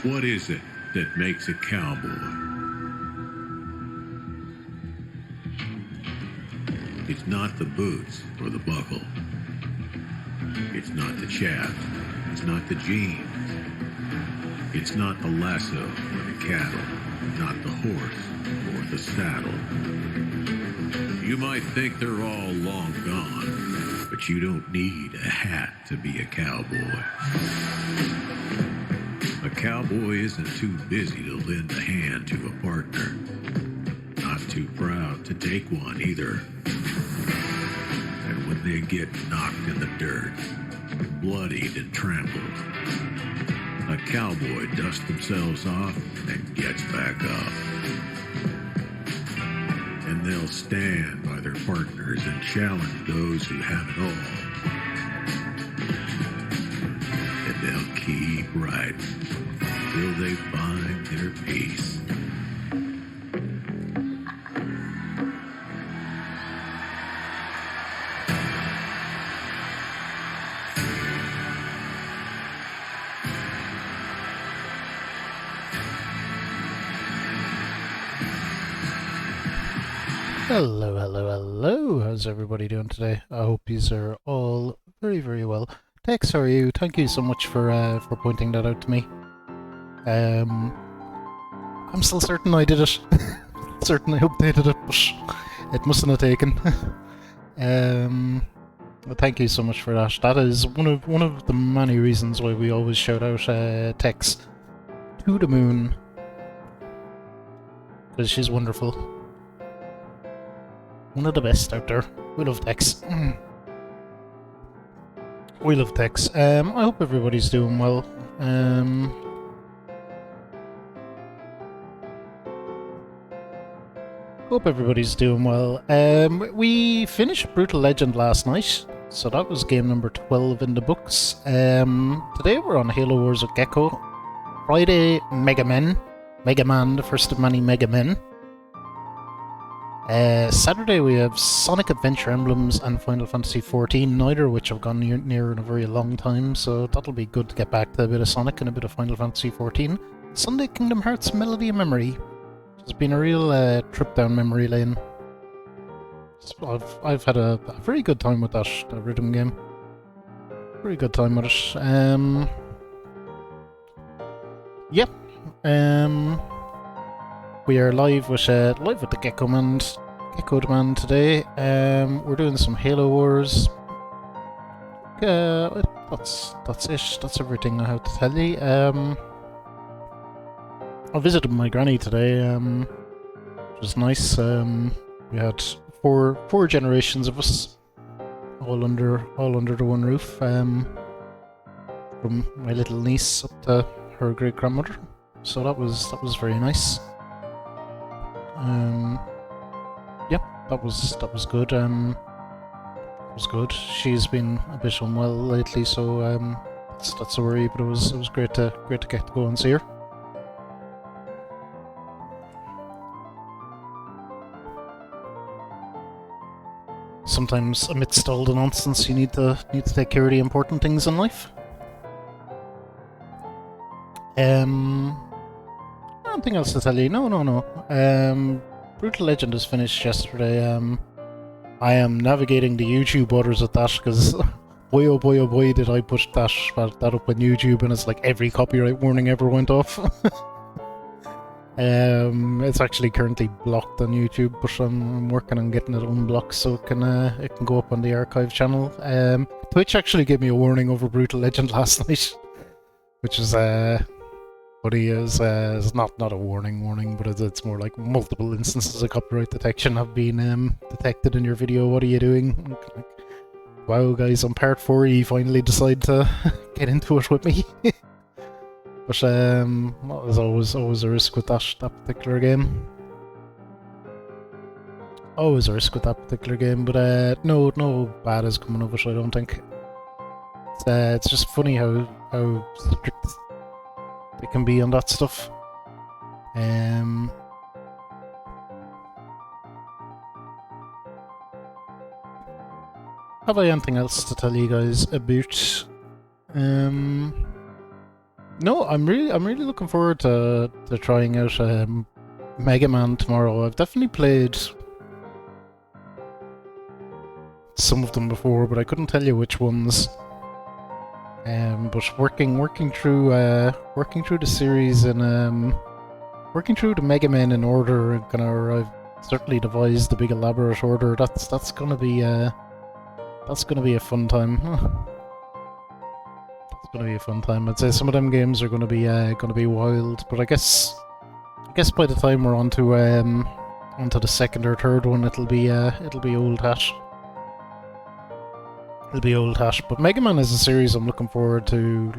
What is it that makes a cowboy? It's not the boots or the buckle. It's not the chaps. It's not the jeans. It's not the lasso or the cattle. Not the horse or the saddle. You might think they're all long gone, but you don't need a hat to be a cowboy. A cowboy isn't too busy to lend a hand to a partner. Not too proud to take one either. And when they get knocked in the dirt, bloodied and trampled, a cowboy dusts themselves off and gets back up. And they'll stand by their partners and challenge those who have it all. And they'll keep riding till they find their peace. Hello, hello, hello. How's everybody doing today? I hope you are all very, very well. Tex, how are you? Thank you so much for pointing that out to me. I'm still certain I did it. Certain I updated it, but it mustn't have taken. Well, thank you so much for that. That is one of the many reasons why we always shout out Tex to the moon, because she's wonderful. One of the best out there. We love Tex. We love Tex. I hope everybody's doing well. Hope everybody's doing well. We finished Brutal Legend last night, so that was game number 12 in the books. Today we're on Halo Wars with Gecko. Friday, Mega Man, the first of many Mega Men. Saturday we have Sonic Adventure Emblems and Final Fantasy XIV, neither of which have gone near in a very long time, so that'll be good to get back to a bit of Sonic and a bit of Final Fantasy XIV. Sunday, Kingdom Hearts Melody of Memory. It's been a real trip down memory lane. I've had a very good time with that rhythm game. Very good time with it. Yep. We are live with the Gecko Demand today. We're doing some Halo Wars. That's it. That's everything I have to tell you. I visited my granny today, which was nice. We had four generations of us, all under the one roof. From my little niece up to her great grandmother, so that was very nice. Yep, that was good. It was good. She's been a bit unwell lately, so that's a worry. But it was great to get to go and see her. Sometimes, amidst all the nonsense, you need to take care of the important things in life. Nothing else to tell you. No. Brutal Legend is finished yesterday. I am navigating the YouTube waters with that, because boy oh boy did I push that up on YouTube, and it's like every copyright warning ever went off. It's actually currently blocked on YouTube, but I'm working on getting it unblocked so it can go up on the archive channel. Twitch actually gave me a warning over Brutal Legend last night, which is but he is not a warning, but it's more like multiple instances of copyright detection have been detected in your video. What are you doing? Like, wow, guys, on part 4 you finally decide to get into it with me. But there's always a risk with that particular game. Always a risk with that particular game, but no bad is coming of it, I don't think. It's just funny how strict they can be on that stuff. Have I anything else to tell you guys about? No, I'm really looking forward to trying out Mega Man tomorrow. I've definitely played some of them before, but I couldn't tell you which ones. But working through the series and working through the Mega Man in order, and I've certainly devised a big elaborate order. That's gonna be a fun time. It's gonna be a fun time. I'd say some of them games are gonna be wild, but I guess by the time we're onto the second or third one, it'll be old hat. It'll be old hat. But Mega Man is a series I'm looking forward to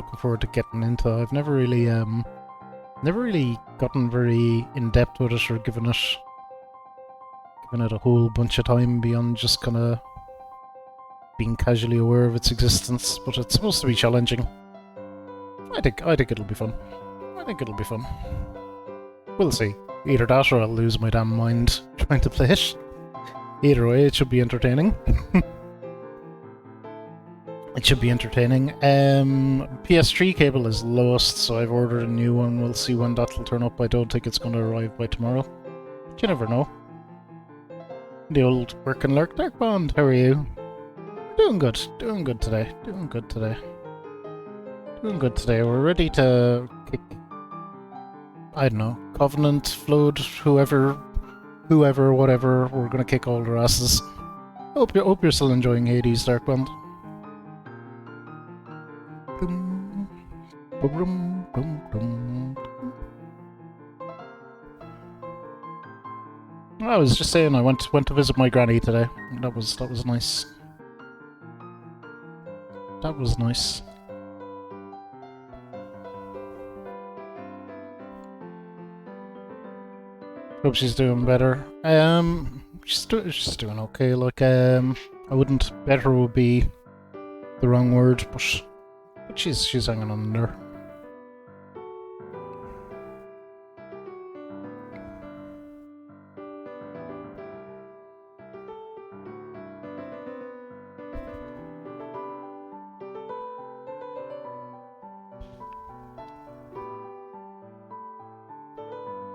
getting into. I've never really gotten very in depth with it or given it a whole bunch of time beyond just kind of being casually aware of its existence. But it's supposed to be challenging. I think it'll be fun. We'll see. Either that or I'll lose my damn mind trying to play it. Either way, it should be entertaining. It should be entertaining. PS3 cable is lowest, so I've ordered a new one. We'll see when that'll turn up. I don't think it's going to arrive by tomorrow. But you never know. The old work and lurk Dark Bond, how are you? Doing good today. We're ready to kick, I don't know, Covenant, Flood, whoever, whatever. We're gonna kick all their asses. Hope you're still enjoying Hades, Dark Bond. I was just saying I went to visit my granny today. That was nice. That was nice. Hope she's doing better. She's doing okay. Like, I wouldn't. Better would be the wrong word, but she's hanging on there.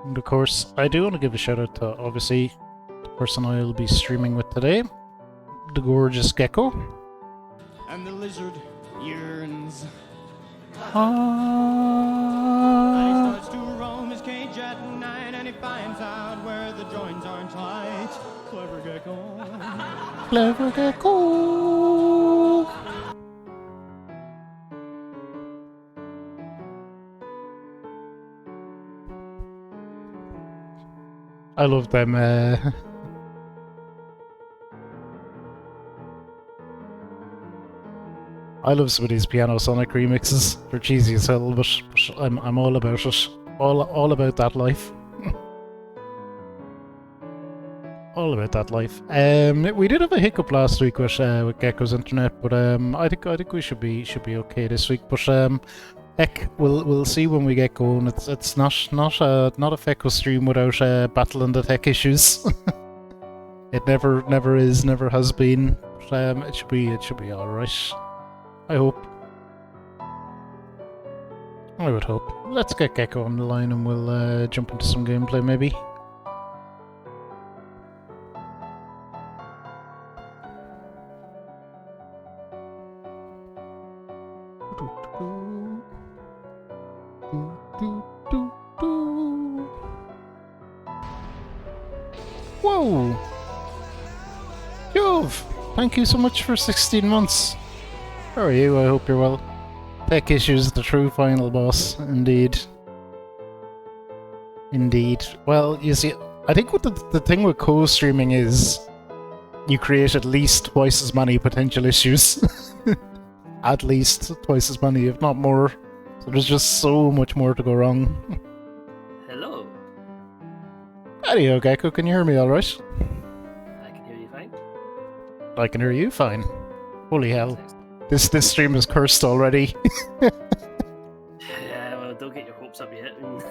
And of course, I do want to give a shout out to, obviously, the person I'll be streaming with today, the gorgeous Gecko. And the lizard yearns. He Ah. starts to roam his cage at night and he finds out where the joints aren't tight. Clever gecko. Clever Gecko. I love them. I love some of these Piano Sonic remixes. They're cheesy as hell, but I'm all about it. All about that life. All about that life. We did have a hiccup last week with Gecko's internet, but I think we should be okay this week. But heck, we'll see when we get going. It's not a Fecko stream without battling the tech issues. It never is, never has been. But, it should be all right. I hope. I would hope. Let's get Gecko on the line and we'll jump into some gameplay maybe. Whoa! Jove! Thank you so much for 16 months. How are you? I hope you're well. Tech issues, the true final boss. Indeed. Indeed. Well, you see, I think what the thing with co-streaming is, you create at least twice as many potential issues. At least twice as many, if not more. So there's just so much more to go wrong. Hello. Adios, Gecko. Can you hear me alright? I can hear you fine. I can hear you fine. Holy hell. This stream is cursed already. Yeah, well, don't get your hopes up yet. You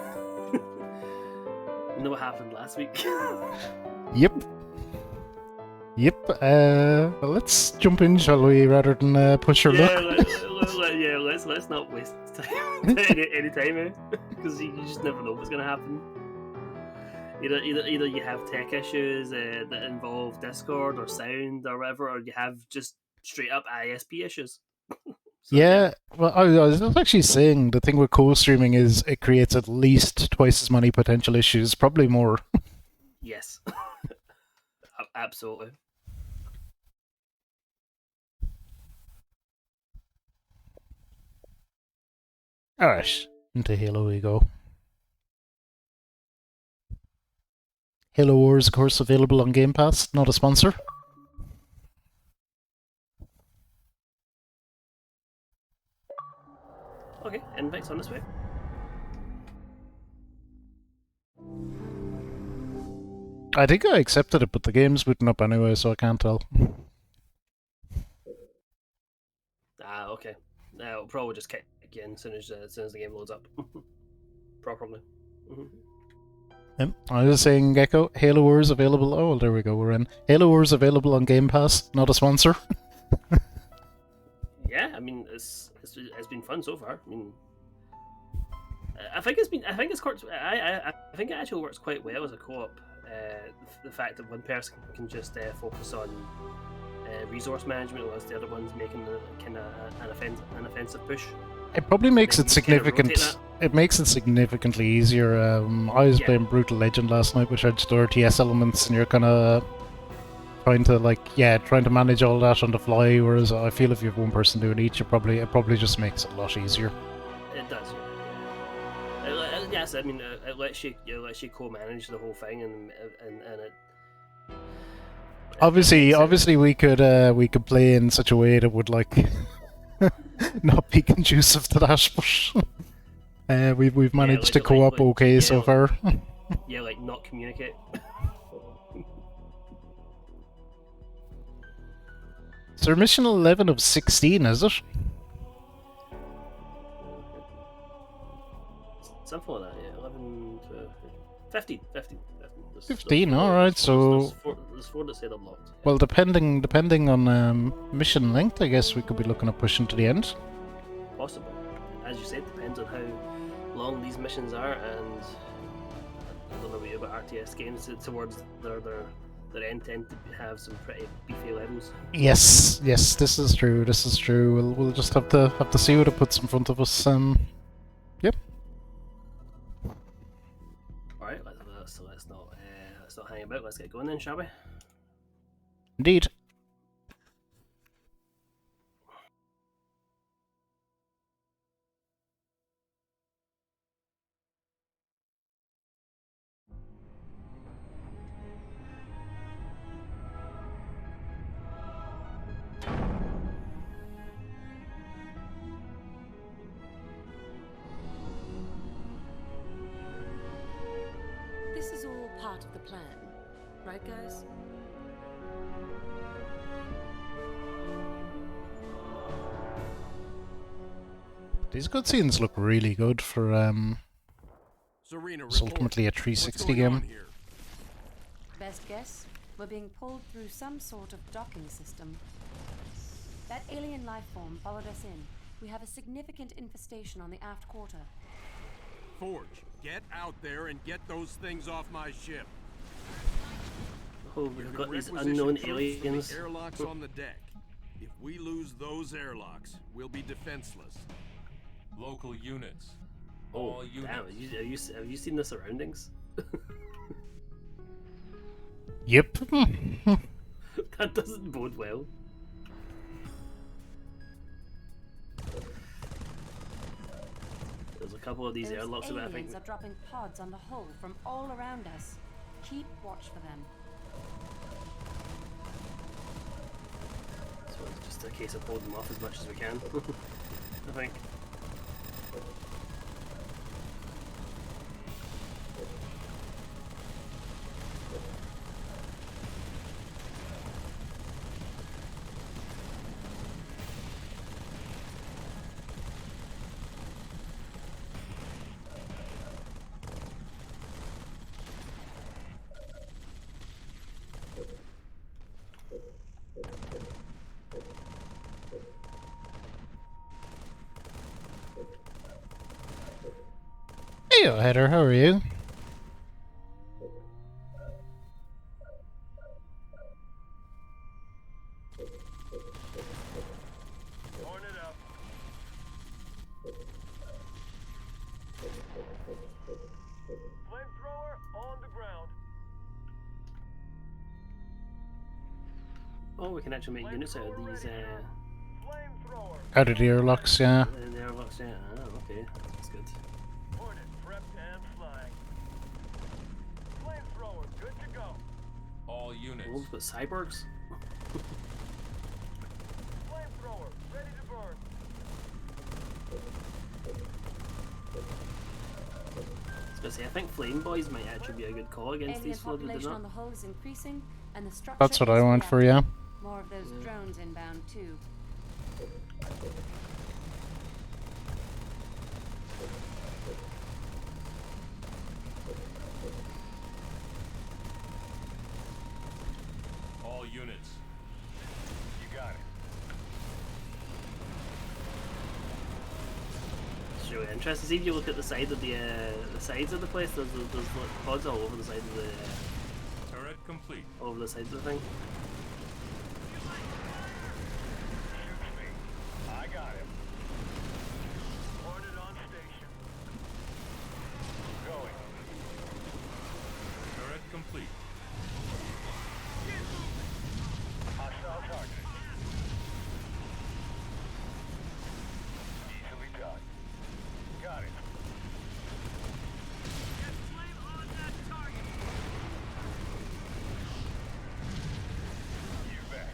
know what happened last week? Yep. Yep. Well, let's jump in, shall we, rather than push your Yeah, luck? let's not waste time any time, eh? Because you just never know what's gonna happen. Either you have tech issues that involve Discord or sound or whatever, or you have just straight up ISP issues. So, Yeah, well, I was actually saying the thing with co-streaming is it creates at least twice as many potential issues, probably more. yes, absolutely. Alright, into Halo we go. Halo Wars, of course, available on Game Pass, not a sponsor. Okay, invites on this way. I think I accepted it, but the game's booting up anyway, so I can't tell. Ah, okay. Now it'll probably just kick you in as soon as the game loads up properly. Yep. I was saying, Gecko, Halo Wars available. Oh, well, there we go, we're in. Halo Wars available on Game Pass, not a sponsor. Yeah, I mean it's been fun so far. I mean, I think it actually works quite well as a co-op. The fact that one person can just focus on resource management, whilst the other one's making an offensive push. It probably makes it Then you kind of rotate significant. It makes it significantly easier. I was Yeah. playing Brutal Legend last night, which had RTS elements, and you're kind of trying to manage all that on the fly. Whereas I feel if you have one person doing each, it probably just makes it a lot easier. It does, yeah. Yes, I mean it lets you co-manage the whole thing, and it. Obviously, we could play in such a way that would like not be conducive to that, but we've managed to co-op okay so far. Yeah, like not communicate. So mission 11 of 16, is it? Something like that, yeah. 11 to 15. 15, alright, so... There's four that said unlocked. Well, depending on mission length, I guess we could be looking at pushing to the end. Possible. As you said, depends on how long these missions are, and I don't know what about RTS games towards their end tend to have some pretty beefy levels. Yes, this is true. We'll just have to see what it puts in front of us. Yep. Alright, let's not hang about, let's get going then, shall we? Indeed. This is all part of the plan, right, guys? These cutscenes look really good for Serena, it's ultimately a 360 game. Best guess? We're being pulled through some sort of docking system. That alien life form followed us in. We have a significant infestation on the aft quarter. Forge, get out there and get those things off my ship. Oh, we've got these Requisition unknown troops for aliens. the airlocks on the deck. If we lose those airlocks, we'll be defenseless. Local units. Oh, All units. damn, have you seen the surroundings? Yep. That doesn't bode well. There's a couple of these Those airlocks about, I think. aliens are dropping pods on the hull from all around us. Keep watch for them. So it's just a case of holding them off as much as we can. I think. Heyo, Heather, how are you? Horn it up. Flamethrower on the ground. Oh, we can actually make units out of these Flamethrower. Out of the airlocks, yeah. the airlocks. Yeah. Oh, okay, that's good. Hornet prepped and flying. Flamethrower, good to go. All units. Oh, we've got cyborgs. Flamethrower, ready to burn. I think Flame Boys might actually be a good call against Alien these flooded, population on not the hull is increasing, and the structure That's what I is went for, reactive. yeah. More of those drones inbound too. All units. You got it. It's really interesting. See if you look at the side of the sides of the place. There's like pods all over the side of the Turret complete. all over the sides of the thing. Shoots me. I got him. Hornet on station. Going. Turret complete. Hostile target. Easily done. Got it. Get flame on that target. You bet.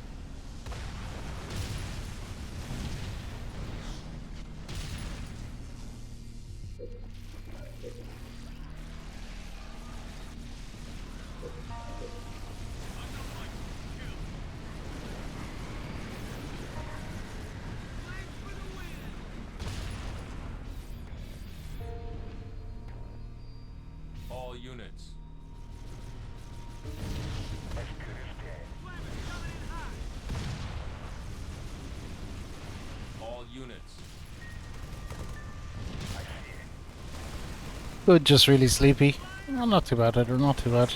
All units. As good as dead. All units. I see it. Good, just really sleepy. Well, not too bad, Heather, not too bad.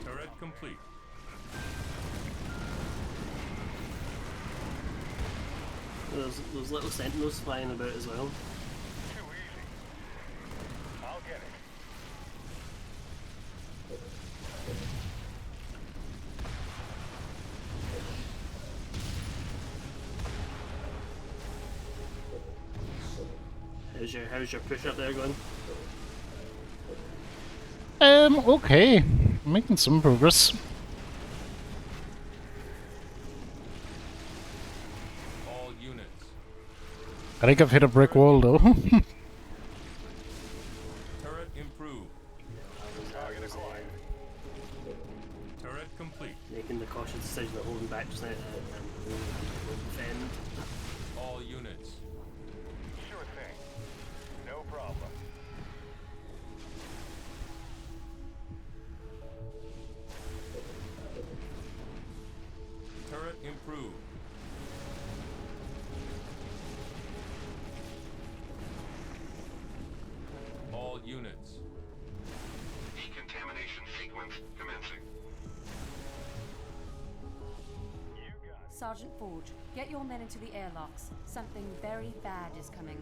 Turret complete. Those little sentinels flying about as well. Too easy. I'll get it. How's your push up there going? Okay. Making some progress. All units. I think I've hit a brick wall, though. Turret improved. Target acquired. Turret complete. Making the cautious decision of holding back just now and defend. All units. Sure thing. No problem. Turret improved. All units. Decontamination sequence commencing. You got it. Sergeant Forge, get your men into the airlocks. Something very bad is coming.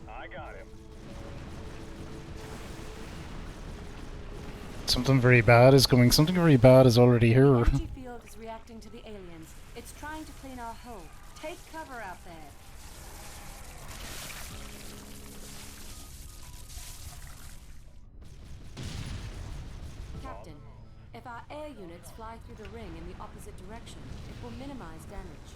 I got him. Something very bad is coming. Something very bad is already here. Energy field is reacting to the aliens. It's trying to clean our hull. Take cover out there. Captain, if our air units fly through the ring in the opposite direction, it will minimize damage.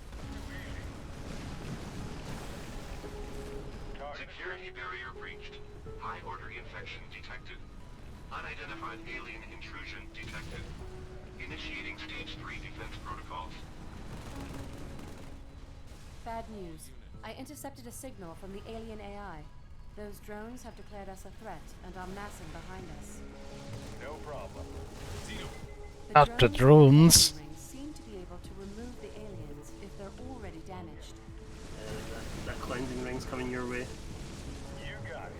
Target. Security barrier breached. High order infection detected. Unidentified alien intrusion detected. Initiating stage 3 defense protocols. Bad news. I intercepted a signal from the alien AI. Those drones have declared us a threat and are massing behind us. No problem. Not the in drones. the ring seem to be able to remove the aliens if they're already damaged. That cleansing ring's coming your way. You got it.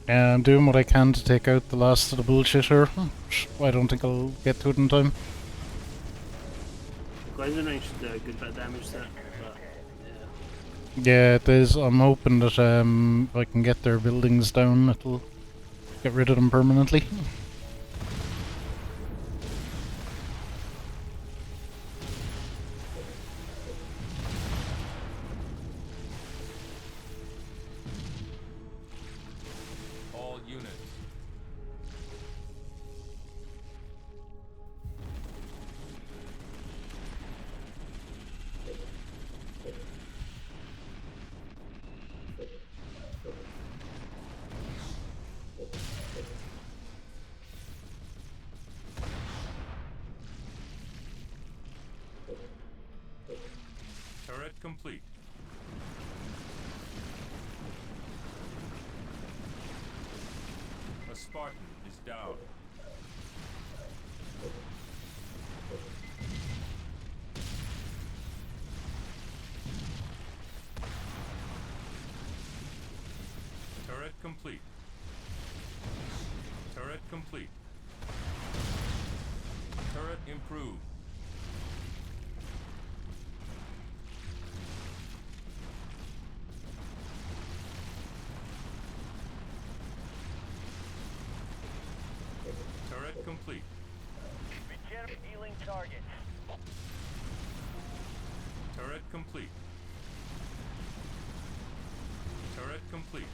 Yeah, I'm doing what I can to take out the last of the bullshitter. I don't think I'll get to it in time. Gliding ring should do a good bit of damage to it, but yeah. Yeah, it is. I'm hoping that if I can get their buildings down, it'll get rid of them permanently. All units. Turret complete. A Spartan is down. Turret complete. Turret complete. Turret improved. Turret complete. Healing target. Turret complete. Turret complete.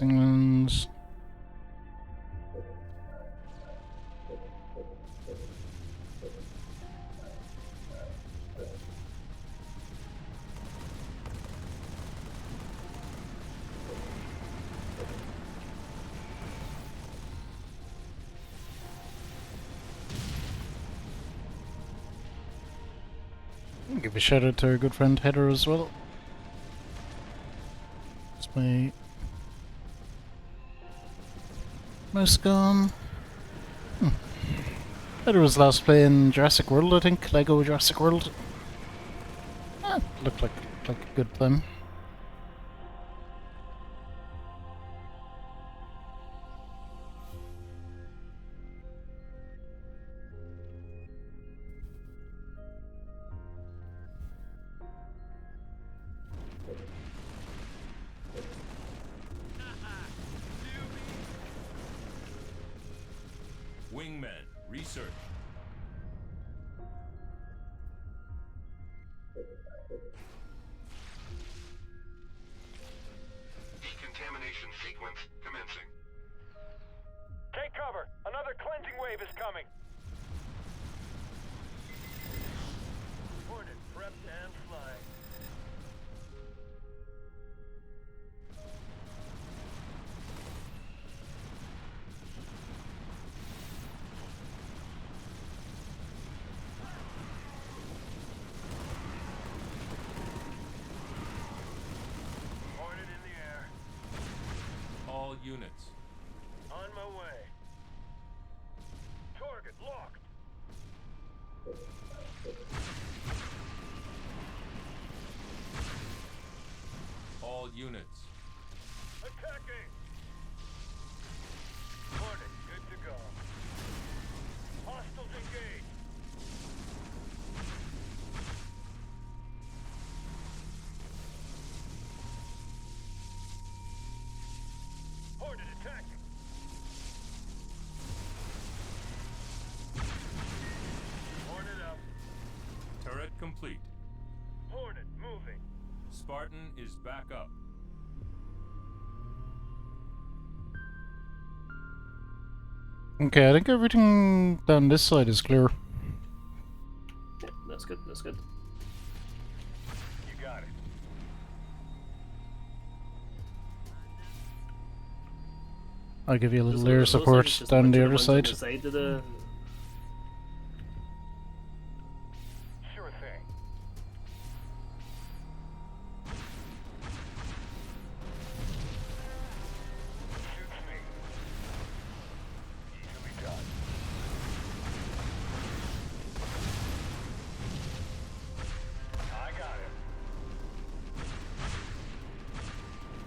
England's. Give a shout out to our good friend Heather as well. It's my mouse gone. Heather was last playing Jurassic World, I think. Lego Jurassic World. Looked like a good time. Wingmen, research. Decontamination sequence commencing. Take cover. Another cleansing wave is coming. Hornet prepped and flying. Hornet in the air. All units. On my way. Target locked. All units. Attacking. Hornet, good to go. Hostiles engaged. Hornet attacking. Hornet up. Turret complete. Hornet moving. Spartan is back up. Okay, I think everything down this side is clear. Yeah, that's good, that's good. You got it. I'll give you a little Just layer those support things, just down bunch the of other ones on side. the side of the... Sure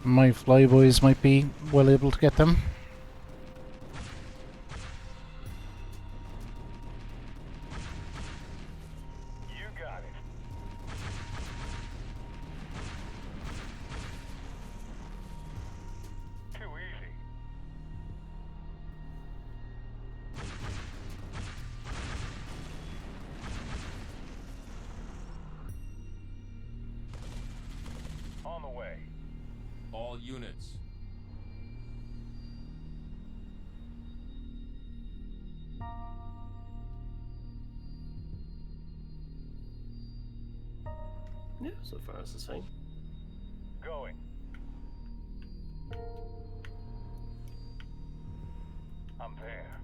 My flyboys might be well able to get them. You got it. Too easy. On the way. All units. Yeah, so far this is fine. Going. I'm there.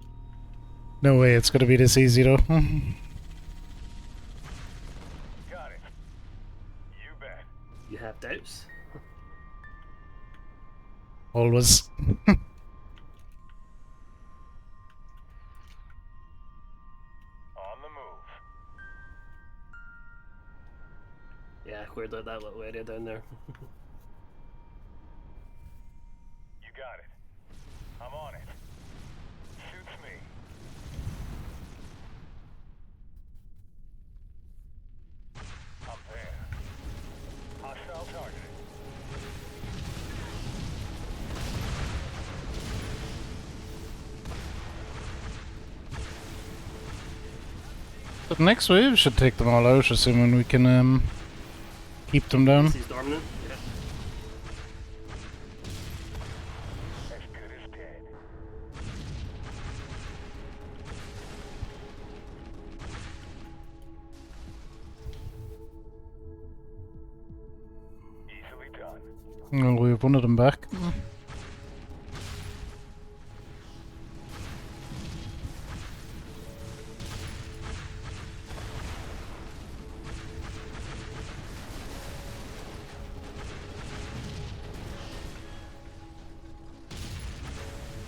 No way it's gonna be this easy though. Got it. You bet. You have doubts? Always. On the move. Yeah, cleared out that little area down there. You got it. I'm on it. Suits me. I'm there. Hostile targeted. The next wave should take them all out, assuming we can keep them down. He's dominant. Yeah. As good as dead. Easily done. Well, we have one of them back.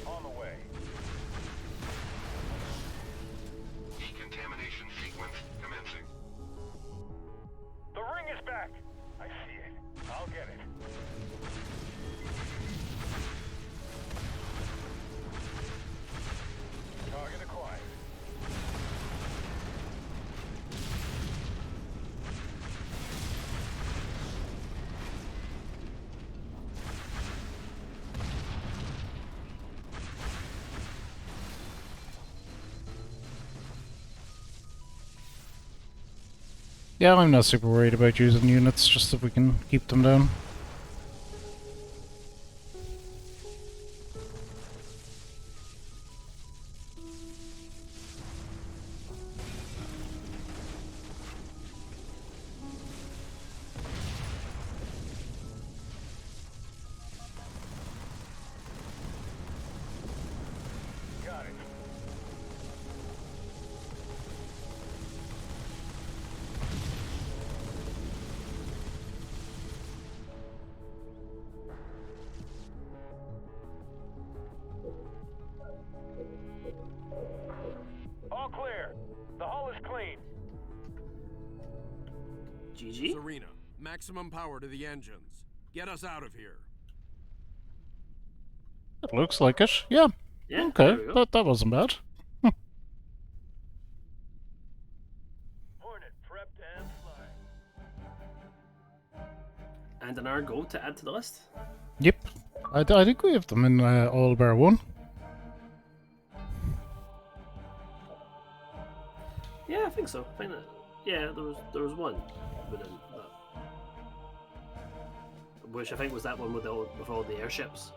On the way. Decontamination sequence commencing. The ring is back. I see it. I'll get it. Target acquired. Yeah, I'm not super worried about using units, just if we can keep them down. Got it. All clear. The hull is clean. GG. Serena, maximum power to the engines. Get us out of here. It looks like it. Yeah. Yeah, Okay. there we go. That wasn't bad. Hornet prepped and flying. And an hour go to add to the list. Yep. I think we have them in all bar one. Yeah, I think so. I think that. Yeah, there was one within that, which I think was that one with all the airships.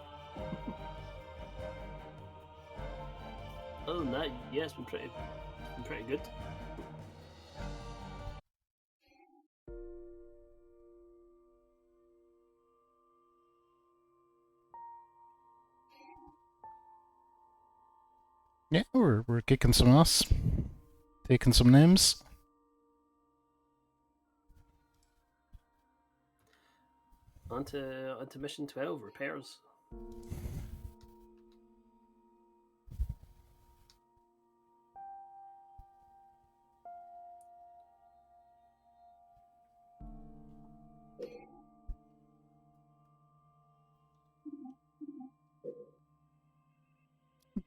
Other than that, yeah, it's been pretty good. Yeah, we're kicking some ass. Taking some names. Onto mission 12, repairs.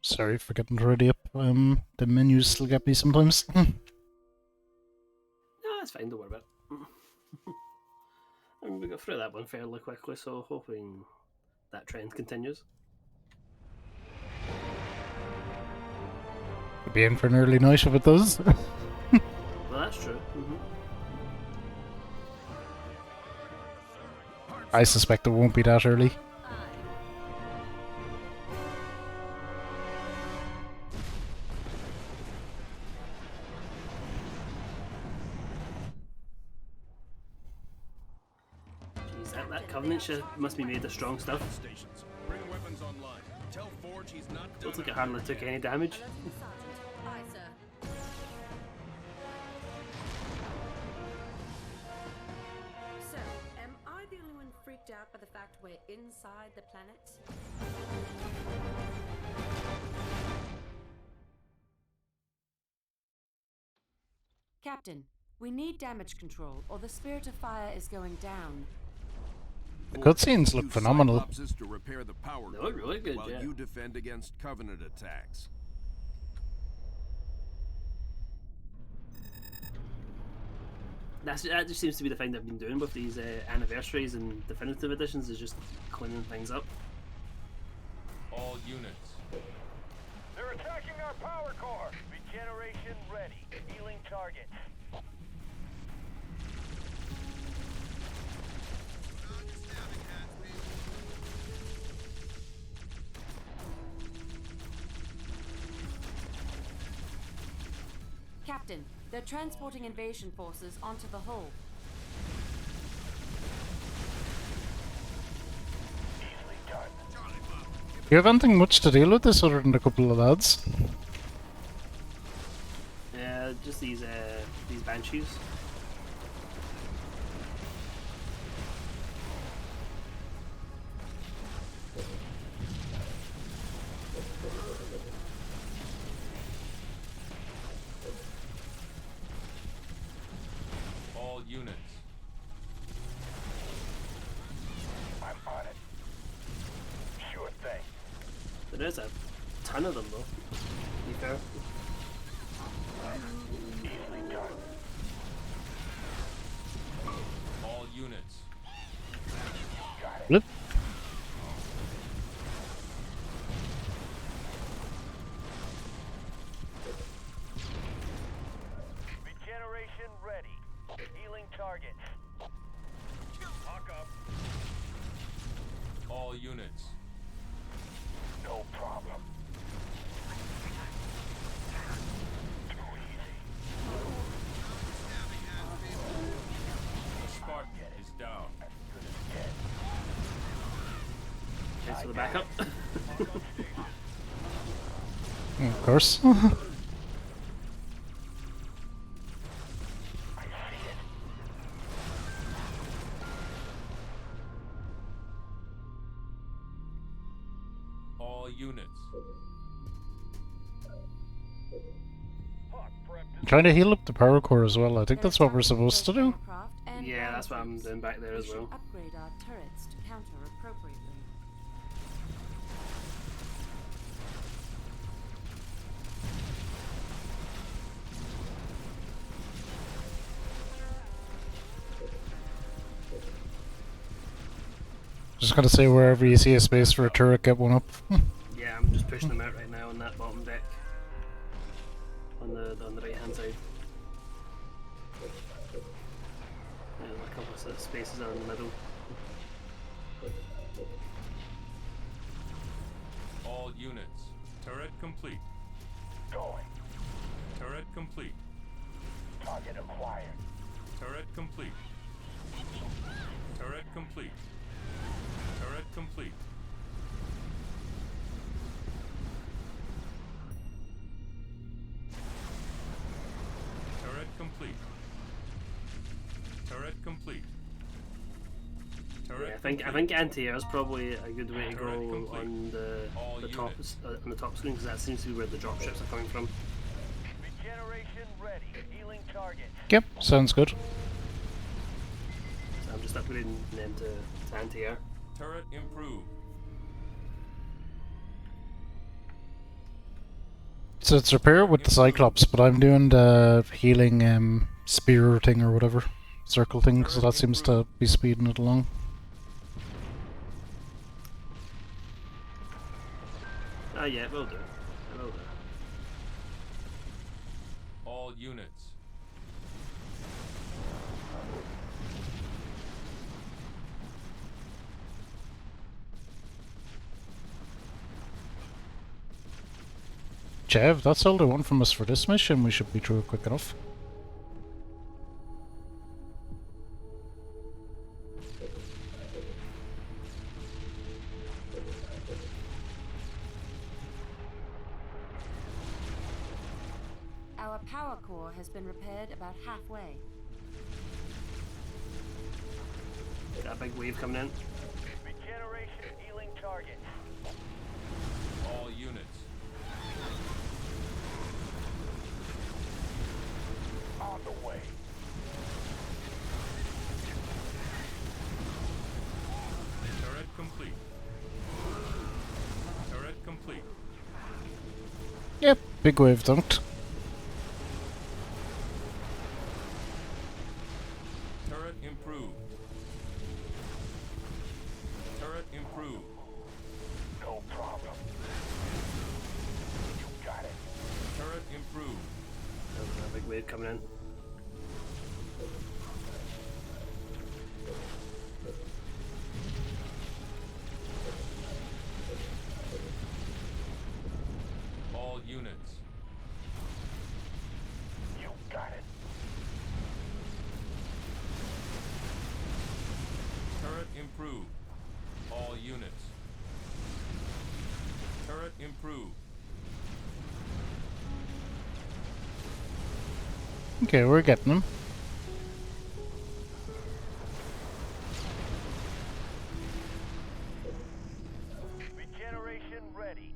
Sorry for getting ready up. The menus still get me sometimes. No, it's fine. Don't worry about it. I mean, we got through that one fairly quickly, so hoping that trend continues. Could be in for an early night if it does. Well, that's true. I suspect it won't be that early. Jeez, that Covenant ship must be made of strong stuff. Stations. Bring weapons online. Tell Forge he's not done. Looks like it hardly took any damage. Aye, sir. So, am I the only one freaked out by the fact we're inside the planet? Captain, we need damage control, or the Spirit of Fire is going down. The cutscenes look Use phenomenal. Cyclopses to repair the power They look grid really good, while yeah. you defend against Covenant attacks. That just seems to be the thing they've been doing with these anniversaries and definitive editions, is just cleaning things up. All units. They're attacking our power core. Regeneration ready. Healing target. Captain, they're transporting invasion forces onto the hull. Easily done. Do you have anything much to deal with this other than a couple of lads? Just these banshees. All units. I'm on it. Sure thing. There is a ton of them though. To be fair. Easily done. All units. Blip. Regeneration ready. Healing target. Hawk up. All units. No problem. Too easy. The Spartan is down. Good as dead. Thanks for the backup. Of course. I see it. All units. Hawk prepped. Trying to heal up the power core as well. I think that's what we're supposed to do. Yeah, that's what I'm doing back there We as should well. upgrade our turrets to counter appropriately. Just gotta say, wherever you see a space for a turret, get one up. Yeah, I'm just pushing them out right now on that bottom deck. On the right hand side. There's a couple of spaces out in the middle. All units. Turret complete. Going. Turret complete. Target acquired. Turret complete. Turret complete. Turret complete. Turret complete. Turret complete. Turret Yeah, I think anti-air is probably a good way to go on the top on the top screen, because that seems to be where the dropships are coming from. Regeneration ready. Healing target. Yep, sounds good. So I'm just upgrading them to anti-air. Turret improved. So it's repair with the Cyclops, but I'm doing the healing spear thing or whatever. Circle thing, so that seems to be speeding it along. Ah, yeah, will do. Will do. All units. Chev, that's all they want from us for this mission. We should be through it quick enough. Our power core has been repaired about halfway. Got a big wave coming in. Regeneration healing target. All units. On the way. Turret complete. Turret complete. Yep, big wave dunked. Turret improved. Turret improved. No problem. You got it. Turret improved. Got a big wave coming in. All units. You got it. Turret improved. All units. Turret improved. Okay, we're getting them. Regeneration ready.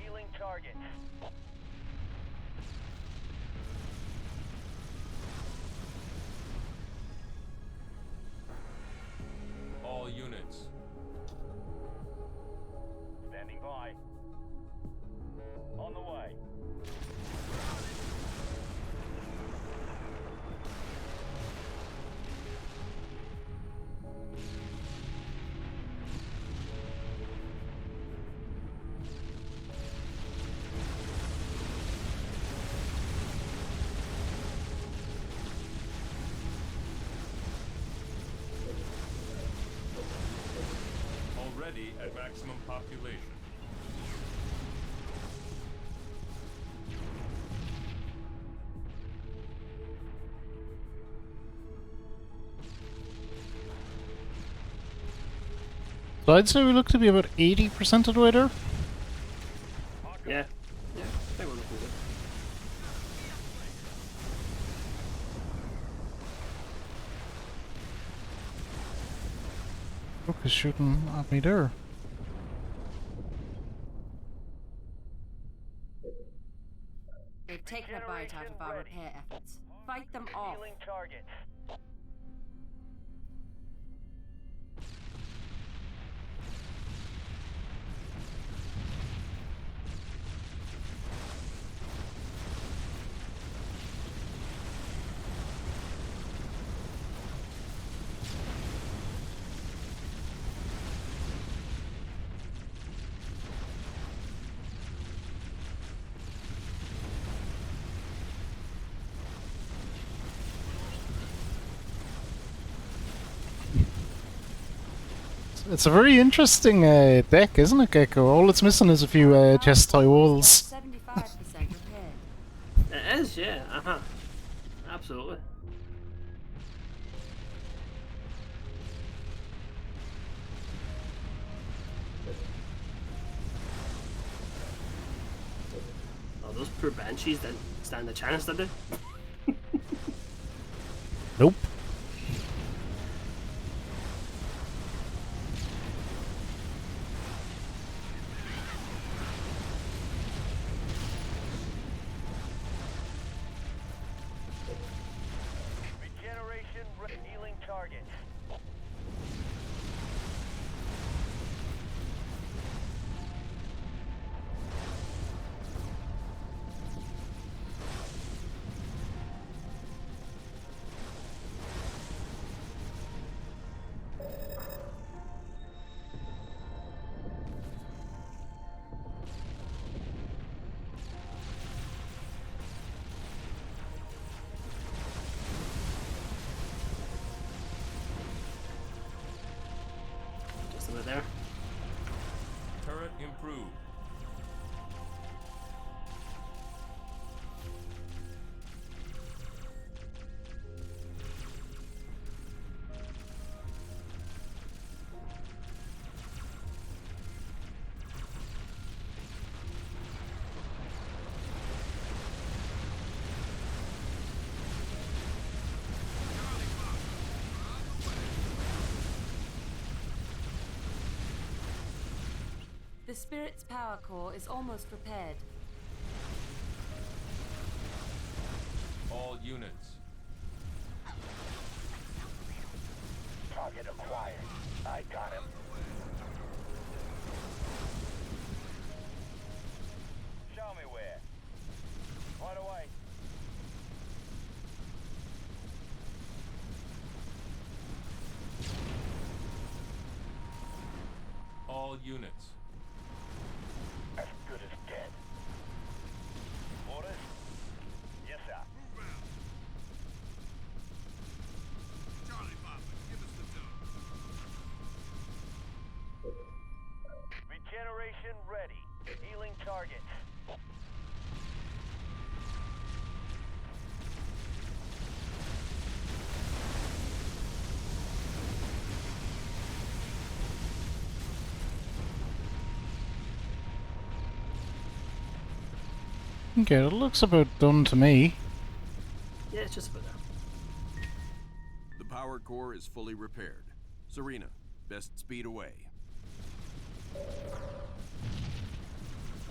Healing target. All units. Standing by. On the way. Already at maximum population. So I'd say we look to be about 80% of the way there. Yeah. Yeah, I think we're looking good. Look, he's shooting at me there. They've taken a bite out of our repair efforts. Fight them off. Healing target. It's a very interesting deck, isn't it, Gecko? All it's missing is a few chest tie walls. 75% repaired. It is, yeah. Absolutely. Oh, those poor banshees didn't stand a chance, did they? Nope. Regeneration healing target. The Spirit's power core is almost repaired. All units. Target acquired. I got him. Show me where. Right away. All units. As good as dead. Orders? Yes, sir. Move out. Charlie Papa, give us the dough. Regeneration ready. Healing targets. Okay, it looks about done to me. Yeah, it's just about there. The power core is fully repaired. Serena, best speed away.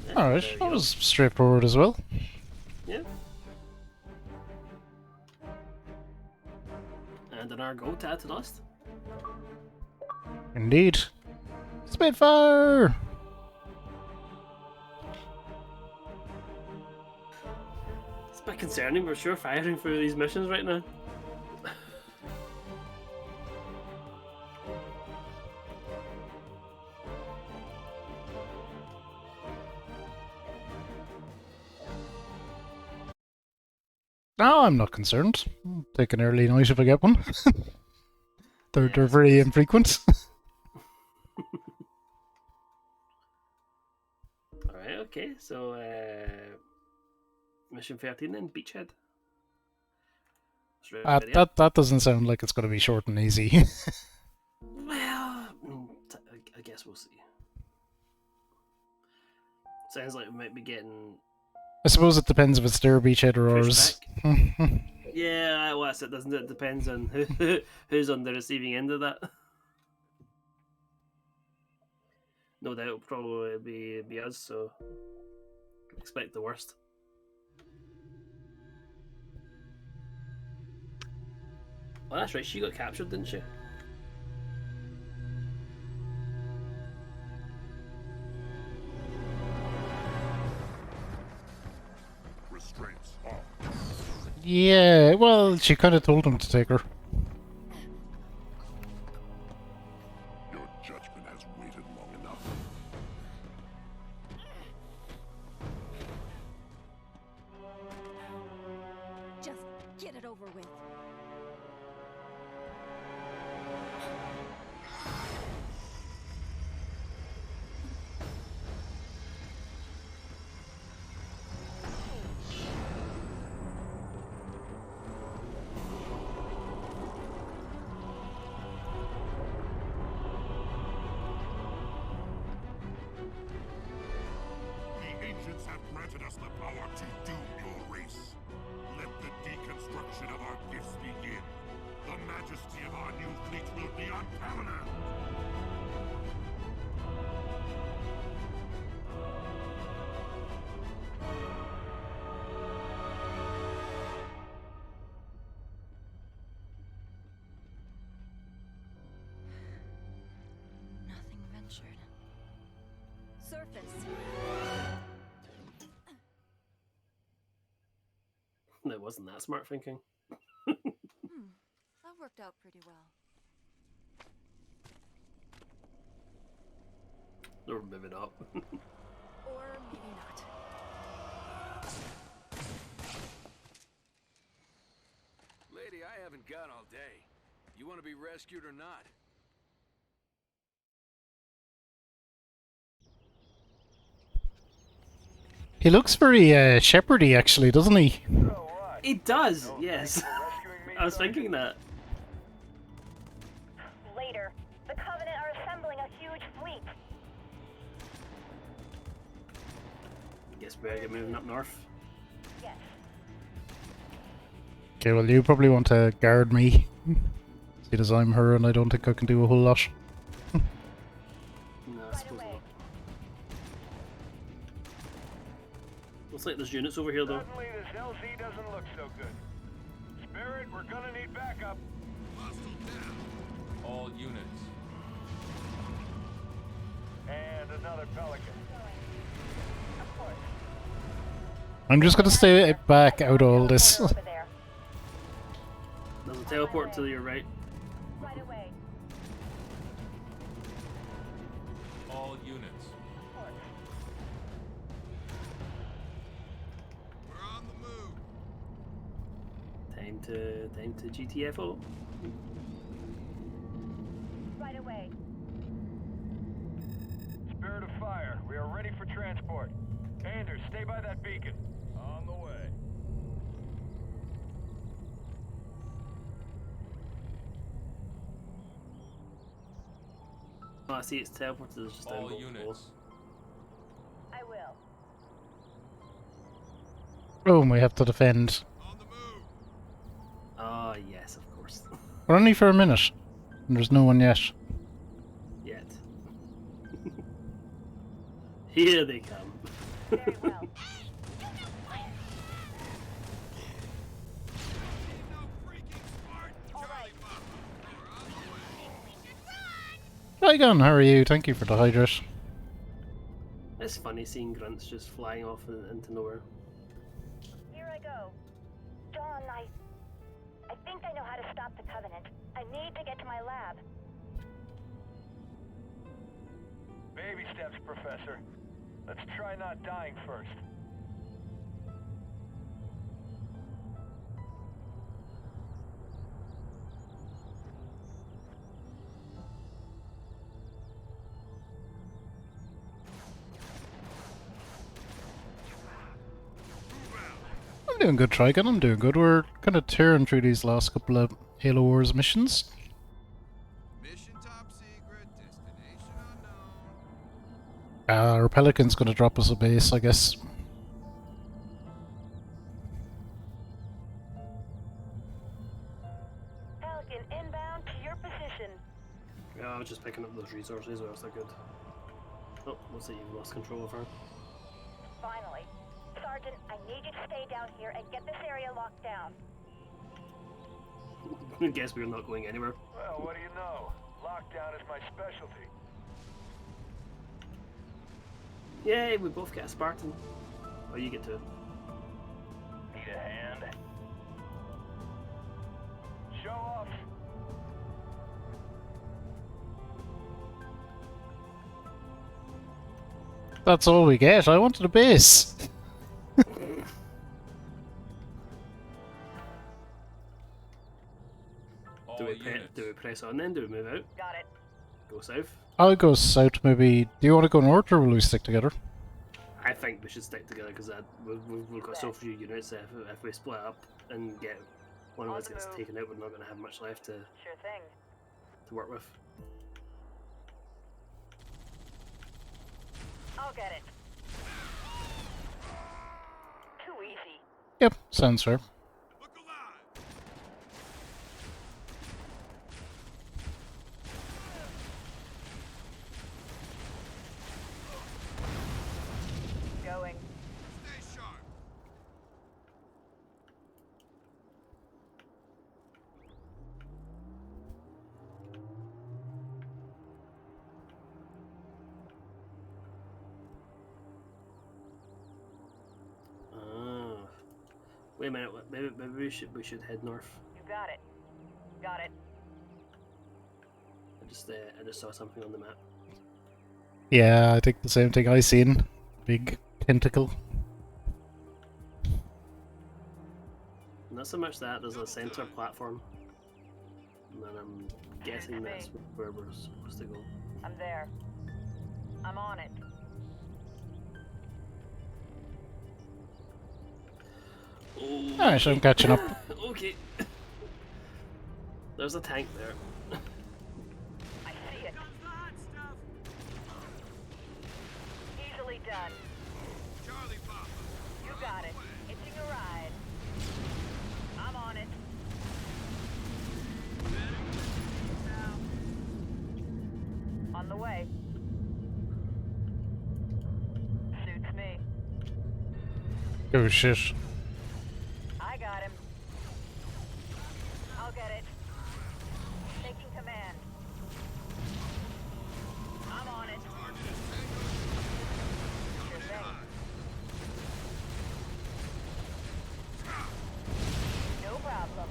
Yeah, Alright, there you that go. was straightforward as well. Yeah. And an go to add to the list. Indeed. Spitfire! It's a bit concerning, we're sure firing through these missions right now. No, I'm not concerned. I'll take an early night if I get one. they're Yeah, very infrequent. Alright, okay, so mission 13 then, Beachhead. Straight video. that doesn't sound like it's going to be short and easy. Well, I guess we'll see. Sounds like we might be getting I suppose it depends if it's their beachhead or pushed ours. back. Yeah, well, that's it, doesn't it? Depends on who's on the receiving end of that. No doubt it'll probably be us, so expect the worst. Well, that's right, she got captured, didn't she? Restraints off. Yeah, well, she kind of told him to take her. Your judgment has waited long enough. Just get it over with. The ancients have granted us the power to doom your race. Let the deconstruction of our gifts begin. The majesty of our new fleet will be unparalleled. Nothing ventured. Surface. That wasn't that smart thinking. That worked out pretty well. We're moving up. Or maybe not. Lady, I haven't got all day. You want to be rescued or not? He looks very shepherdy, actually, doesn't he? So what? It does, No yes. thanks for rescuing me, I was Sergeant. thinking that. Later, the Covenant are assembling a huge fleet. Guess we better get moving up north. Yes. Okay, well, you probably want to guard me. Seeing as I'm her and I don't think I can do a whole lot. No, I Right suppose away. not. Looks like there's units over here though. Suddenly this LZ doesn't look so good. Spirit, we're gonna need backup. All units. And another Pelican. Of course. I'm just gonna stay back out of all this. Over there. There's a teleport to your right. Right away. All units. Time to GTFO. Right away. Spirit of fire, we are ready for transport. Anders, stay by that beacon. On the way. Oh, I see it's teleported. It's just down All below. units. I will. Boom, we have to defend. Ah, yes, of course. We're only for a minute. And there's no one yet. Yet. Here they come. Very well. Trigon, how are you? Thank you for the hydrate. It's funny seeing grunts just flying off into nowhere. Here I go. John, I think I know how to stop the Covenant. I need to get to my lab. Baby steps, Professor. Let's try not dying first. I'm doing good, Trigon. I'm doing good. We're kind of tearing through these last couple of Halo Wars missions. Mission top secret, destination unknown. Our Pelican's gonna drop us a base, I guess. Pelican inbound to your position. Yeah, I was just picking up those resources, or else I could. Oh, looks like you've lost control of her. Finally. Sergeant, I need you to stay down here and get this area locked down. I guess we're not going anywhere. Well, what do you know? Lockdown is my specialty. Yay, we both get a Spartan. Oh, you get to it. Need a hand? Show off. That's all we get. I wanted a base. All units. Do we press on then? Do we move out? Got it. Go south? I'll go south maybe. Do you want to go north or will we stick together? I think we should stick together because we've got so few units. If we split up and get one of us gets taken out, we're not going to have much left to Sure thing. work with. I'll get it. Too easy. Yep, sounds fair. Look alive! Going. Stay sharp. Wait a minute. Maybe we should head north. You got it. Got it. I just saw something on the map. Yeah, I think the same thing I seen. Big tentacle. Not so much that. There's a center platform, and then I'm guessing that's where we're supposed to go. I'm there. I'm on it. Oh, Alright, so I'm catching up. Okay. There's a tank there. I see it. Easily done. Charlie Papa. You got it. Hitching a ride. I'm on it. On the way. Suits me. Oh shit. I got him. I'll get it. Taking command. I'm on it. Sure thing. No problem.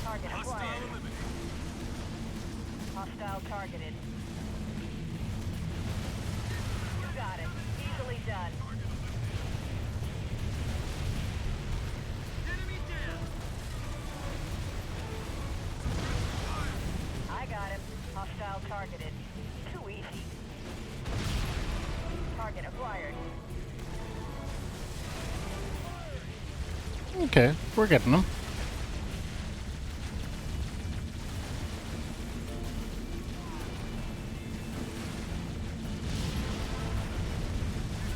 Target acquired. Hostile targeted. You got it. Easily done. I got him. Hostile targeted. Too easy. Target acquired. Okay, we're getting them.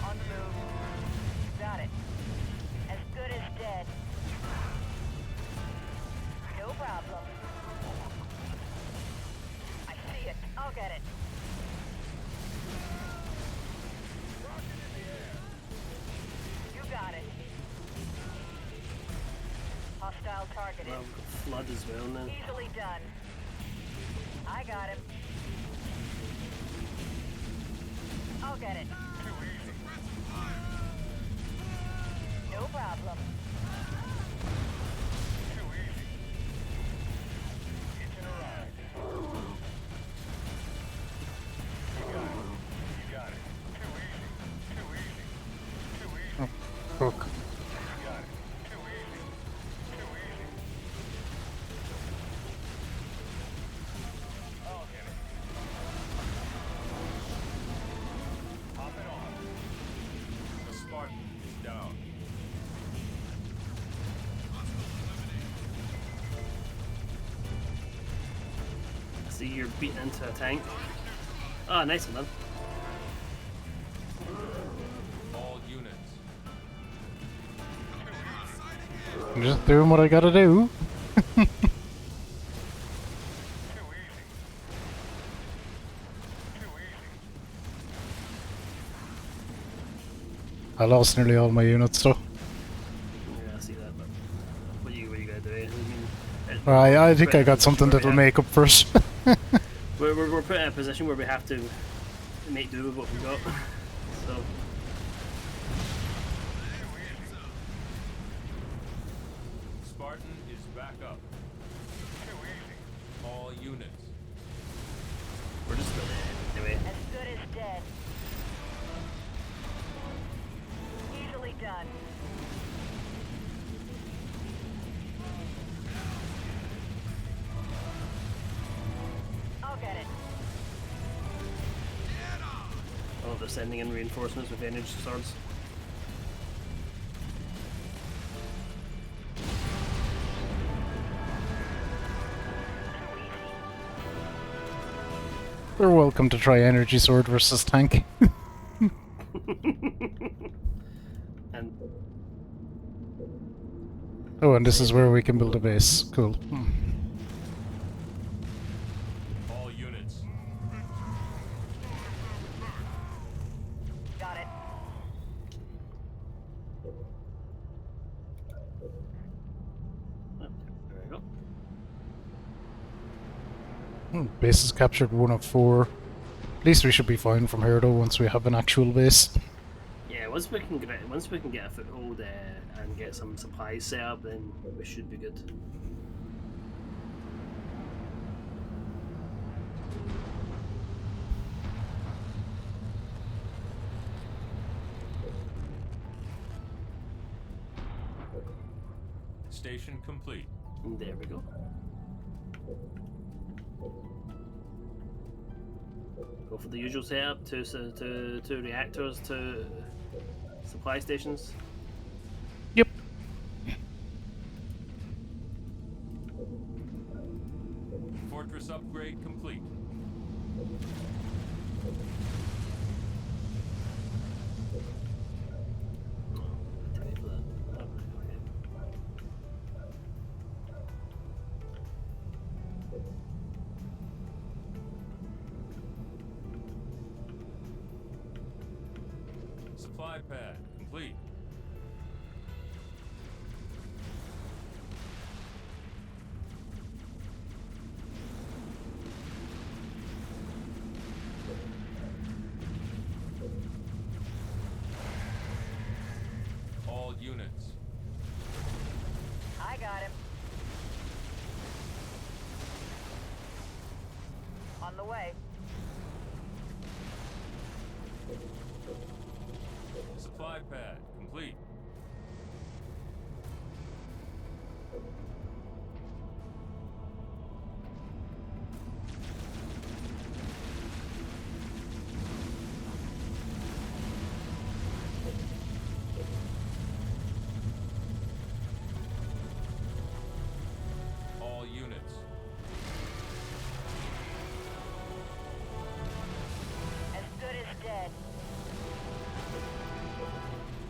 On the move. Got it. As good as dead. No problem. I see it. I'll get it. You got it. Hostile targeted. Well, we've got flood as well now. Easily done. I got him. I'll get it. No problem. Fuck. The Spartan is down. See, you're beating into a tank. Ah, nice one, man. All units. I'm just doing what I gotta do. I lost nearly all my units, so. Yeah, I see that, but what are you gonna do? I mean, I think I got something that'll make up for it. we're put in a position where we have to make do with what we got. So Spartan is back up. All units. we're just anyway. As good as dead. Easily done. I'll get it. Oh, they're sending in reinforcements with energy swords. They're welcome to try energy sword versus tank. And Oh, and this is where we can build a base. Cool. All units. Got it. there we go. Base has captured 1 of 4. At least we should be fine from here though once we have an actual base. Yeah, once we can get a foothold and get some supplies set up, then we should be good. Station complete. And there we go. Go for the usual setup: two reactors, 2 supply stations. Yep. Fortress upgrade complete. Supply pad complete. All units. I got him. On the way. Supply pad complete. All units. As good as dead.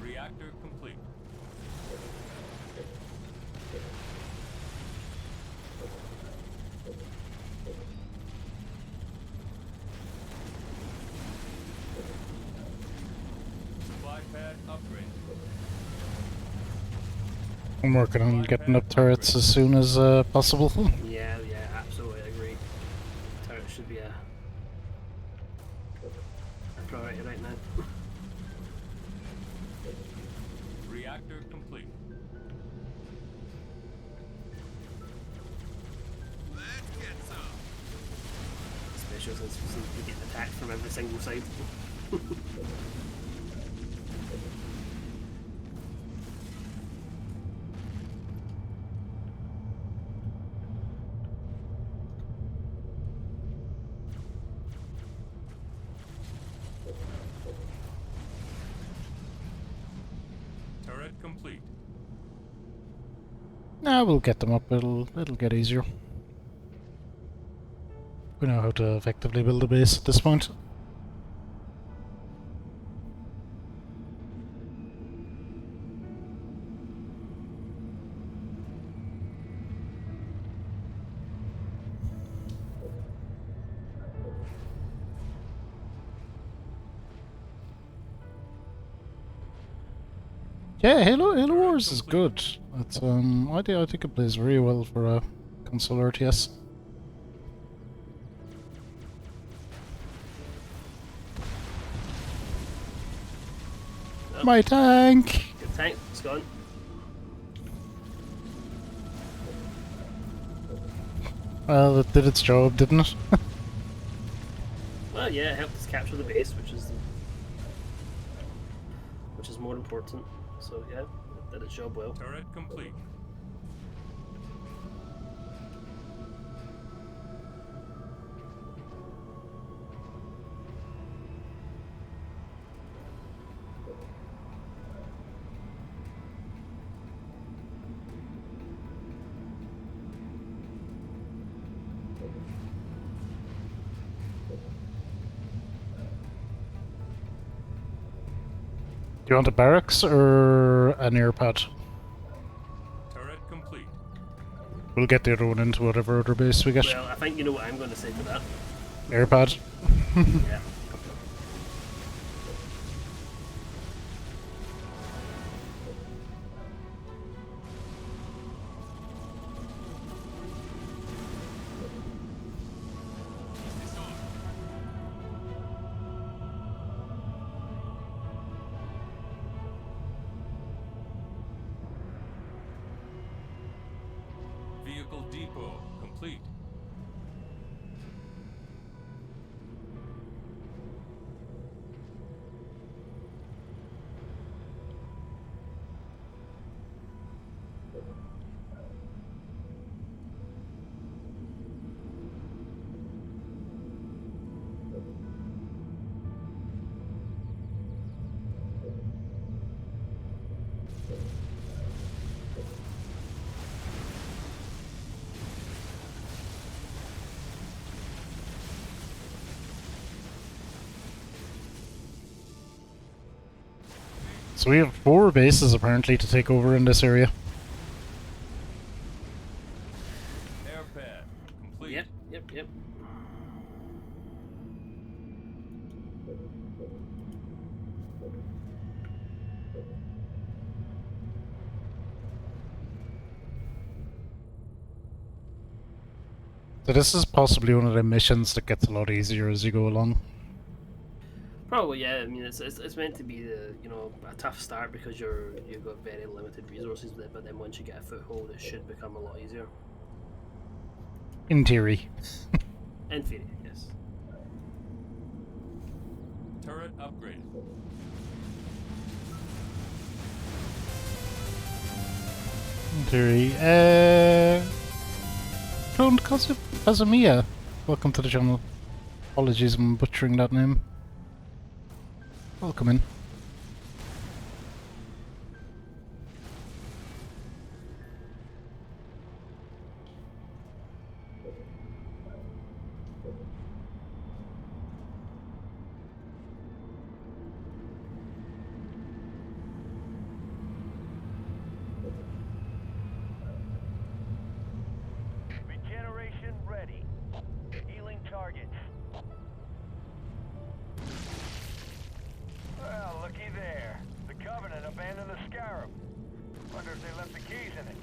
Reactor complete. Supply pad upgrade. I'm working on getting up turrets as soon as possible. Yeah, absolutely agree. Turret should be a priority right now. Reactor complete. Let's get some. Especially since we get attacked from every single side. Turret complete. Nah, we'll get them up. It'll get easier. We know how to effectively build a base at this point. Yeah, Halo Wars is good. It's I think it plays very well for a console RTS. Oh. My tank! Good tank, it's gone. Well, it did its job, didn't it? Well, yeah, it helped us capture the base, which is more important. So yeah, it did its job well. Turret complete. Do you want a barracks or an airpad? Turret complete. We'll get the other one into whatever other base we get. Well, I think you know what I'm going to say to that. Airpad. Yeah. Vehicle depot complete. So we have 4 bases apparently to take over in this area. Airpad complete. Yep. So this is possibly one of the missions that gets a lot easier as you go along. Probably, yeah. I mean, it's meant to be a tough start because you've got very limited resources with it, but then once you get a foothold, it should become a lot easier. In theory. In theory, yes. Turret upgraded. In theory. Cloned Kazamiya. Welcome to the channel. Apologies, I'm butchering that name. Welcome in. Regeneration ready. Healing targets. Well, looky there. The Covenant abandoned the Scarab. Wonder if they left the keys in it.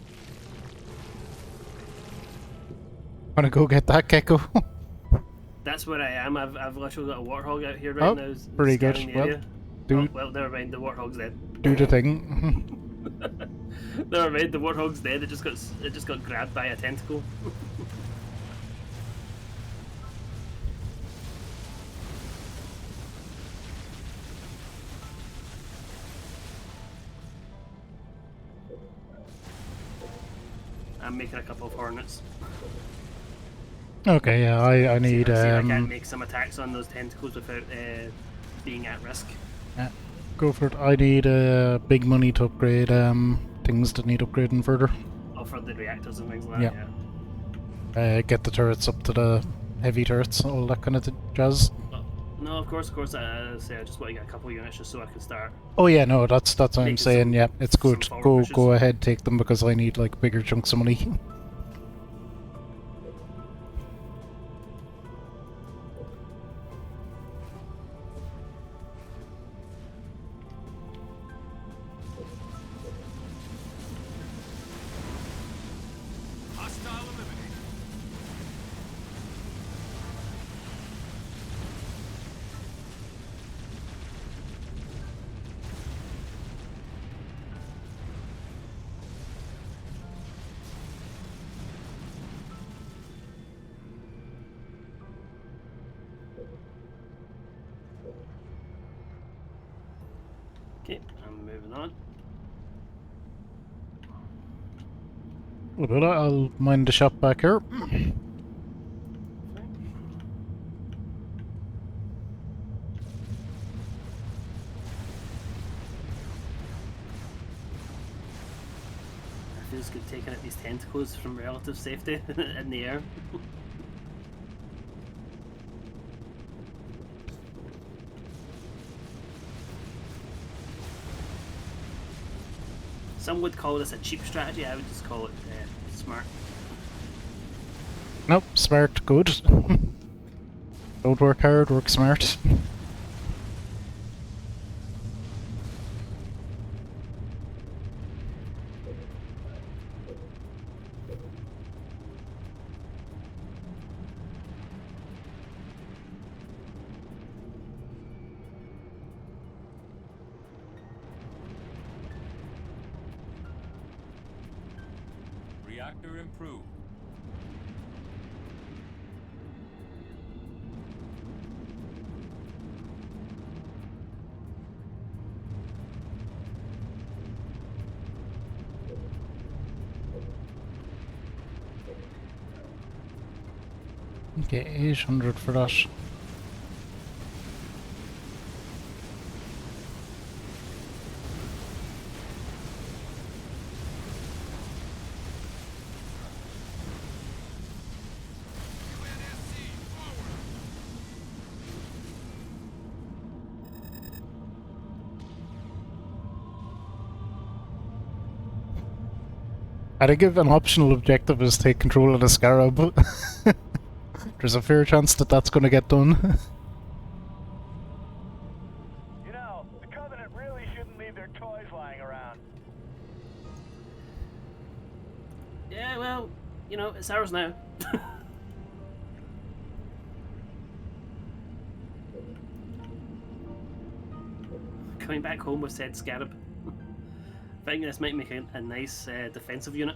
Wanna go get that, Fecko? That's where I am. I've literally got a warthog out here right now. Pretty good. Scanning the Well, area. Well, never mind. The warthog's dead. Do the thing. Never mind. The warthog's dead. It just got grabbed by a tentacle. I'm making a couple of hornets. Okay, yeah, I need See if I can make some attacks on those tentacles without being at risk. Yeah, go for it. I need big money to upgrade things that need upgrading further. Oh, for the reactors and things like that. Yeah. Get the turrets up to the heavy turrets, all that kind of jazz. No, of course. I just want to get a couple of units just so I can start. Oh yeah, no, that's what I'm saying. Yeah, it's good. Go Go ahead, take them because I need like bigger chunks of money. Hostile eliminated. Okay, I'm moving on. Well, I'll mind the shop back here. It feels good taking out these tentacles from relative safety in the air. Some would call this a cheap strategy. I would just call it smart. Nope, smart, good. Don't work hard, work smart. Reactor improved. Okay, 800 for that. I think if an optional objective is take control of the Scarab, there's a fair chance that that's going to get done. You know, the Covenant really shouldn't leave their toys lying around. Yeah, well, it's ours now. coming back home with said scarab. I think this might make a nice defensive unit.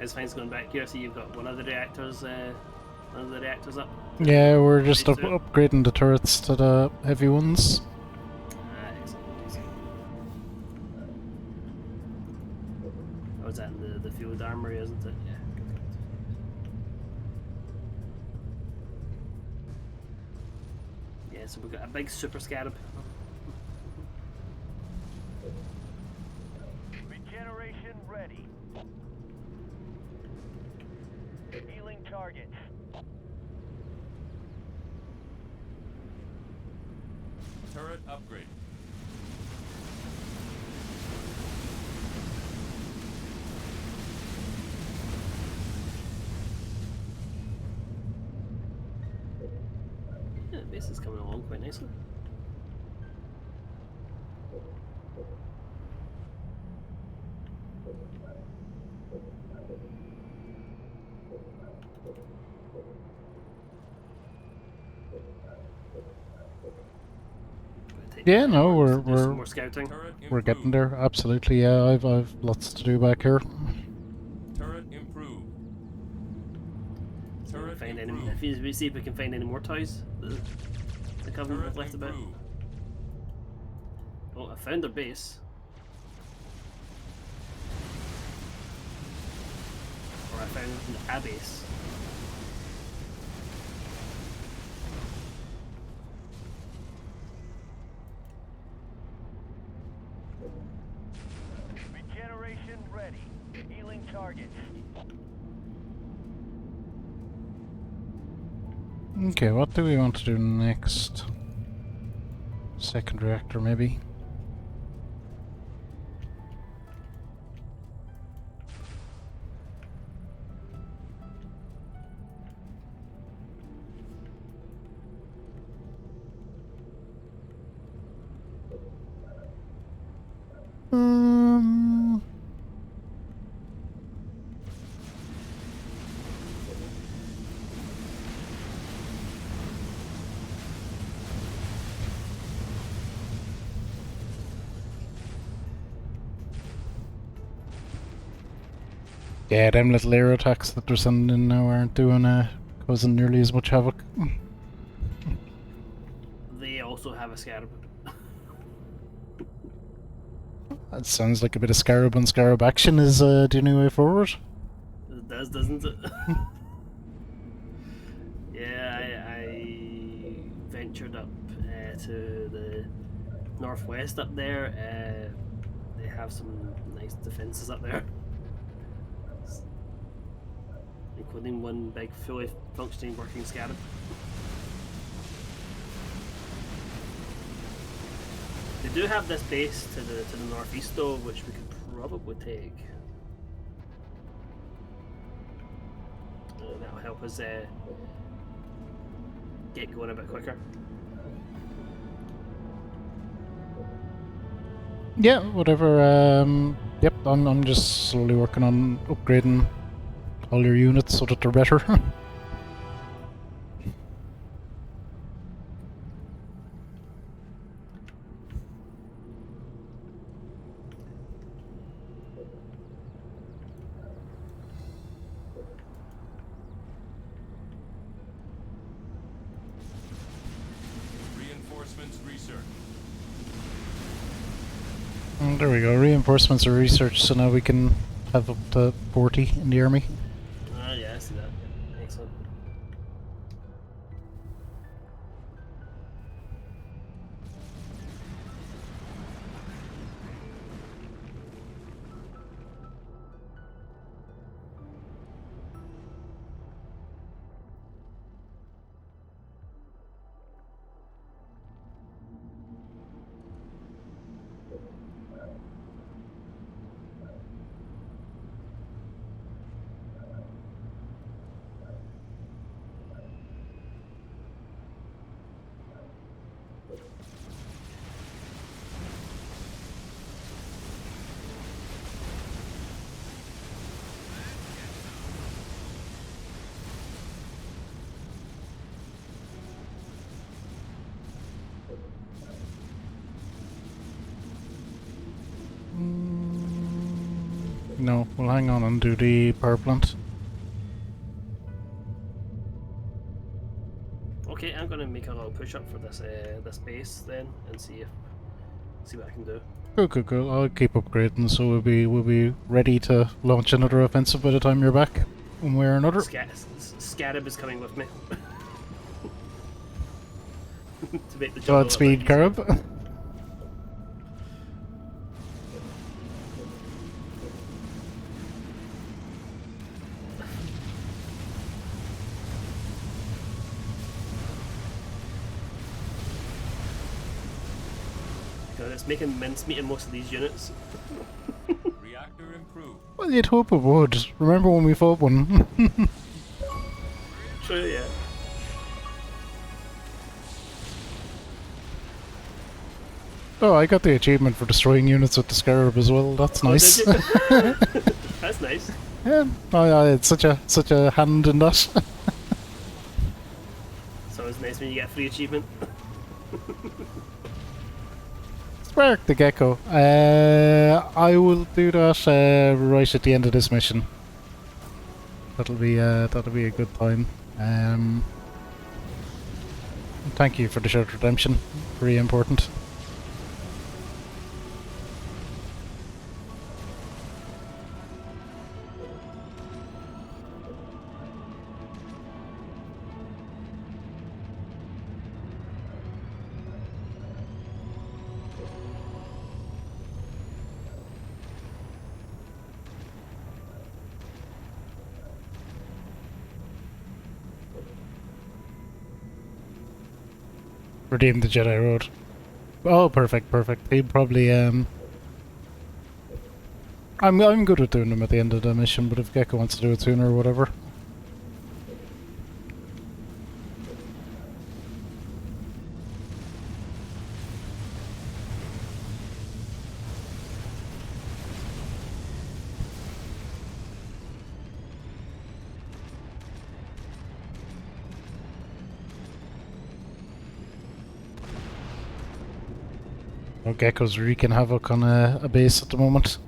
How's things going back here? So you've got one of the reactors up. Yeah, we're just Nice to it. upgrading the turrets to the heavy ones. Excellent, excellent. Oh, is that in the field armory, isn't it? Yeah. Yeah, so we've got a big super scarab. Regeneration ready. Healing targets. Turret upgrade. Yeah, the base is coming along quite nicely. Yeah, no, Do some more scouting. we're getting there. Absolutely, yeah. I've lots to do back here. Turret improved. Turret Find any, improved. if we see if we can find any more toys the Covenant have left about. Oh, I found their base. Or I found a base. Regeneration ready. Healing targets. Okay, what do we want to do next? Second reactor, maybe. Yeah, them little air attacks that they're sending in now aren't causing nearly as much havoc. They also have a scarab. That sounds like a bit of scarab on scarab action is the new way forward. It does, doesn't it? Yeah, I ventured up to the northwest up there. They have some nice defences up there, including one big fully functioning working scarab. They do have this base to the northeast though, which we could probably take. That'll help us get going a bit quicker. Yeah, whatever. Yep, I'm just slowly working on upgrading all your units so that they're better. Reinforcements research. And there we go, reinforcements are research, so now we can have up to 40 in the army. Ah, yeah, I see that. Excellent. No, we'll hang on and do the power plant. Okay, I'm gonna make a little push up for this this base then, and see what I can do. Cool. I'll keep upgrading, so we'll be ready to launch another offensive by the time you're back, one way or another. Scarab is coming with me. To make the job Godspeed, Carib. It's making mincemeat in most of these units. Reactor improved. Well, you'd hope it would. Remember when we fought one? True, yeah. Oh, I got the achievement for destroying units with the Scarab as well. That's nice. Did you? That's nice. Yeah, it's such a hand in that. So it's nice when you get a free achievement. Spark the Gecko. I will do that right at the end of this mission. That'll be a good time. Thank you for the shared redemption. Very important. Redeem the Jedi Road. Oh, perfect. He'd probably I'm good at doing them at the end of the mission, but if Gecko wants to do it sooner or whatever. Oh, Gecko's wreaking havoc on a base at the moment.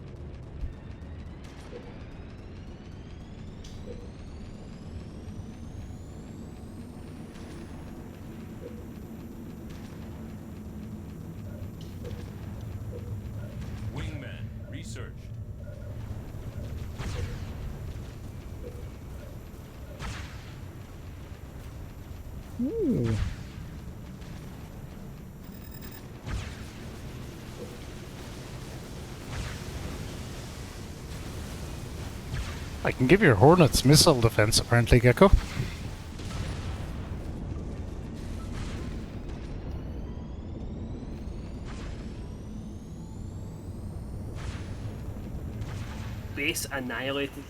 Wingman, research. Ooh. I can give your Hornets missile defense, apparently, Gecko. Base annihilated.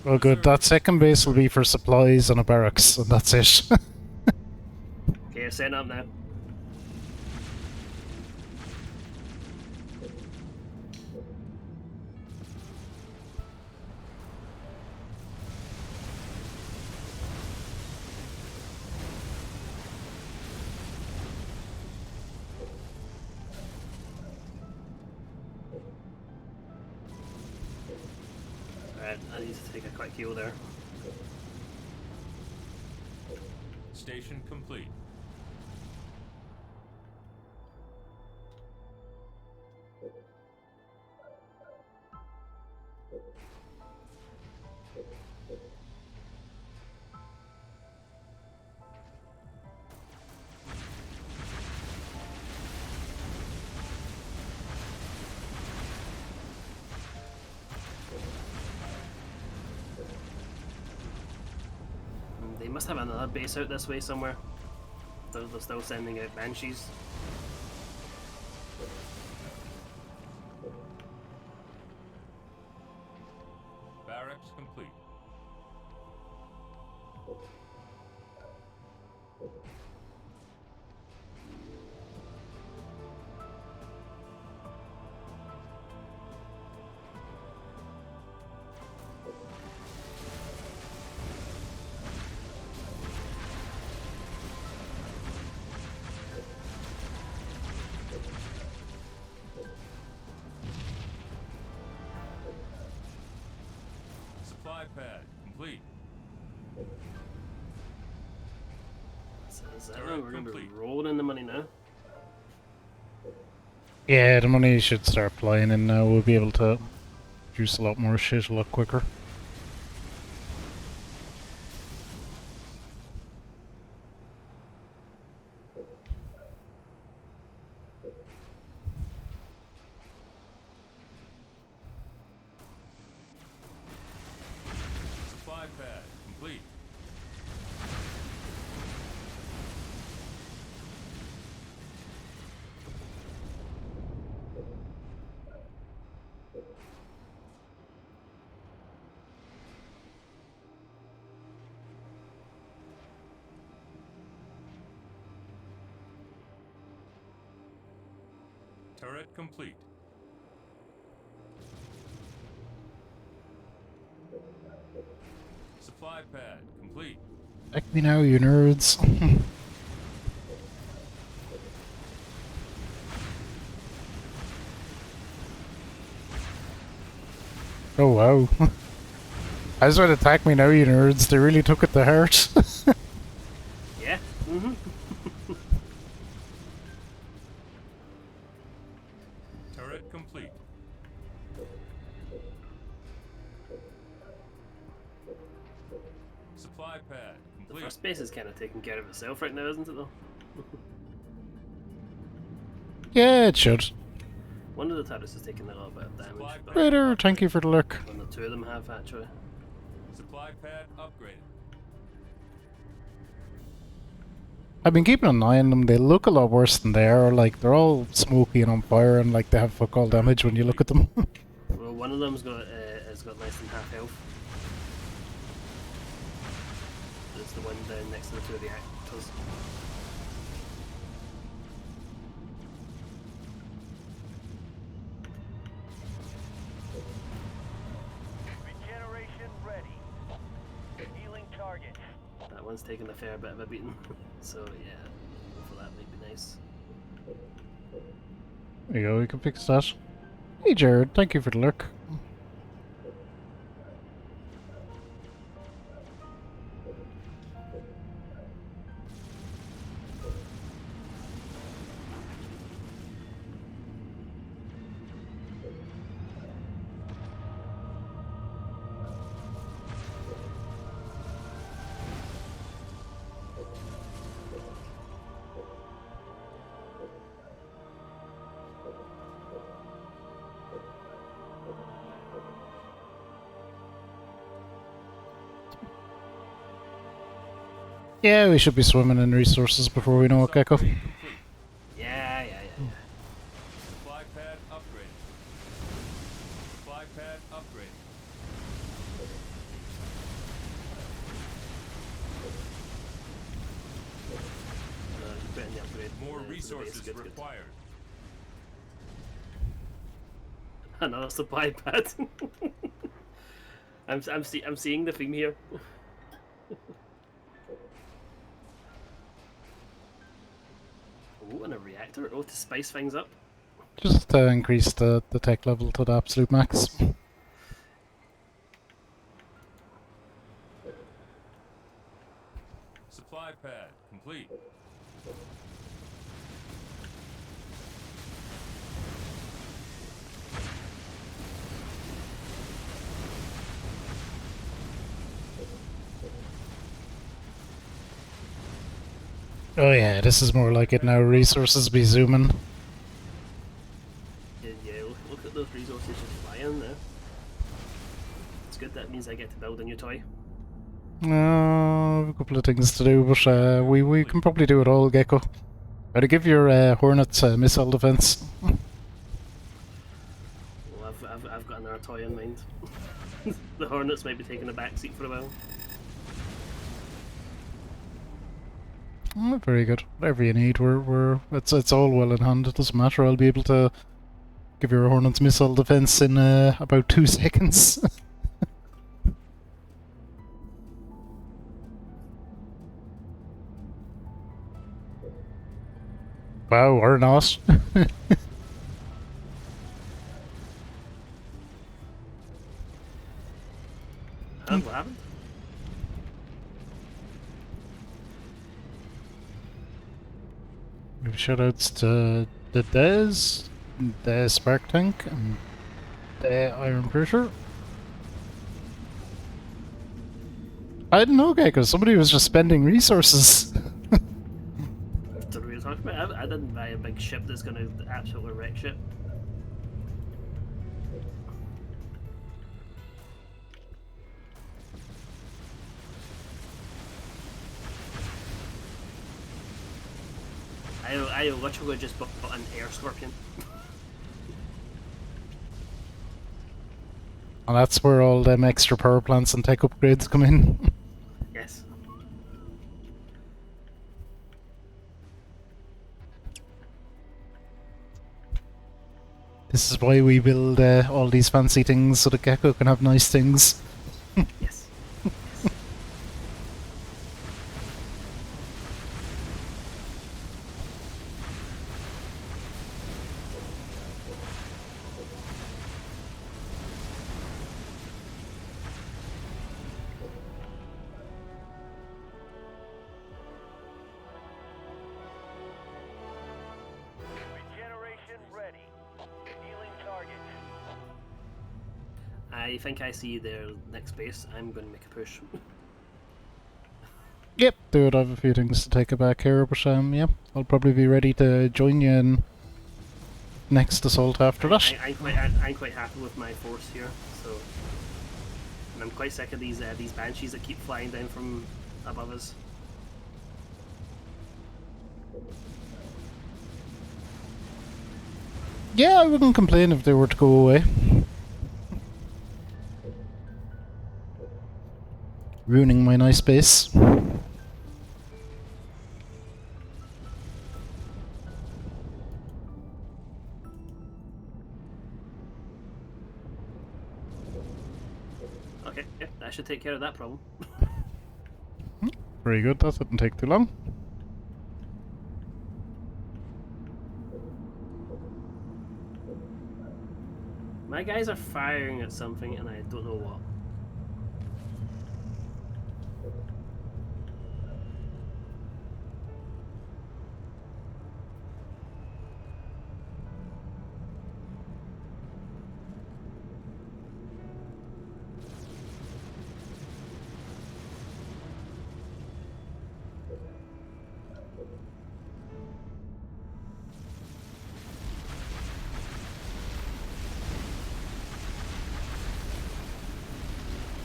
Oh good, that second base will be for supplies and a barracks, and that's it. Okay, setting up now. Alright, I need to take a quick heal there. Station complete. They must have another base out this way somewhere. They're still sending out banshees. Barracks complete. Supply pad complete. So is that right? We're going to be rolling in the money now. Yeah, the money should start flying in now. We'll be able to produce a lot more shit a lot quicker. Supply pad complete. Turret complete. Supply pad complete. Check me now, you nerds. Oh wow. I was going to attack me now, you nerds. They really took it to heart. Yeah. Mm-hmm. Turret complete. Supply pad The complete. first base is kind of taking care of itself right now, isn't it, though? Yeah, it should. One of the turrets is taking a little bit of damage. But Raider, thank you for the look. one or two of them have, actually. Supply pad upgraded. I've been keeping an eye on them. They look a lot worse than they are. Like, they're all smoky and on fire, and like they have fuck all damage when you look at them. Well, one of them's got has got less than half health. It's the one down next to the two reactors. Regeneration ready. Healing target. That one's taking a fair bit of a beating. So yeah, hopefully that might be nice. There you go, we can fix that. Hey Jared, thank you for the look. Yeah, we should be swimming in resources before we know it, Gecko. Yeah. Supply pad upgraded. Supply pad upgraded. Just putting the upgrade. More to the base. resources Good. required. Another supply pad. I'm seeing the theme here. Oh, and a reactor. Oh, to spice things up. Just to increase the tech level to the absolute max. Supply pad complete. Oh yeah, this is more like it now. Resources be zooming. Yeah, look at those resources just flying there. It's good, that means I get to build a new toy. A couple of things to do, but we can probably do it all, Gecko. Gotta give your Hornets missile defense. Well, I've got another toy in mind. The Hornets might be taking a back seat for a while. Oh, very good. Whatever you need, it's all well in hand. It doesn't matter. I'll be able to give your Hornets missile defense in about 2 seconds. Wow, or not. What happened? Give shoutouts to the Dez, the Spark Tank, and the Iron Cruiser. I don't know, Gecko. Somebody was just spending resources. Don't know what you're talking about. I didn't buy a big ship that's going to absolutely wreck shit. I literally just bought an air scorpion. And that's where all them extra power plants and tech upgrades come in. Yes. This is why we build all these fancy things so that Gecko can have nice things. Yes. Regeneration ready. Healing target. I think I see their next base. I'm going to make a push. Yep, dude, I have a few things to take it back here, but yeah, I'll probably be ready to join you in next assault after that. I'm quite happy with my force here, so, and I'm quite sick of these banshees that keep flying down from above us. Yeah, I wouldn't complain if they were to go away. Ruining my nice base. Okay, yeah, that should take care of that problem. Very good, that didn't take too long. My guys are firing at something and I don't know what.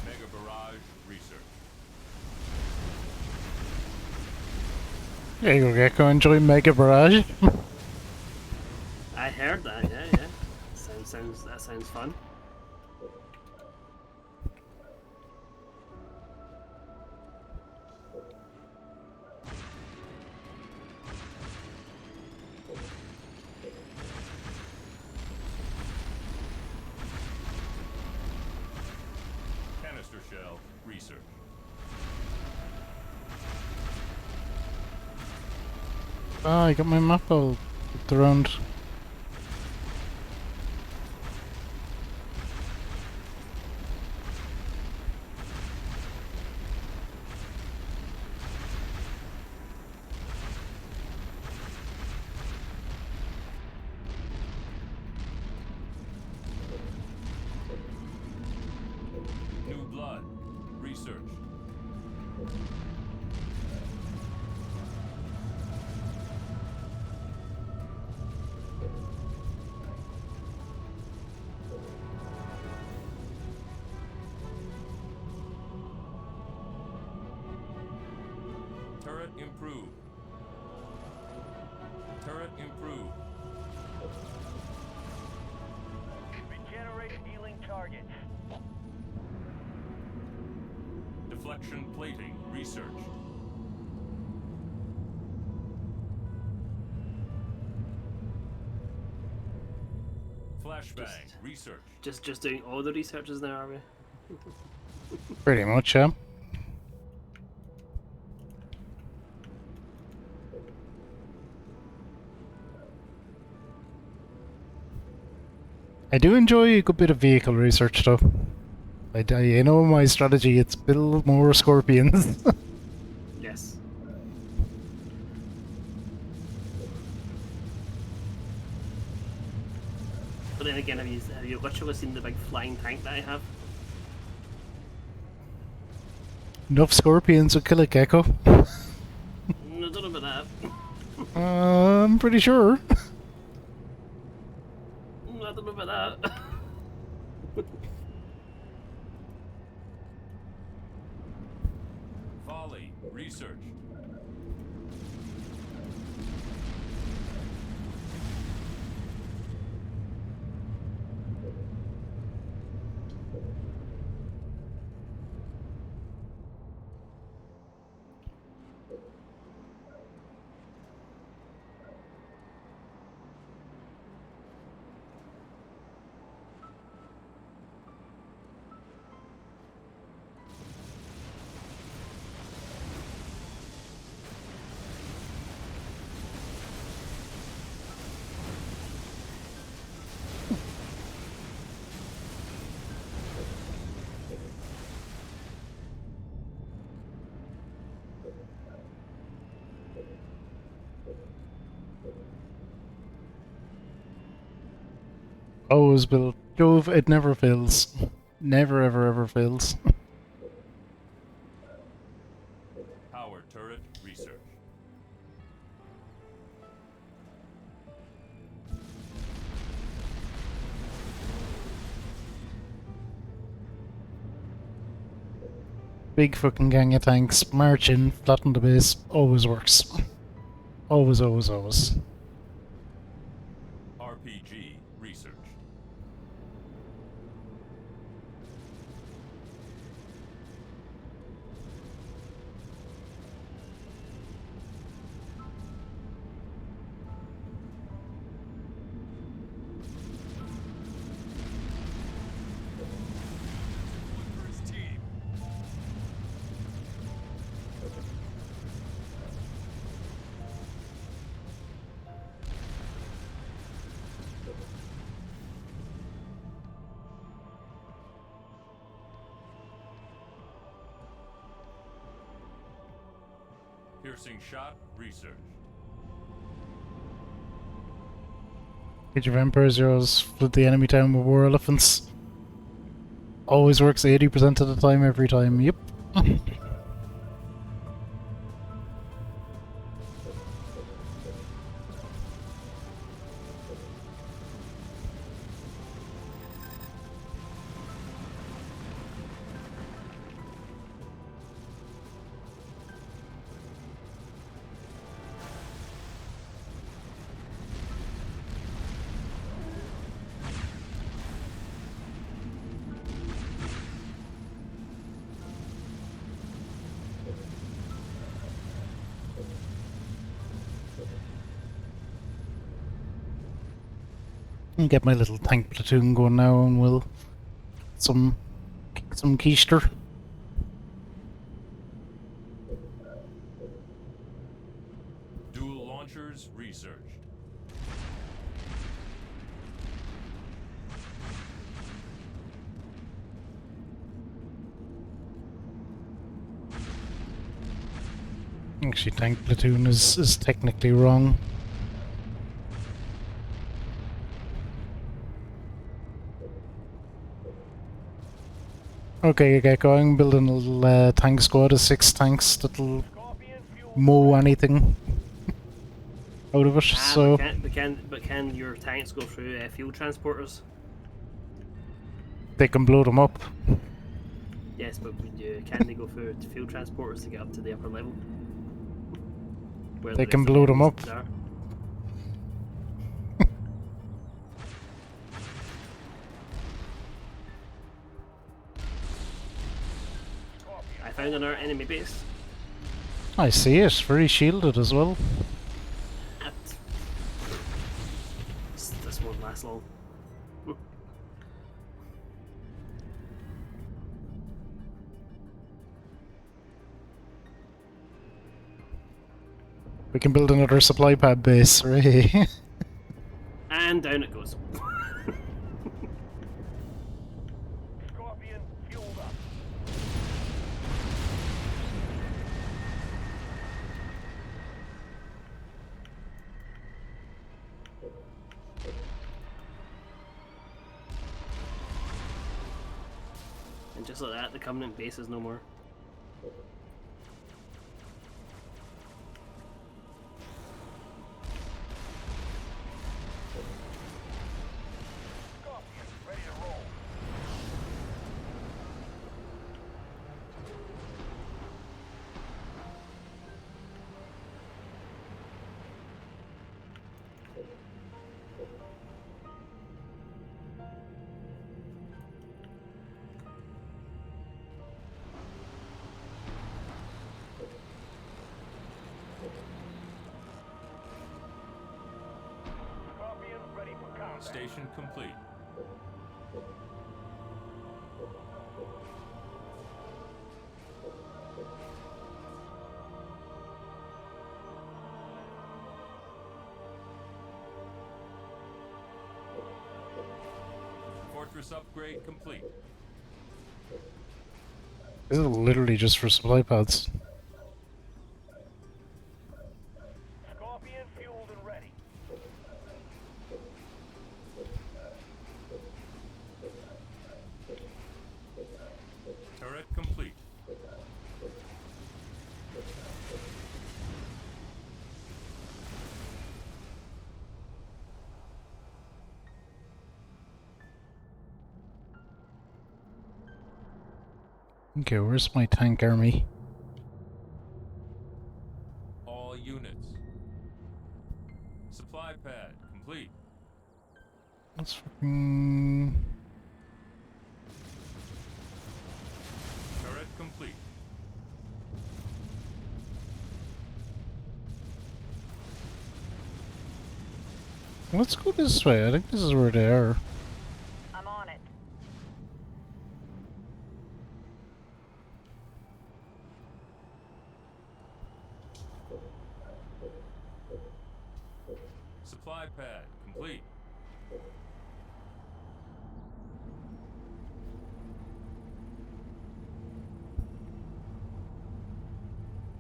Mega barrage research. There you go, Gecko, enjoy Mega Barrage. I heard that, yeah. That sounds fun. Canister shell research. Ah, I got my map all looked around. New blood research. Turret improved. Turret improved. Regenerate healing target. Deflection plating research. Flashbang research. Just doing all the researches now, are we? Pretty much, yeah. I do enjoy a good bit of vehicle research, though. You know my strategy, it's build more scorpions. Yes. But then again, have you literally seen the big flying tank that I have? Enough scorpions would kill a gecko. I don't know about that. I'm pretty sure. I don't know about that. Folly. Research. Always build. Jove, it never fails. Never ever ever fails. Power turret. Research. Big fucking gang of tanks, march in, flatten the base, always works. Always, always, always. RPG. Research. For his team. Piercing shot. Research. Age of Empires Zeros flood the enemy town with war elephants. Always works 80% of the time, every time. Yep. Get my little tank platoon going now, and we'll some keister. Dual launchers. Research. Actually, tank platoon is technically wrong. Okay, get going. Building a little tank squad of 6 tanks that'll mow anything out of it. So But can your tanks go through fuel transporters? they can blow them up. Yes, but can they go through fuel transporters to get up to the upper level? Where They the can rest of blow the them up. enemies are? I found another enemy base. I see it. Very shielded as well. This won't last long. We can build another supply pad base, right? And down it goes. Scorpion, fuel And just like that, the Covenant base is no more. Scorpion, ready to roll. Scorpion, ready for combat. Station complete. Fortress upgrade complete. This is literally just for supply pods. Scorpion fueled and ready. Turret complete. Okay, where's my tank army? All units. Supply pad complete. Let's fucking... Turret complete. Let's go this way. I think this is where they are. I'm on it. Supply pad complete.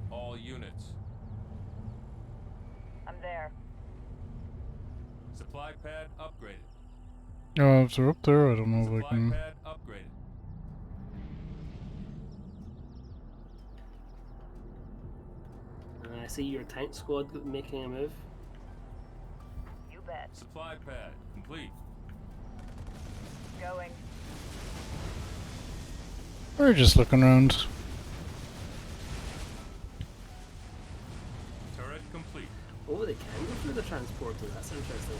All units. I'm there. Supply pad upgraded. Oh, if they're up there, I don't know if I Supply can... pad upgraded. I see your tank squad making a move. You bet. Supply pad complete. Going. We're just looking around. Turret complete. Oh, they can go through the transporter. That's interesting.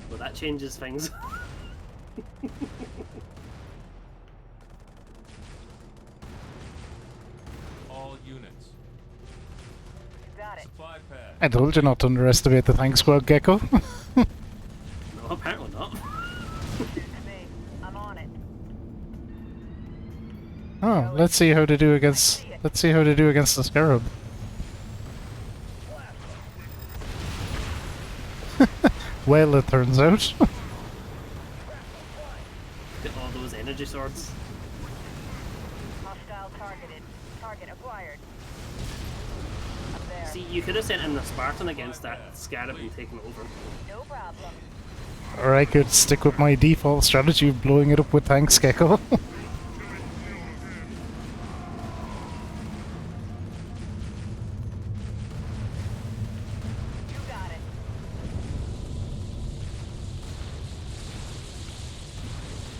Well, that changes things. All units. You got it. Supply pad. I told you not to underestimate the tank squad, Gecko. No, apparently not. Me. I'm on it. Oh, let's see how they do against... Let's see how they do against the Scarab. Well, it turns out. Get all those energy swords. Hostile targeted. Target acquired. I'm there. See, you could have sent in the Spartan against that Scarab and taken it over. No problem. Or I could stick with my default strategy of blowing it up with tanks, Gecko. You got it.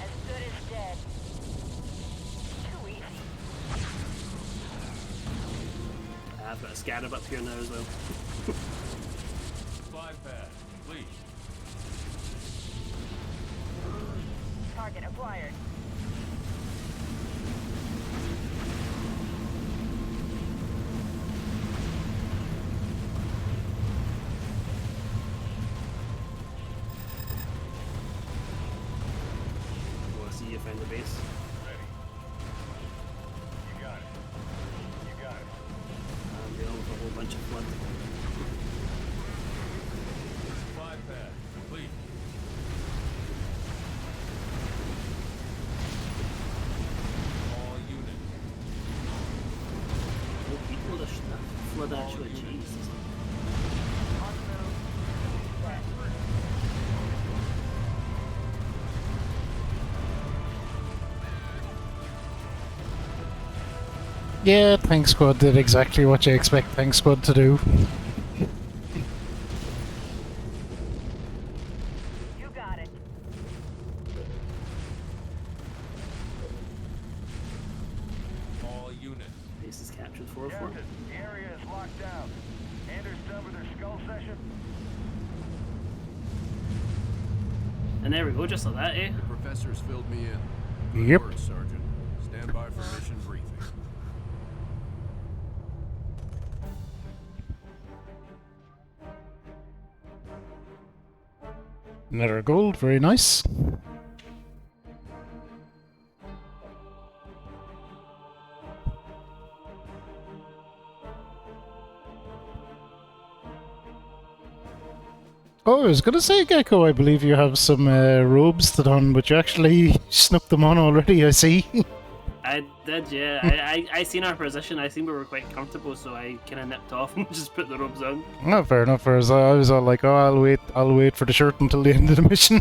As good as dead. Too easy. I've got a Scarab up here now as well. Supply pad complete. Target acquired. Oh, I see you found the base. Ready. You got it. You got it. I'm dealing with a whole bunch of flood. Supply pad complete. All units. Oh, people, the flood actually changed. On the move. Set. Yeah, Tank Squad did exactly what you expect Tank Squad to do. You got it. All units. Base is captured 404. Captain, the area is locked down. Anders done with their skull session? And there we go, just like that, eh? The professor's filled me in. Good Yep. work, Sergeant. Stand by for mission briefing. Another gold, very nice. Oh, I was gonna say, Gecko, I believe you have some robes to don, but you actually snuck them on already, I see. I did, yeah. I seen our position. I seen we were quite comfortable, so I kind of nipped off and just put the robes on. Not fair enough, whereas I was all like, oh, I'll wait for the shirt until the end of the mission.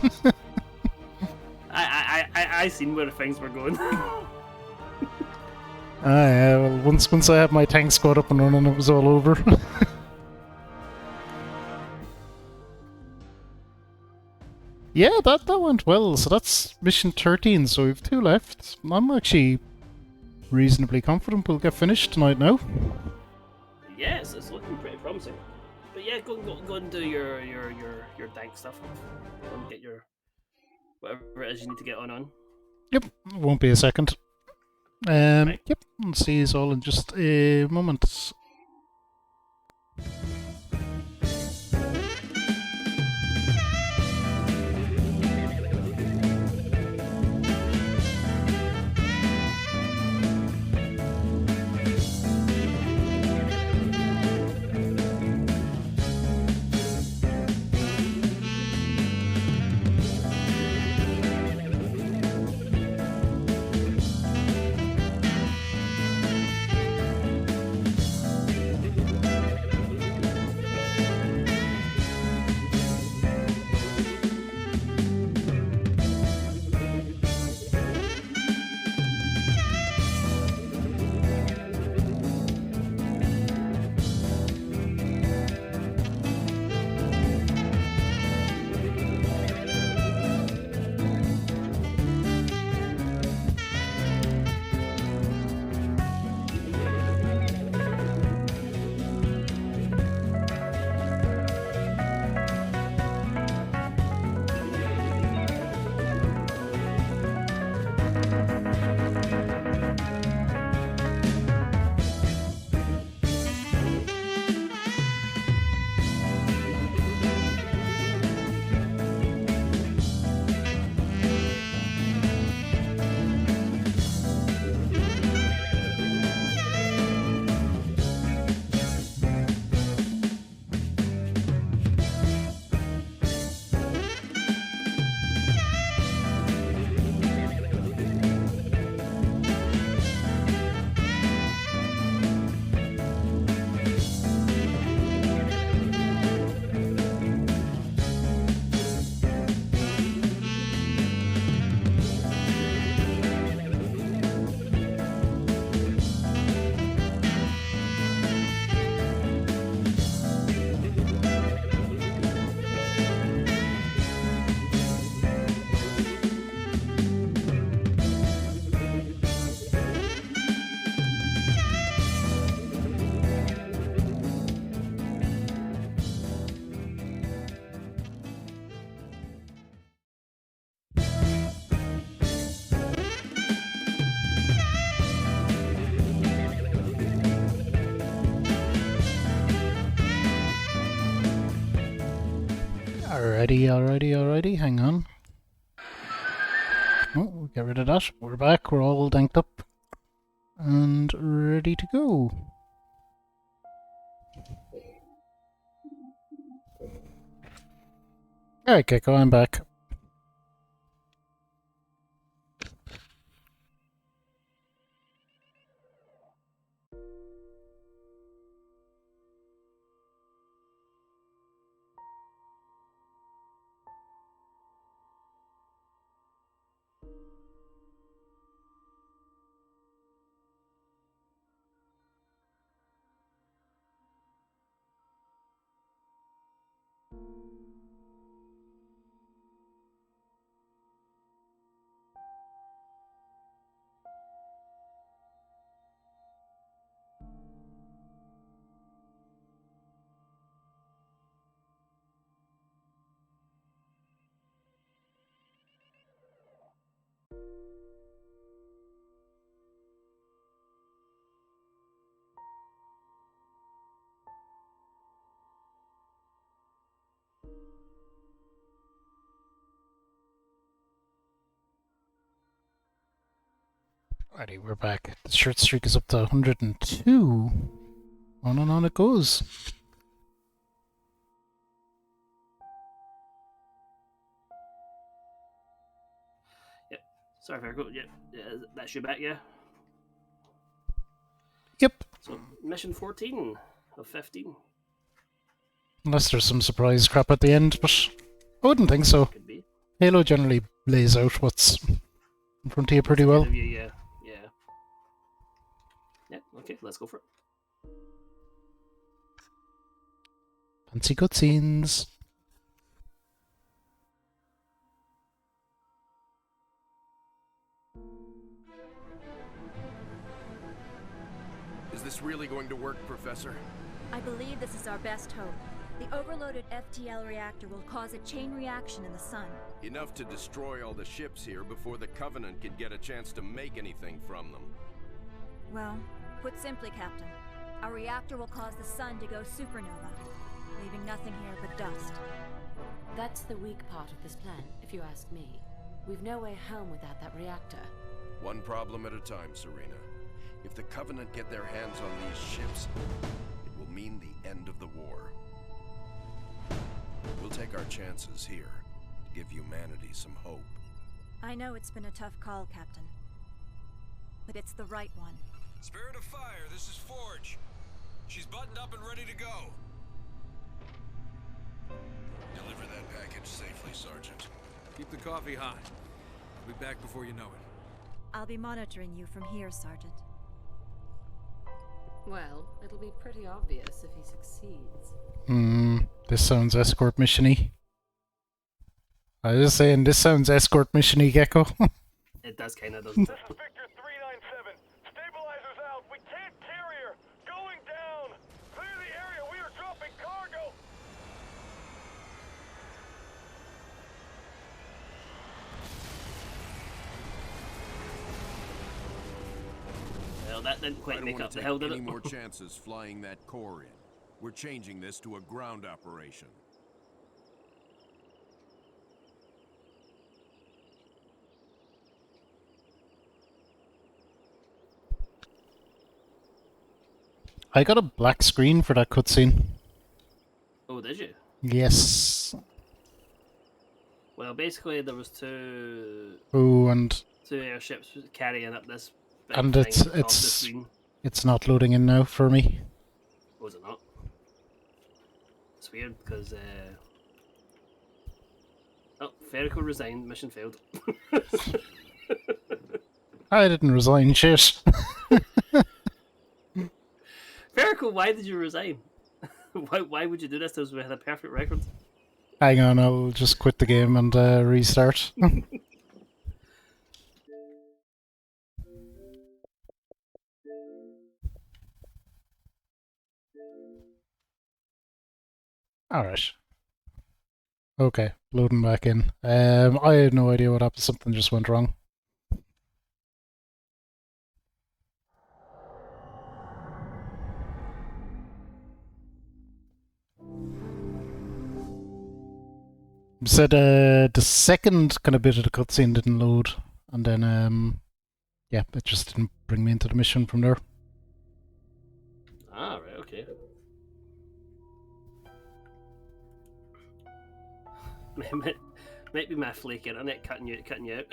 I seen where things were going. Yeah, well, once I had my tank squad up and running, it was all over. Yeah, that went well. So that's mission 13, so we've 2 left. I'm actually reasonably confident we'll get finished tonight now. Yes, it's looking pretty promising. But yeah, go and do your dank stuff. Go and get your whatever it is you need to get on. Yep, won't be a second. Right. Yep, we'll see us all in just a moment. Alrighty, hang on. Oh, we'll get rid of that. We're back, we're all danked up and ready to go. Alright, Gecko, I'm back. Alrighty, we're back. The shirt streak is up to 102. On and on it goes. Yep. Sorry, Fecko. Yep. Yeah, that's you back, yeah? Yep. So, mission 14 of 15. Unless there's some surprise crap at the end, but I wouldn't think so. Could be. Halo generally lays out what's in front of you pretty well. Yeah. Yeah, okay, let's go for it. Fancy cutscenes. Is this really going to work, Professor? I believe this is our best hope. The overloaded FTL reactor will cause a chain reaction in the sun. Enough to destroy all the ships here before the Covenant can get a chance to make anything from them. Well, put simply, Captain, our reactor will cause the sun to go supernova, leaving nothing here but dust. That's the weak part of this plan, if you ask me. We've no way home without that reactor. One problem at a time, Serena. If the Covenant get their hands on these ships, it will mean the end of the war. We'll take our chances here to give humanity some hope. I know it's been a tough call, Captain, but it's the right one. Spirit of Fire, this is Forge. She's buttoned up and ready to go. Deliver that package safely, Sergeant. Keep the coffee hot. I'll be back before you know it. I'll be monitoring you from here, Sergeant. Well, it'll be pretty obvious if he succeeds. This sounds escort mission-y. I was just saying, this sounds escort mission-y, Gecko. It does kind of, doesn't it? This is Victor 397. Stabilizers out. We can't carrier. Going down. Clear the area. We are dropping cargo. Well, that didn't I quite don't make want up to the take hill, did any it? more chances flying that core in. We're changing this to a ground operation. I got a black screen for that cutscene. Oh, did you? Yes. Well, basically, there was two And airships carrying up this big and thing it's off the screen. it's not loading in now for me. Was it not? It's weird because oh, Fecko resigned. Mission failed. I didn't resign, shit. Fecko, why did you resign? Why would you do this? Because we had a perfect record. Hang on, I'll just quit the game and restart. Alright. Okay, loading back in. I had no idea what happened, something just went wrong. Said the second kind of bit of the cutscene didn't load, and then yeah, it just didn't bring me into the mission from there. Ah, right, okay. Might be my flake internet cutting you out.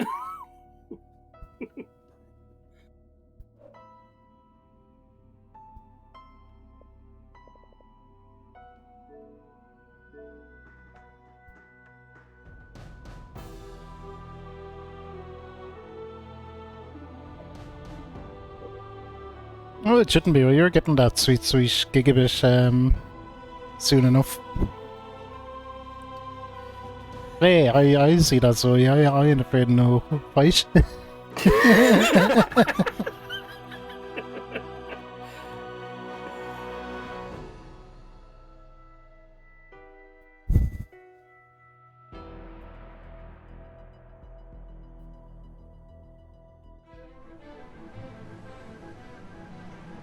Oh, it shouldn't be. Well, you're getting that sweet gigabit soon enough. Hey, I see that, so yeah, I ain't afraid of no fight.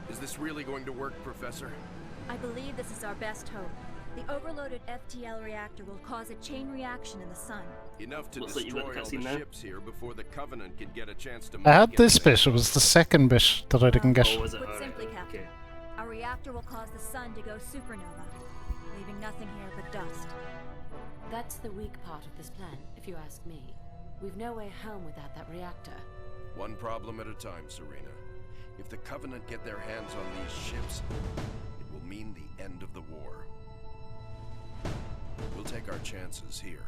Is this really going to work, Professor? I believe this is our best hope. The overloaded FTL reactor will cause a chain reaction in the sun. Enough to Looks like you've got destroy the all the cutscene now. ships here before the Covenant can get a chance to I had make this anything. bit, it was the second bit that I didn't get. Oh, was it? Put Alright, simply, Captain, okay. our reactor will cause the sun to go supernova, leaving nothing here but dust. That's the weak part of this plan, if you ask me. We've no way home without that reactor. One problem at a time, Serena. If the Covenant get their hands on these ships, it will mean the end of the war. We'll take our chances here,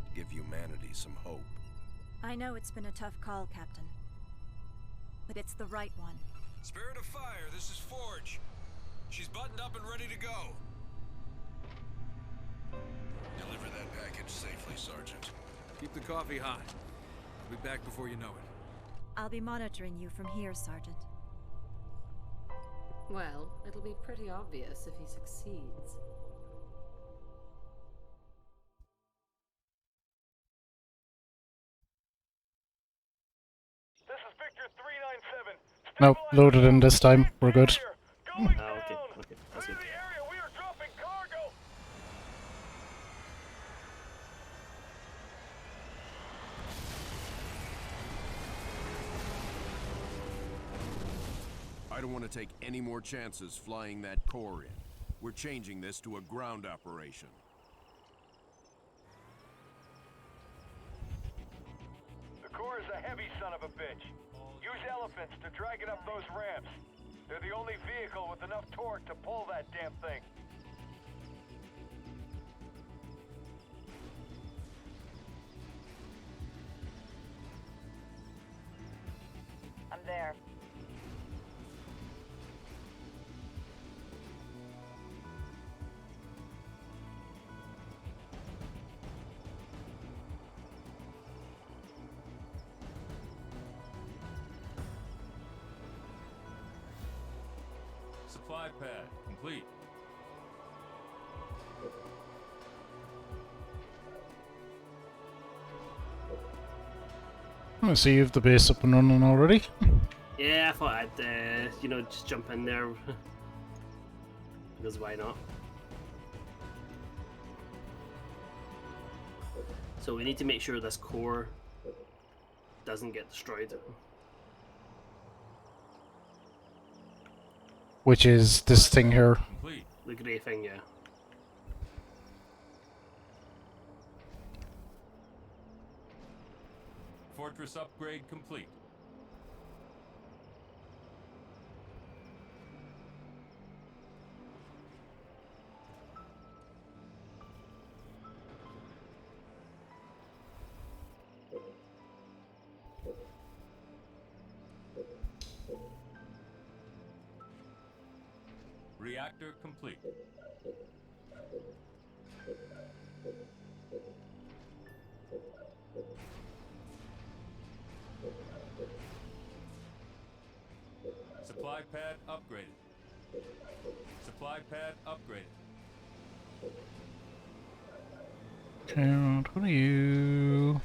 to give humanity some hope. I know it's been a tough call, Captain, but it's the right one. Spirit of Fire, this is Forge. She's buttoned up and ready to go. Deliver that package safely, Sergeant. Keep the coffee hot. I'll be back before you know it. I'll be monitoring you from here, Sergeant. Well, it'll be pretty obvious if he succeeds. This is Victor 397. Nope, loaded in this time. We're good. Oh, okay, okay, that's good. The area, we are dropping cargo. I don't want to take any more chances flying that core in. We're changing this to a ground operation. The core is a heavy son of a bitch. Use elephants to drag it up those ramps. They're the only vehicle with enough torque to pull that damn thing. I'm there. Supply pad complete. I see you've the base up and running already. Yeah, I thought I'd, just jump in there. Because why not? So we need to make sure this core doesn't get destroyed. Which is this thing here. Complete. The grey thing, yeah. Fortress upgrade complete. Reactor complete. Supply pad upgraded. Supply pad upgraded. And what are you?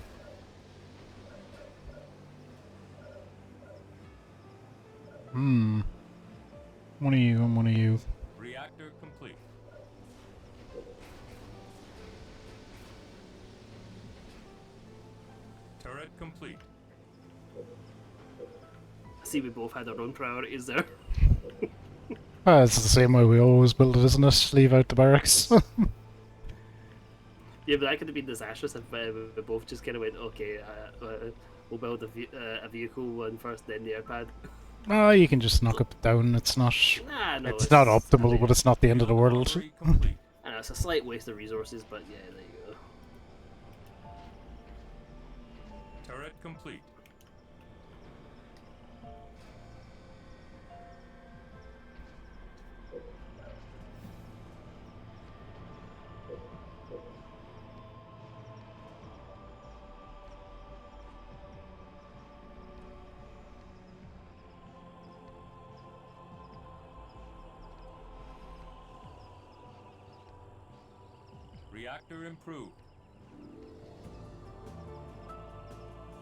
One of you and one of you. Reactor complete. Turret complete. I see we both had our own priorities there. It's the same way we always build it, isn't it? Leave out the barracks. Yeah, but that could have been disastrous if we both just kind of went, okay, we'll build a vehicle one first, then the airpad. Ah, you can just knock it down. It's not. Nah, no, it's not optimal, but it's not the end of the world. Complete. I know, it's a slight waste of resources, but yeah, there you go. Turret complete. Reactor improved.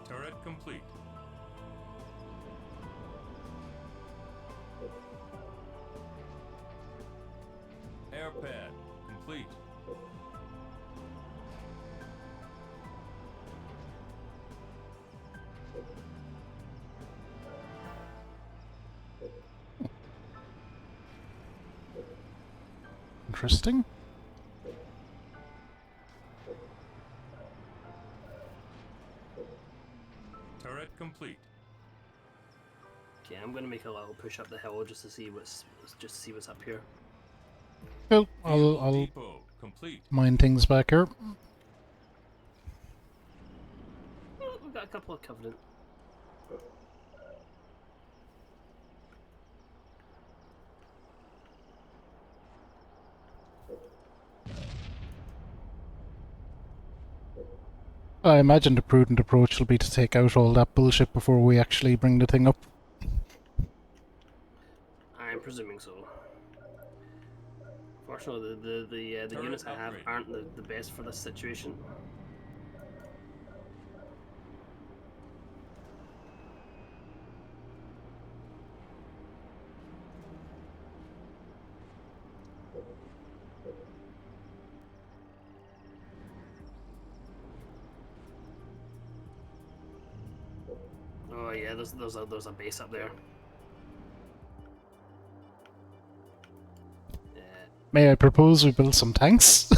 Turret complete. Air pad complete. Interesting. Turret complete. Okay, I'm gonna make a little push up the hill just to see what's up here. Cool. I'll Depot complete. mind things back here. Oh, we've got a couple of Covenant. I imagine the prudent approach will be to take out all that bullshit before we actually bring the thing up. I'm presuming so. Fortunately, the units I have aren't the best for this situation. Oh yeah, there's a base up there. May I propose we build some tanks?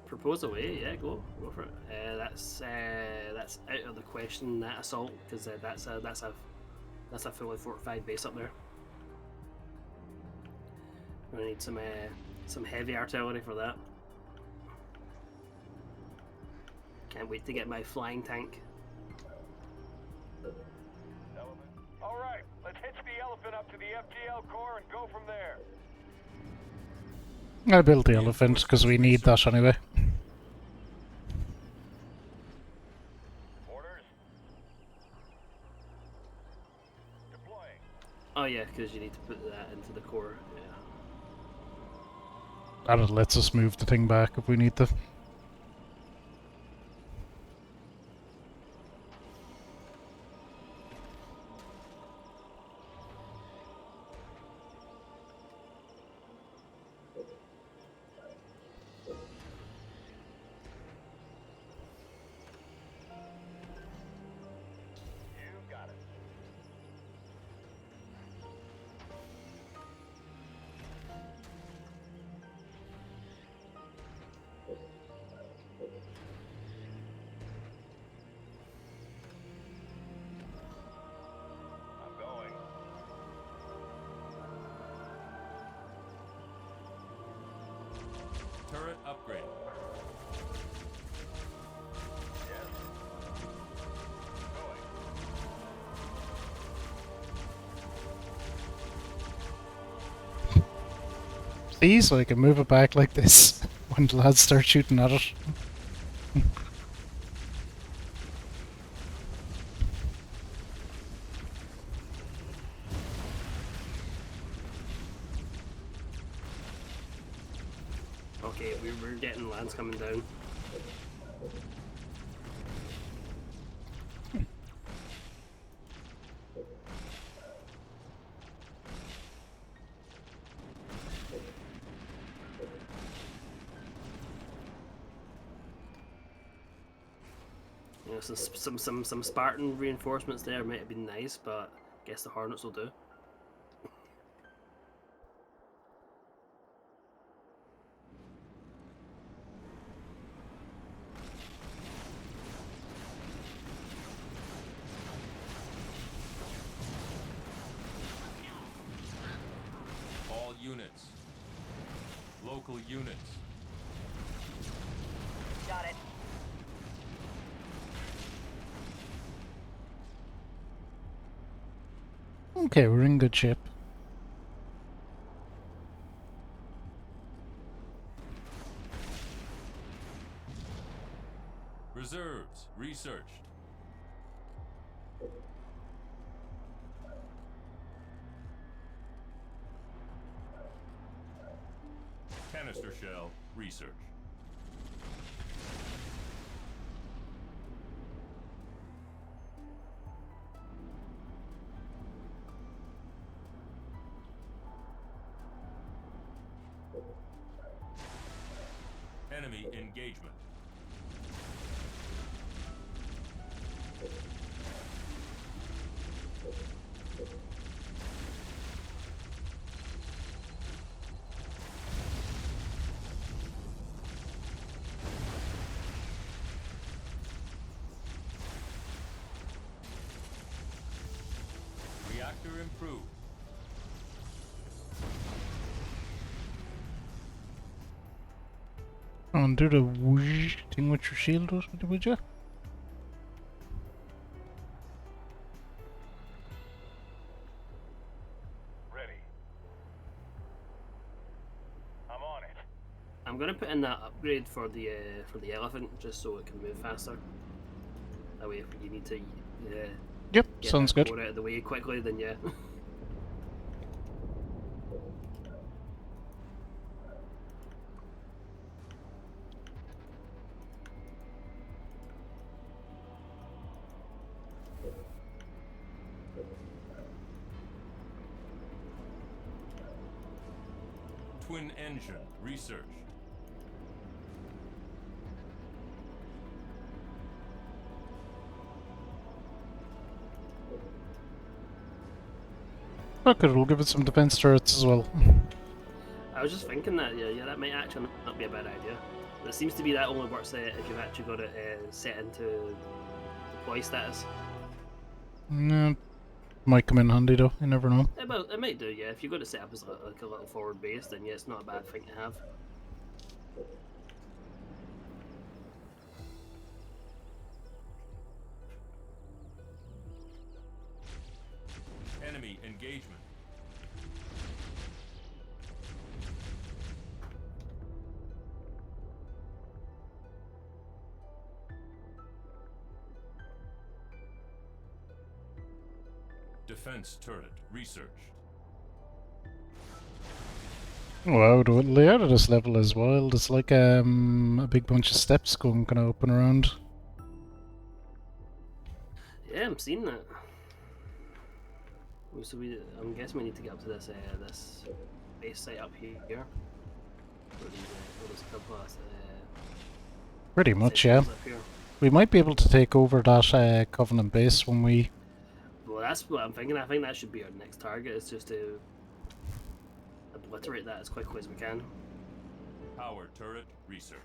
Propose away, yeah, go for it. That's out of the question. That assault, because that's a fully fortified base up there. We need some heavy artillery for that. Can't wait to get my flying tank. Alright, let's hitch the elephant up to the FTL core and go from there. I built the elephant because we need that anyway. Orders. Deploying. Oh yeah, because you need to put that into the core. Yeah. That lets us move the thing back if we need to. Turret upgrade. See, so I can move it back like this when the lads start shooting at it. Okay, we're getting lands coming down. You know, some Spartan reinforcements there might have been nice, but I guess the Hornets will do. All units. Local units. Got it. Okay, we're in good shape. Reserves researched. Canister shell research. Enemy engagement. Reactor improved. And do the whoosh thing with your shield, would you? Ready. I'm on it. I'm gonna put in that upgrade for the elephant just so it can move faster. That way, if you need to Yep, get sounds that good. core out of the way quickly, then yeah. Twin engine research. Okay, we'll give it some defense turrets as well. I was just thinking that, yeah, that might actually not be a bad idea. It seems to be that only works if you've actually got it set into deploy status. No, might come in handy though, you never know. It might do, yeah. If you've got it set up as like a little forward base, then yeah, it's not a bad thing to have. Enemy engagement. Defense turret research. Wow, the layout of this level is wild. It's like a big bunch of steps going kind of up and around. Yeah, I'm seeing that. So I'm guessing we need to get up to this this base site up here. Where these couple of, Pretty much, yeah. up here. We might be able to take over that Covenant base when we... Well, that's what I'm thinking. I think that should be our next target. Is just to obliterate that as quickly as we can. Power turret research.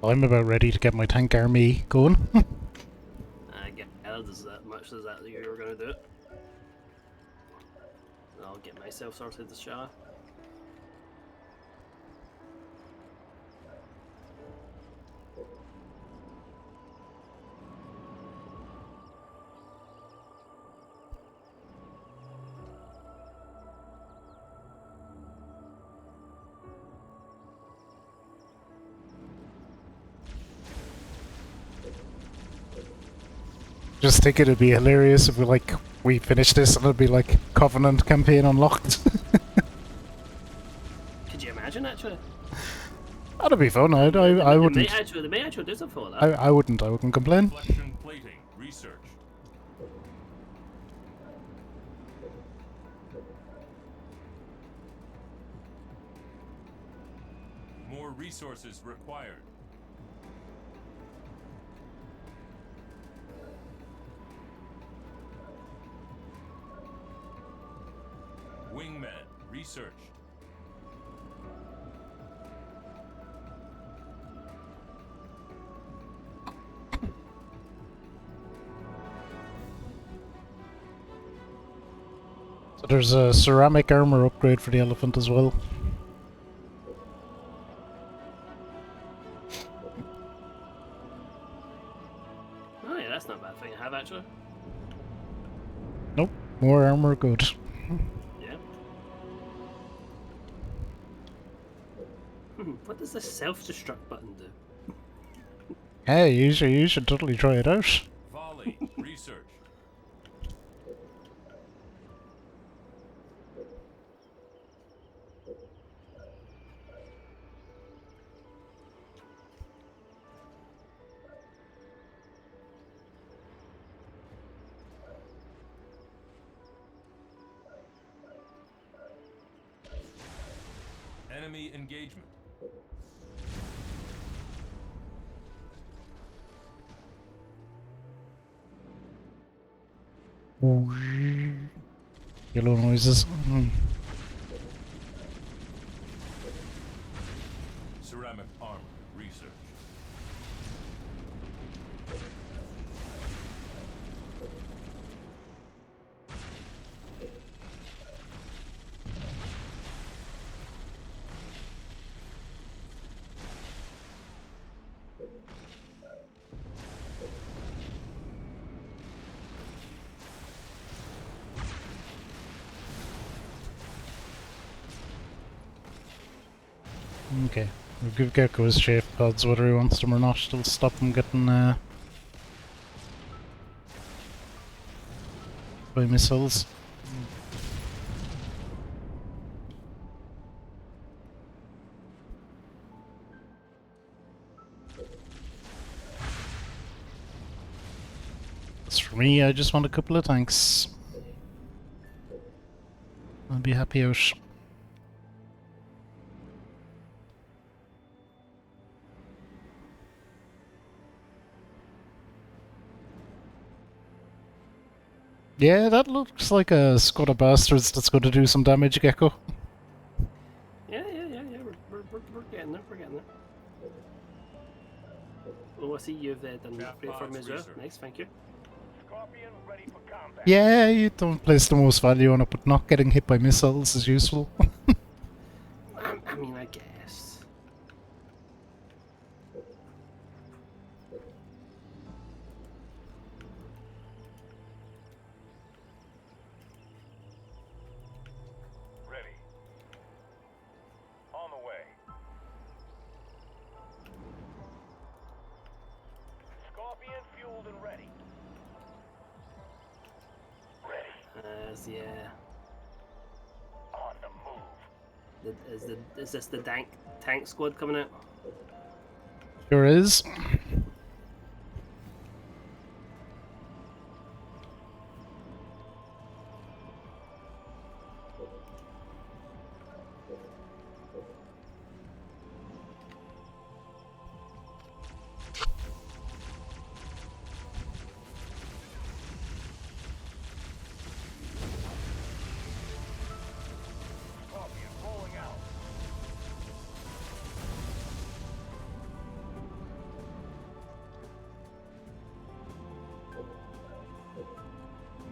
I'm about ready to get my tank army going. I get as much as that you were going to do it. I'll get myself sorted this shot. Just think it'd be hilarious if we finish this and it'd be like Covenant campaign unlocked. Could you imagine actually? That'd be fun. I wouldn't. They may actually do something like that. I wouldn't complain. Deflection plating research. More resources required. Wingman research. So there's a ceramic armor upgrade for the elephant as well. Oh yeah, that's not a bad thing to have actually. Nope, more armor, good. Yeah. What does the self-destruct button do? Hey, you should totally try it out. Volley. Research. Enemy engagement. Yellow noises. Ceramic armor. Research. Okay, we'll give Gecko his shape pods whether he wants them or not. It'll stop him getting by missiles. As for me, I just want a couple of tanks. I'll be happy out. Yeah, that looks like a squad of bastards that's going to do some damage, Gecko. Yeah. We're getting there. We're getting there. Oh, I see you've done great for me as well. Nice, thank you. Scorpion ready for combat. Yeah, you don't place the most value on it, but not getting hit by missiles is useful. I mean, I guess. Ready. On the way. Scorpion fueled and ready. Ready. Yeah. On the move. Is this the tank squad coming out? Sure is. Scorpion rolling out.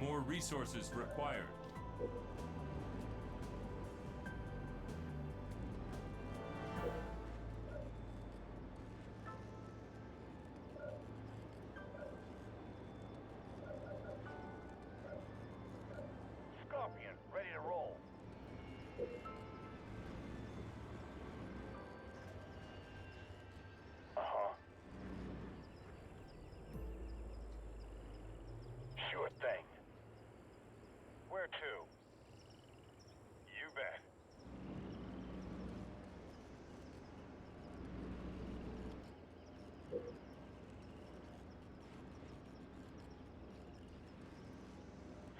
More resources required. Scorpion ready to roll. Sure thing. Where to? You bet.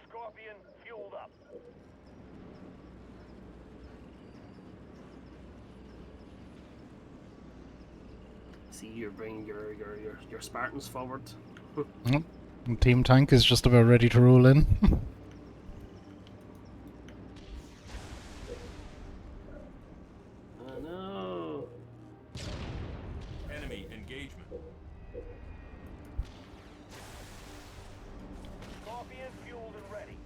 Scorpion fueled up. See, you're bringing your Spartans forward. Yep. And Team Tank is just about ready to roll in. Oh no! Enemy engagement. Scorpion fueled and ready.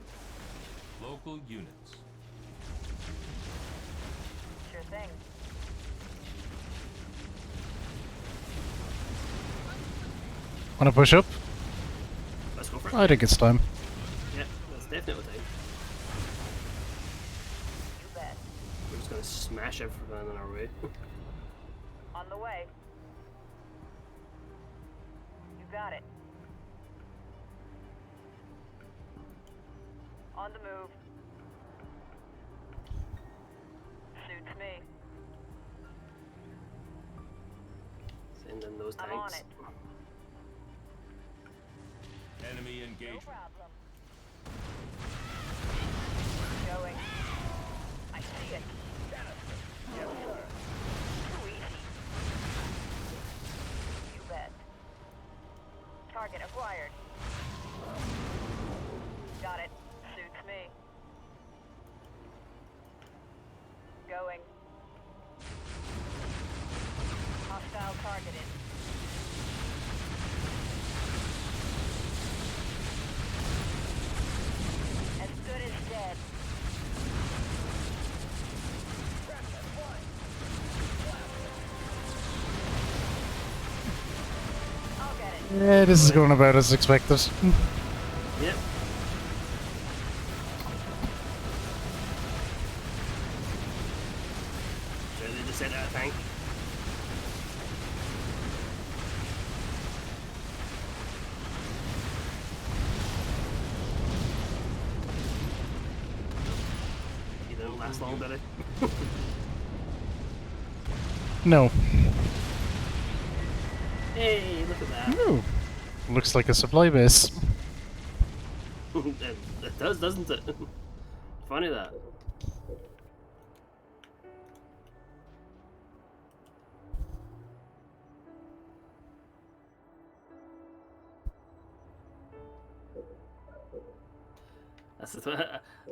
Local units. Sure thing. Wanna push up? Let's go for it. I think it's time. Yeah, that's definitely time. You bet. We're just gonna smash everything in our way. On the way. You got it. On the move. Suits me. Send in those tanks. I'm on it. Enemy engagement. No problem. Going. I see it. Yes, sir. Too easy. You bet. Target acquired. Got it. Suits me. Going. Hostile targeted. As good as dead. I'll get it. Yeah, this is going about as expected. Yep. So they just sent out a tank. He didn't last long, did he? No. Hey, look at that. Ooh. Looks like a supply base. It does, doesn't it? Funny that.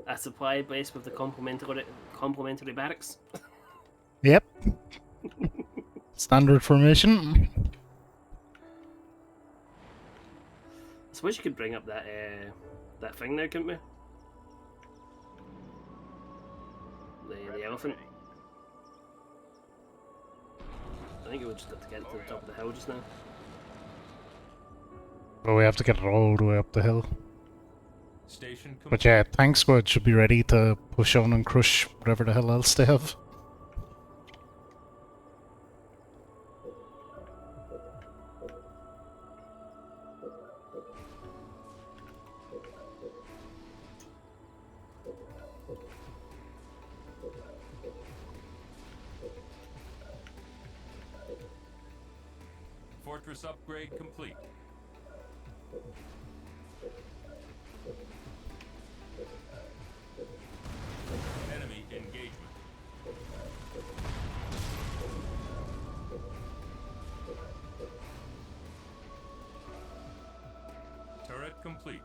A supply base with the complementary barracks. Yep. Standard formation. I suppose you could bring up that that thing there, couldn't we? The elephant. I think we just got to get to the top of the hill just now. But we have to get it all the way up the hill. Station complete. But yeah, tank squad should be ready to push on and crush whatever the hell else they have. Fortress upgrade complete. Enemy engagement. Turret complete.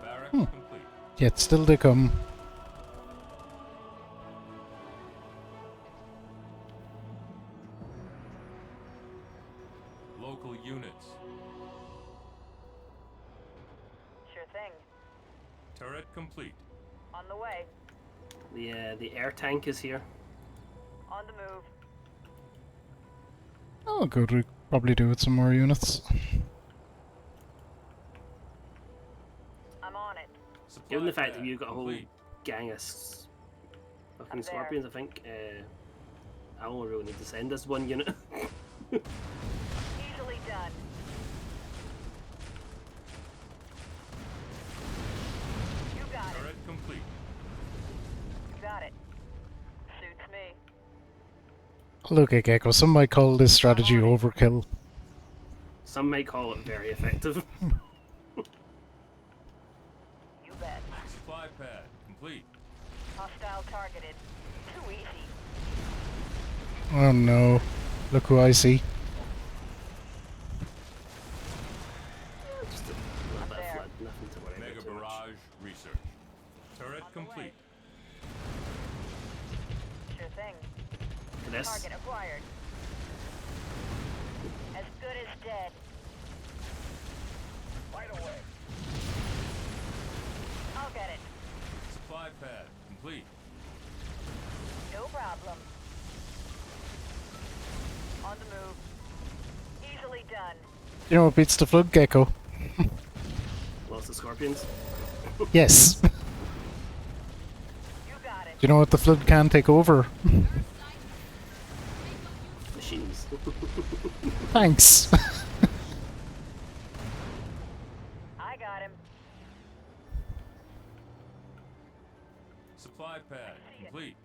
Barracks complete. Yet still to come. Local units. Sure thing. Turret complete. On the way. The air tank is here. On the move. Oh, good. We probably do with some more units. I'm on it. Given the fact that pad you've got a whole complete. gang of fucking scorpions, I think I only really need to send this one unit. Easily done. You got it. Turret complete. Got it. Suits me. Look at Gecko, some might call this strategy overkill. Some might call it very effective. You bet. Supply pad complete. Hostile targeted. Too easy. Oh no. Look who I see. Just a little bit of flood, nothing to worry Mega about too much. barrage research. Turret complete. Sure thing. This. Target acquired. As good as dead. Right away. I'll get it. Supply pad complete. No problem. On the move. You know what beats the flood gecko? Lots of scorpions. Yes. You know what the flood can take over? Machines. Thanks. I got him. Supply pad complete.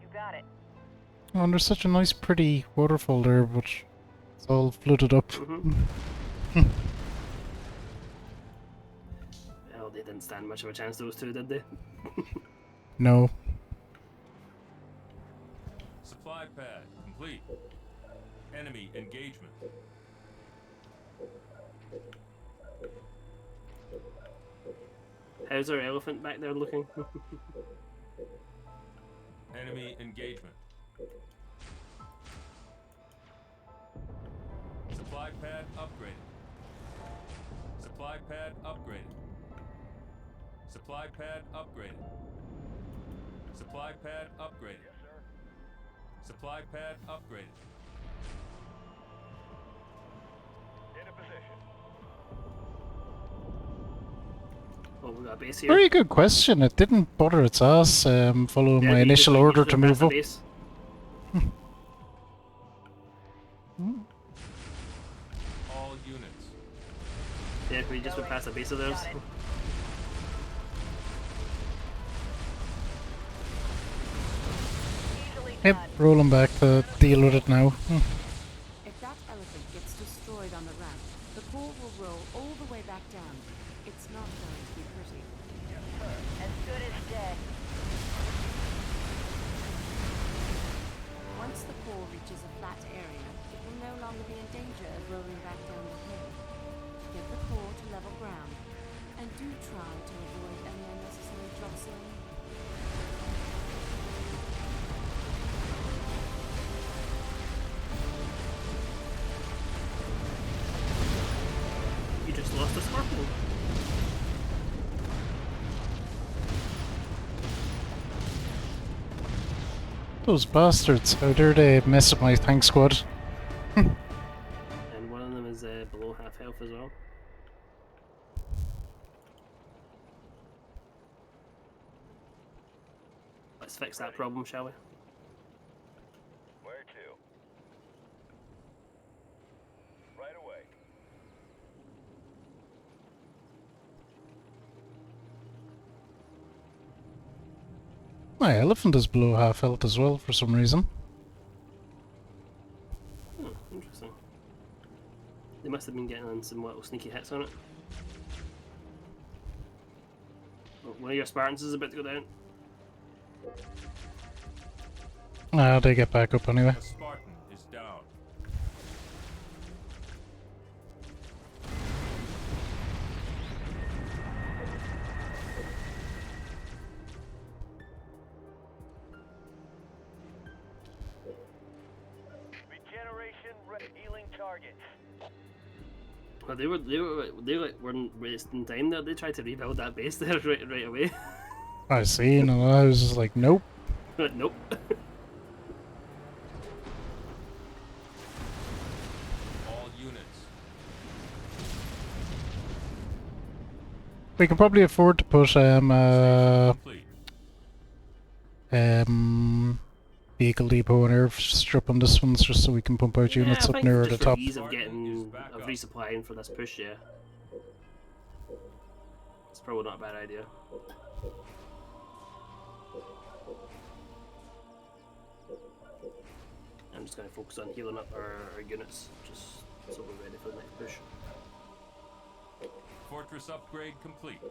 You got it. Oh, and there's such a nice pretty waterfall there, but it's all flooded up. Well, they didn't stand much of a chance, those two, did they? No. Supply pad complete. Enemy engagement. How's our elephant back there looking? Enemy engagement. Supply pad upgraded. Supply pad upgraded. Supply pad upgraded. Supply pad upgraded. Supply pad upgraded. In a position. Oh, we got a base here. Very good question. It didn't bother its ass following my initial order to move up. All units. Yeah, we just went past the base of theirs. Yep, rolling back to deal with it now. If that elephant gets destroyed on the ramp, the core will roll all the way back down. It's not going to be pretty. As good as dead. Once the core reaches a flat area, it will no longer be in danger of rolling back down the hill. Get the core to level ground, and do try to avoid any unnecessary jostling. You just lost a scorpion. Those bastards, how dare they mess up my tank squad? And one of them is below half health as well. Let's fix that problem, shall we? Where to? Right away. My elephant is below half health as well for some reason. Interesting. They must have been getting on some little sneaky hits on it. Oh, one of your Spartans is about to go down. Ah, they get back up anyway. A Spartan is down. Regeneration healing targets. Well, they weren't wasting time there. They tried to rebuild that base there right away. I see, and I was just like, nope. Nope. All units. We can probably afford to put Complete. vehicle depot and airstrip on this one just so we can pump out units up nearer the top. Ease of resupplying for this push, yeah. It's probably not a bad idea. I'm just going to focus on healing up our units, just so we're ready for the next push. Fortress upgrade complete.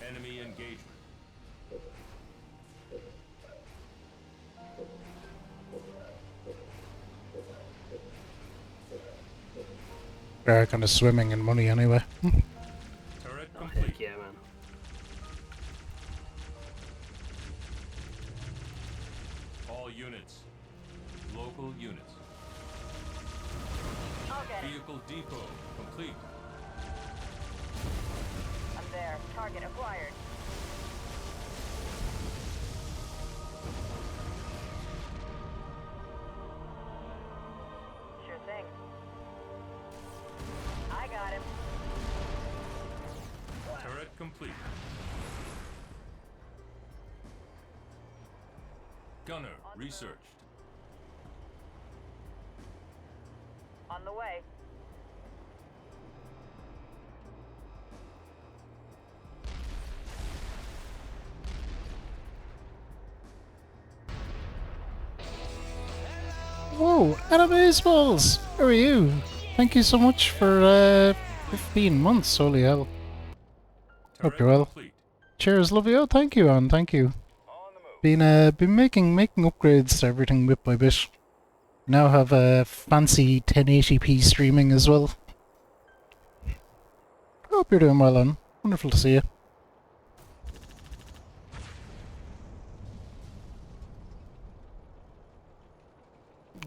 Enemy engagement. They're kind of swimming in money anyway. Turret Oh, complete. heck yeah, man. All units. Local units. Vehicle depot complete. I'm there. Target acquired. Sure thing. I got him. Turret complete. Gunner researched. On the way. Whoa, Animazeballs! How are you? Thank you so much for 15 months, holy hell. Hope you're well. Cheers, love you. Oh, thank you, Anne, thank you. Been making upgrades to everything bit by bit. Now have a fancy 1080p streaming as well. Hope you're doing well, Anne. Wonderful to see you.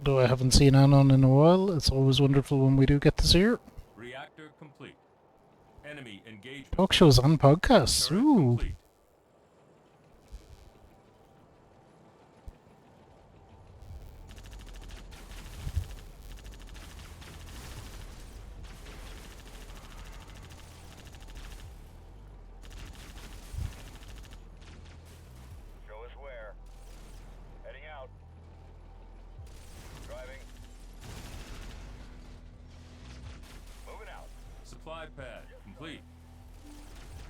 Though I haven't seen Anne on in a while, it's always wonderful when we do get to see her. Reactor complete. Enemy engagement. Talk shows and podcasts. Ooh. Complete. Show us where. Heading out. Driving. Moving out. Supply pad complete.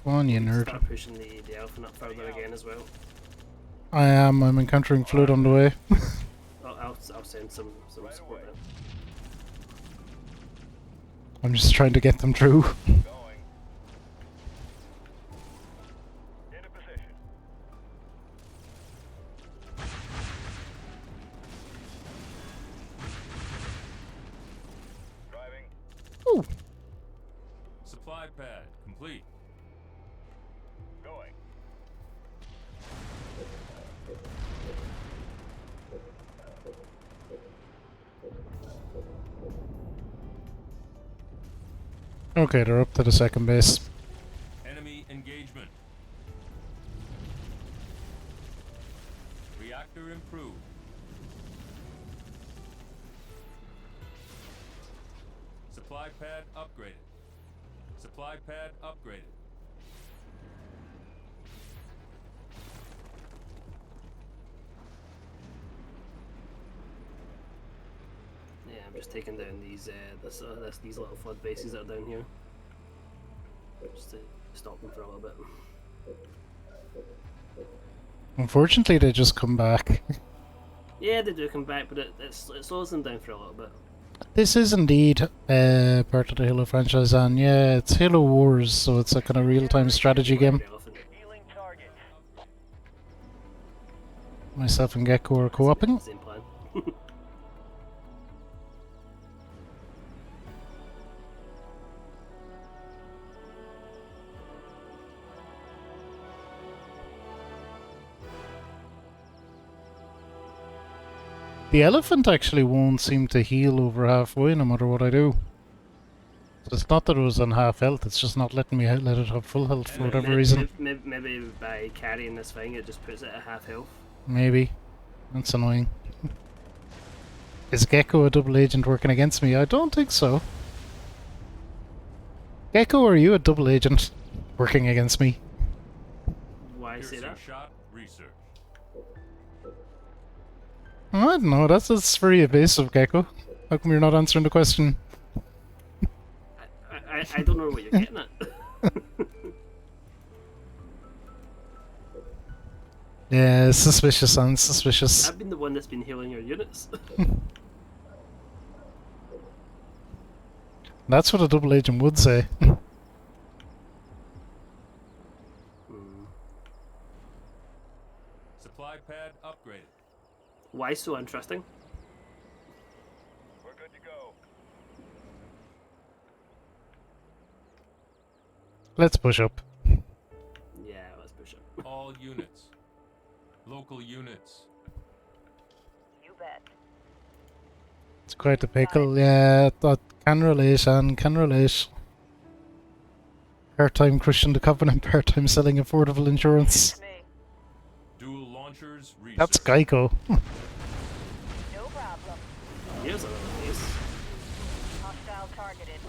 Come on, you nerd. Start pushing the elephant up further again as well. I am. I'm encountering fluid on the way. I'll send some support then. I'm just trying to get them through. Going. Into position. Driving. Ooh. Supply pad complete. Going. Okay, they're up to the second base. Enemy engagement. Reactor improved. Supply pad upgraded. Supply pad upgraded. Yeah, I'm just taking down these these little flood bases that are down here, just to stop them for a little bit. Unfortunately, they just come back. Yeah, they do come back, but it slows them down for a little bit. This is indeed part of the Halo franchise, and yeah, it's Halo Wars, so it's a kind of real-time strategy game. Healing targets. Myself and Gecko are co-oping. Same plan. The elephant actually won't seem to heal over halfway no matter what I do. So it's not that it was on half health, it's just not letting me let it have full health for whatever reason. Maybe by carrying this thing, it just puts it at half health. Maybe. That's annoying. Is Gecko a double agent working against me? I don't think so. Gecko, are you a double agent working against me? Why say that? Shot research. I don't know, that's very evasive, Gecko. How come you're not answering the question? I don't know what you're getting at. Yeah, suspicious and suspicious. I've been the one that's been healing your units. That's what a double agent would say. Supply pad upgraded. Why so interesting? We're good to go. Let's push up. Yeah, let's push it. All units. Local units. You bet. It's quite a pickle, yeah. That can relate, and can relate. Part-time crushing the Covenant, part-time selling affordable insurance. Dual launchers research. That's Geico. No problem. Here's another place. Hostile targeted.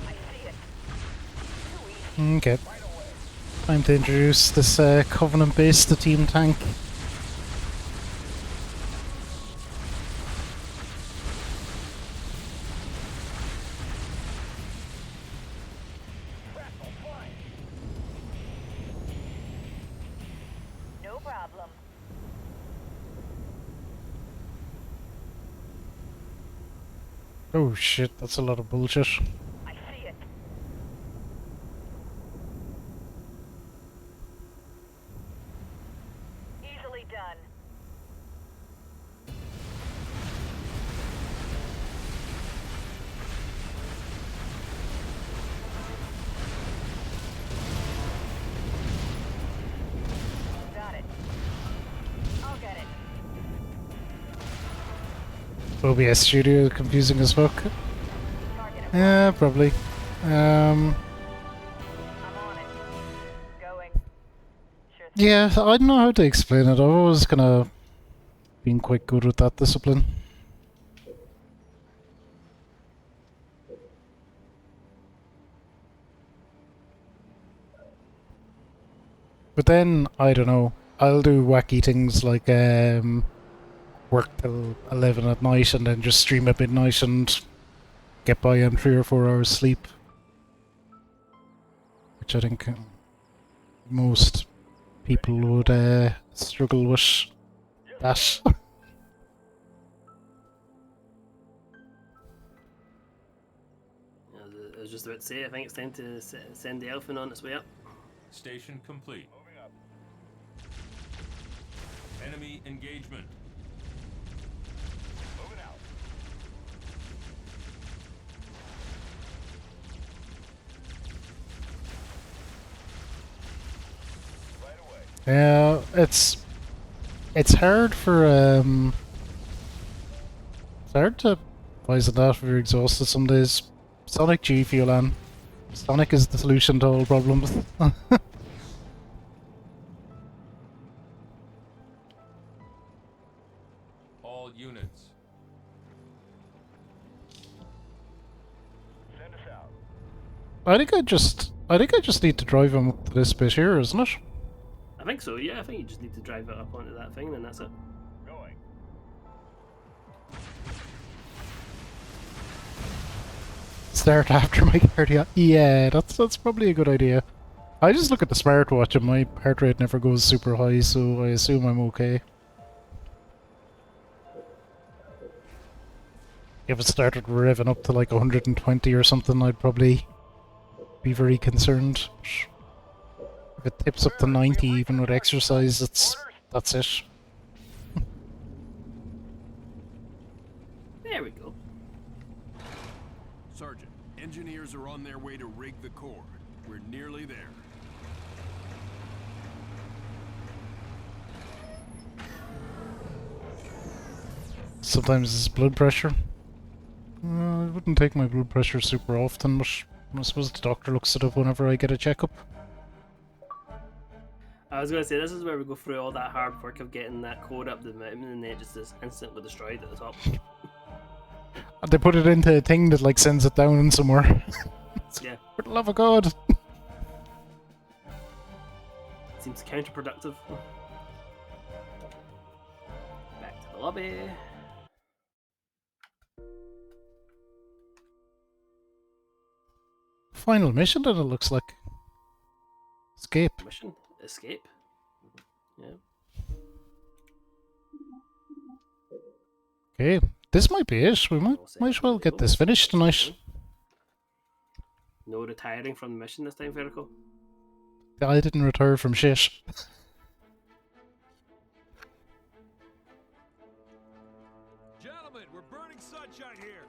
I see it. Okay. Time to introduce this Covenant base, the team tank. No problem. Oh shit, that's a lot of bullshit. I see it. Easily done. Got it. I'll get it. OBS Studio confusing as fuck. Yeah, probably. I'm on it. Going. Sure thing. Yeah, I don't know how to explain it. I've always kind of been quite good with that discipline. But then, I don't know, I'll do wacky things like work till 11 at night and then just stream at midnight and get by on 3 or 4 hours sleep. Which I think most people would struggle with that. I was just about to say, I think it's time to send the elephant on its way up. Station complete. Enemy engagement. Moving out. Right away. Yeah, it's hard for it's hard to poison that if you're exhausted some days. Sonic G Fuel on. Sonic is the solution to all problems. All units. Send us out. I think I just need to drive him up to this bit here, isn't it? I think so, yeah. I think you just need to drive it up onto that thing and that's it. Going. Start after my cardiac. Yeah, that's probably a good idea. I just look at the smartwatch and my heart rate never goes super high, so I assume I'm okay. If it started revving up to like 120 or something, I'd probably be very concerned. If it tips up to 90 even with exercise, that's it. There we go. Sergeant, engineers are on their way to rig the core. We're nearly there. Sometimes it's blood pressure. I wouldn't take my blood pressure super often, but I suppose the doctor looks it up whenever I get a checkup. I was going to say, this is where we go through all that hard work of getting that code up the mountain and then it just is instantly destroyed at the top. And they put it into a thing that like sends it down somewhere. Yeah. For the love of God. Seems counterproductive. Back to the lobby. Final mission that it looks like. Escape. Mission? Escape? Yeah. Okay, this might be it. We might well get this finished tonight. No retiring from the mission this time, Fecko. I didn't retire from shit. Gentlemen, we're burning sunshine here.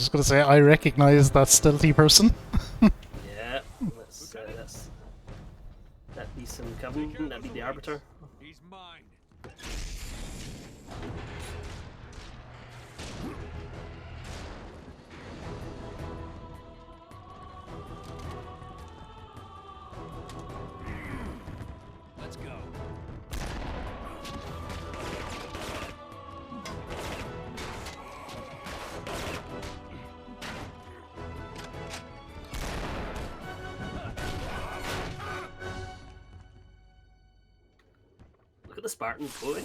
just gonna say I recognize that stealthy person. Yeah, that be some Covenant, that be the Arbiter. He's mine. Let's go. Look at the Spartan boy.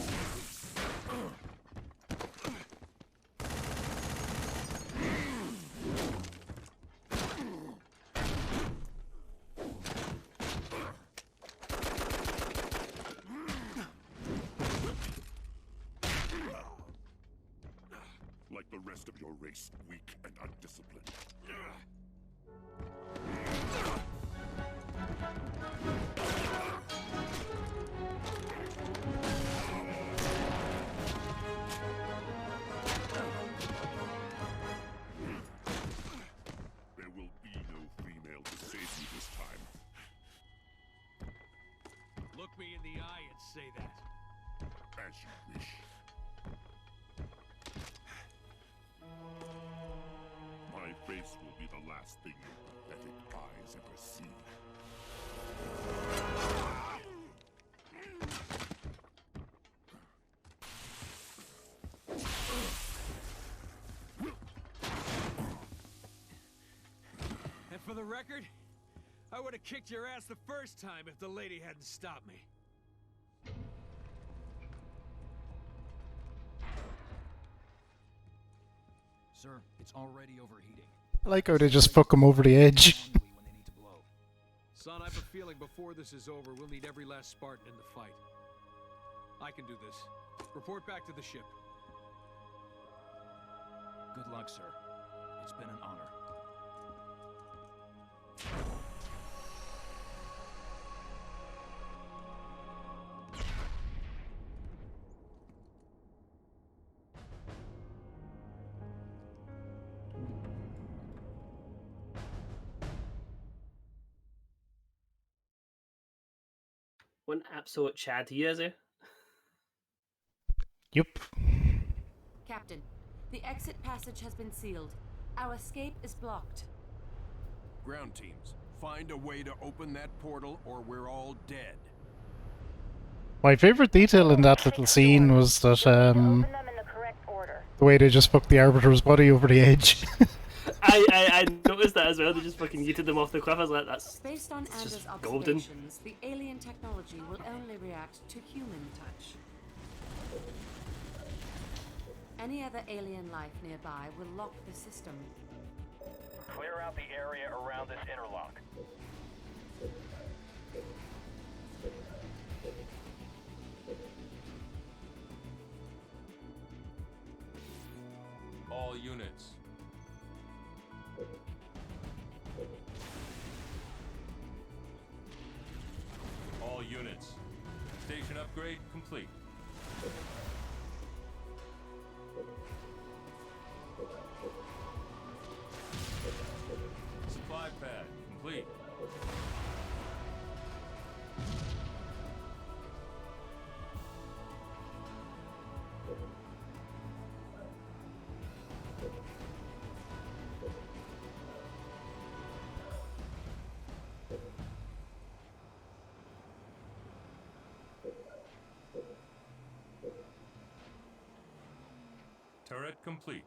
Like the rest of your race, weak and undisciplined. There will be no female to save you this time. Look me in the eye and say that. As you wish. My face will be the last thing your pathetic eyes ever see. And for the record, I would have kicked your ass the first time if the lady hadn't stopped me. Sir, it's already overheating. I like how they just fuck him over the edge. Son, I have a feeling before this is over, we'll need every last Spartan in the fight. I can do this. Report back to the ship. Good luck, sir. It's been an honor. One absolute Chad he is, eh? Yup. Captain, the exit passage has been sealed. Our escape is blocked. Ground teams, find a way to open that portal or we're all dead. My favorite detail in that little scene was that the way they just fucked the Arbiter's body over the edge. I noticed that as well. They just fucking yeeted them off the cliff. I was like, that's Based on Anders' just golden. observations, the alien technology will only react to human touch. Any other alien life nearby will lock the system. Clear out the area around this interlock. All units. All units. Station upgrade complete. Supply pad complete. Turret complete.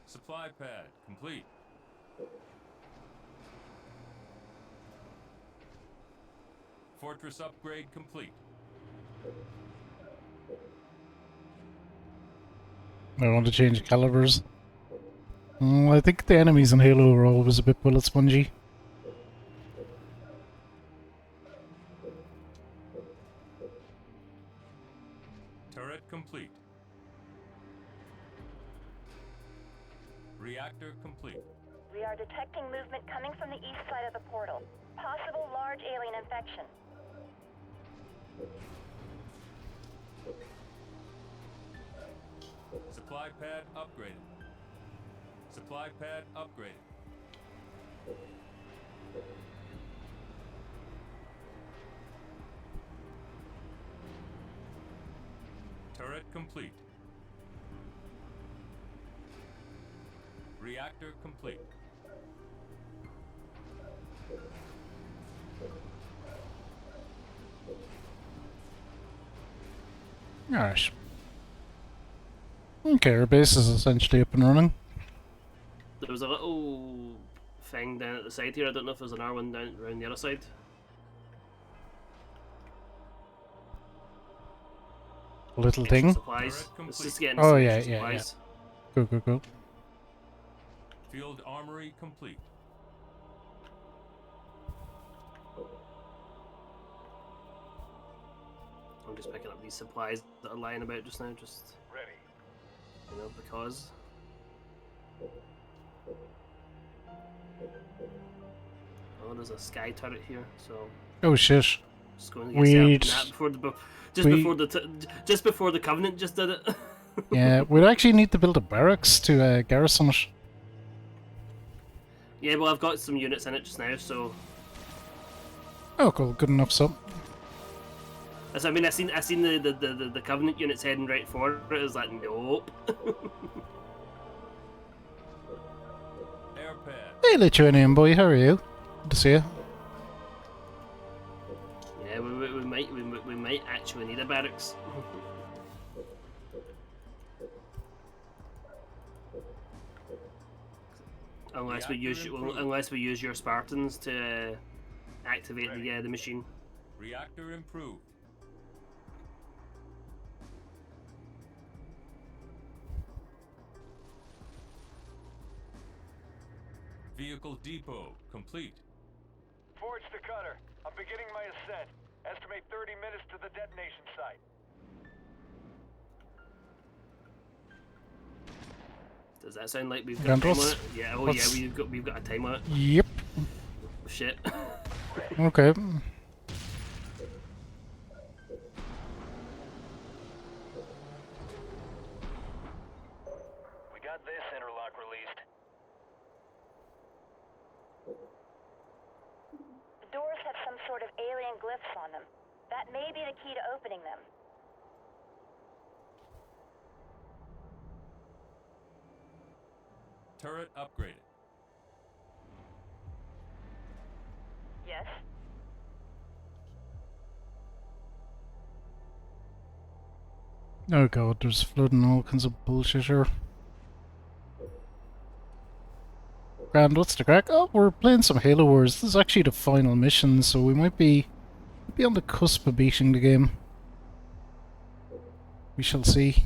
Supply pad complete. Fortress upgrade complete. I want to change calibers. I think the enemies in Halo were always a bit bullet spongy. Turret complete. Reactor complete. We are detecting movement coming from the east side of the portal. Possible large alien infection. Supply pad upgraded. Supply pad upgraded. Turret complete. Reactor complete. Alright. Okay, our base is essentially up and running. There was a little thing down at the side here. I don't know if there's an R1 down around the other side. Little Extra thing. supplies. Let's just get Oh some yeah, extra yeah, yeah. supplies. Cool, cool, cool. Field armory complete. I'm just picking up these supplies that are lying about just now, just Ready. you know, because. Oh, there's a sky turret here, so Oh shit. just going to get set up We'd... on that before the just we- before the Covenant just did it. Yeah, we'd actually need to build a barracks to garrison it. Yeah, well, I've got some units in it just now, so. Oh cool, good enough so. I mean, I seen the Covenant units heading right for it. It was like, nope. Air pad. Hey Lithuanian boy, how are you? Good to see you. Yeah, we might actually need a barracks. unless we use your Spartans to activate the machine. Reactor improved. Vehicle depot complete. Forge the cutter. I'm beginning my ascent. Estimate 30 minutes to the detonation site. Does that sound like we've got a time Gandalf? on it? Yeah. Oh What's- yeah, we've got a time on it. Yep. Shit. Okay. We got this interlock released. The doors have some sort of alien glyphs on them. That may be the key to opening them. Turret upgraded. Yes? Oh god, there's flooding all kinds of bullshit here. Grand, what's the crack? Oh, we're playing some Halo Wars. This is actually the final mission, so we might be on the cusp of beating the game. We shall see.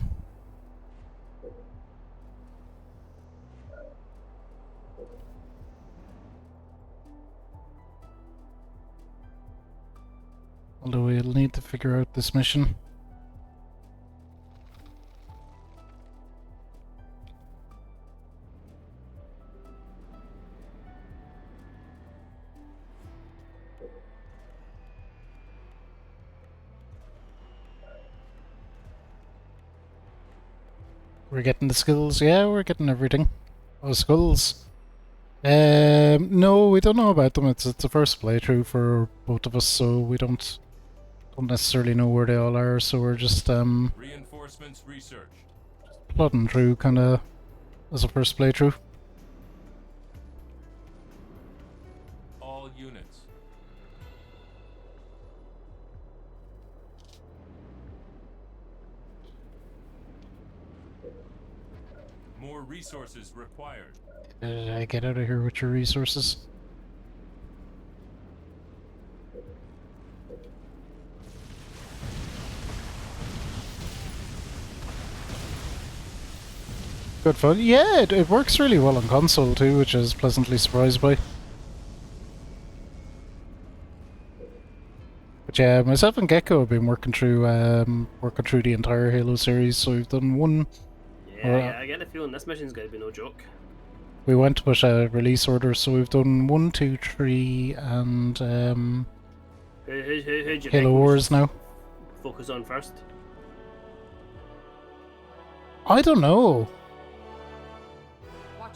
Although we'll need to figure out this mission. We're getting the skills, yeah, we're getting everything. Oh, skulls. No, we don't know about them. It's the first playthrough for both of us, so we don't necessarily know where they all are. So we're just Reinforcements research. plodding through, kind of as a first playthrough. All units. More resources required. Get out of here with your resources. Good fun. Yeah, it works really well on console too, which I was pleasantly surprised by. But yeah, myself and Gecko have been working through the entire Halo series. So we've done one. Yeah, I get the feeling this mission's going to be no joke. We went with a release order, so we've done 1, 2, 3, and Who'd you Halo pick? Wars now. Focus on first. I don't know.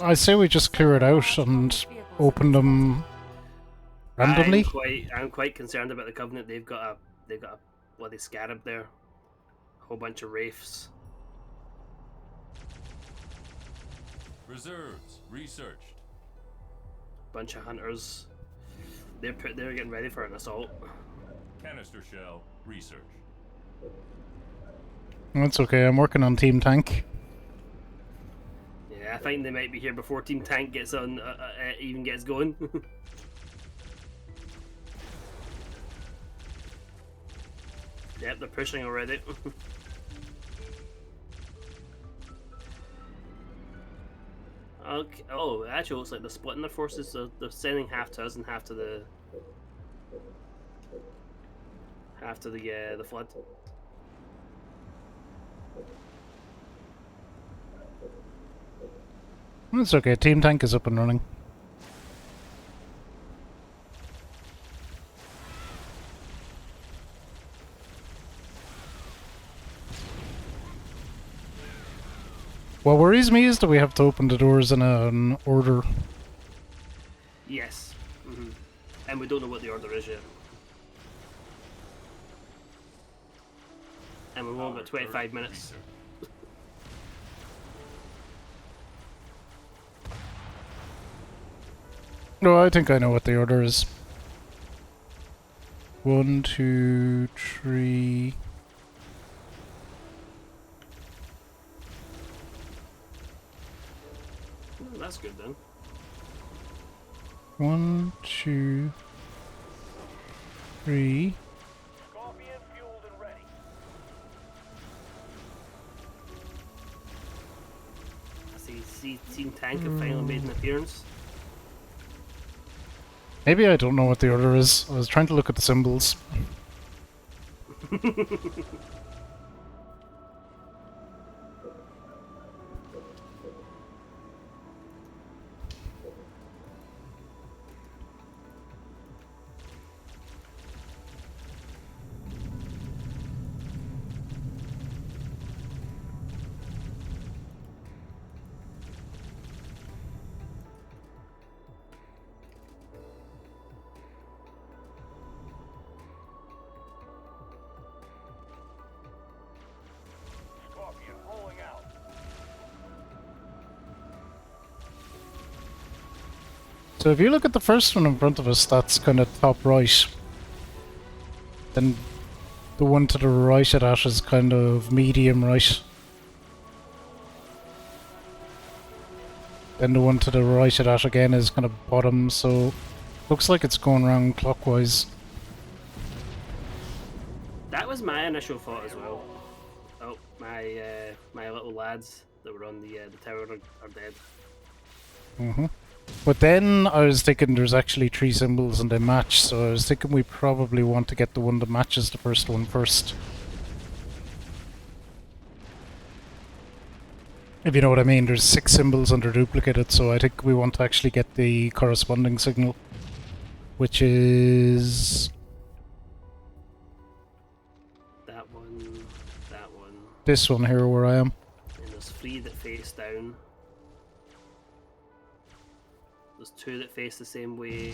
I say we just clear it out and open them randomly. I'm quite concerned about the Covenant. They've got a bloody scarab there. A whole bunch of wraiths. Reserves researched. Bunch of hunters. They're getting ready for an assault. Canister shell research. That's okay, I'm working on Team Tank. Yeah, I think they might be here before Team Tank gets on, even gets going. Yep, they're pushing already. Okay. Oh, actually, it looks like they're splitting their forces. So they're sending half to us and half to the flood. It's okay, Team Tank is up and running. What worries me is that we have to open the doors in an order. Yes. And we don't know what the order is yet. And we've only got 25 minutes. No, I think I know what the order is. 1, 2, 3... That's good then. 1, 2, 3... Scorpion fueled and ready. I see Team Tank have finally made an appearance. Maybe I don't know what the order is. I was trying to look at the symbols. Scorpion rolling out. So if you look at the first one in front of us, that's kind of top right. Then the one to the right of that is kind of medium right. Then the one to the right of that again is kind of bottom, so looks like it's going around clockwise. That was my initial thought as well. Oh, my little lads that were on the tower are dead. But then I was thinking there's actually 3 symbols and they match, so I was thinking we probably want to get the one that matches the first one first. If you know what I mean, there's 6 symbols and they're duplicated, so I think we want to actually get the corresponding signal, which is That one. this one here where I am. And there's 3 that face down. There's 2 that face the same way.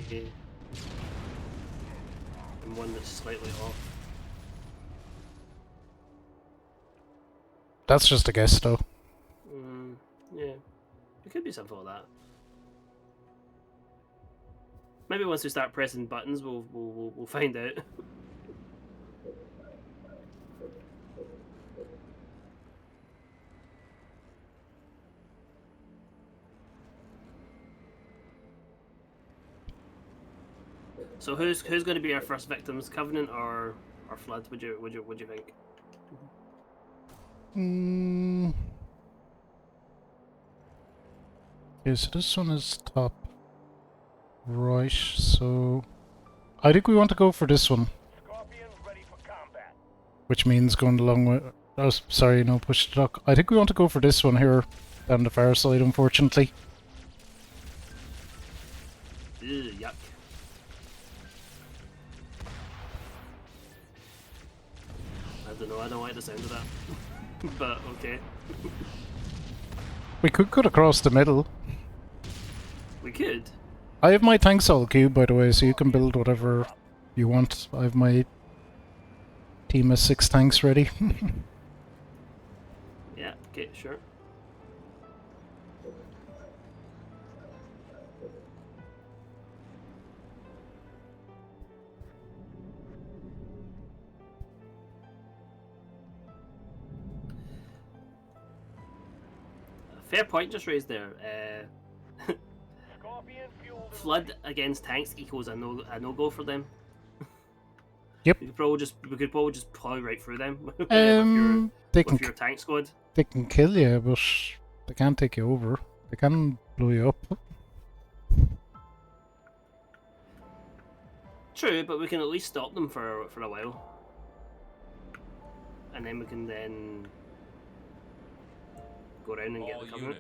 And 1 that's slightly off. That's just a guess though. Yeah. It could be something like that. Maybe once we start pressing buttons, we'll find out. So who's going to be our first victims, Covenant or Flood? Would you think? Okay, so this one is top right, so I think we want to go for this one. Scorpion ready for combat. Which means going the long way. Oh, sorry, no, push the dock. I think we want to go for this one here, down the far side, unfortunately. Ew, yuck. I don't know, I don't like the sound of that. But, okay. We could cut across the middle. We could. I have my tanks all queued, by the way, so you can build whatever you want. I have my team of 6 tanks ready. Yeah, okay, sure. Fair point just raised there. Flood against tanks equals a no go for them. Yep. We could probably just plow right through them with your tank squad. They can kill you, but they can't take you over. They can blow you up. True, but we can at least stop them for a while, and then we can then go around and get the covenant.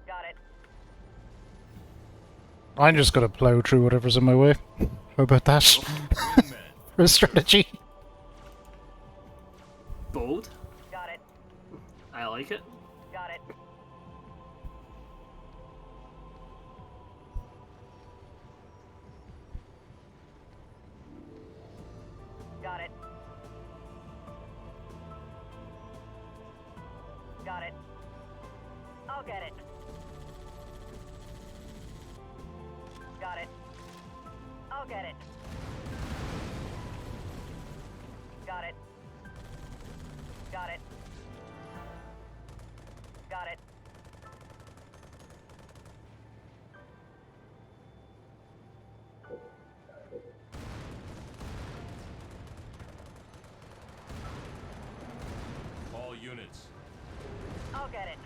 Got it. I'm just gonna plow through whatever's in my way. How about that? For a strategy. Bold. Got it. I like it. Got it. Got it. Got it. I'll get it. Got it. I'll get it. Got it. Got it. Got it. All units. I'll get it.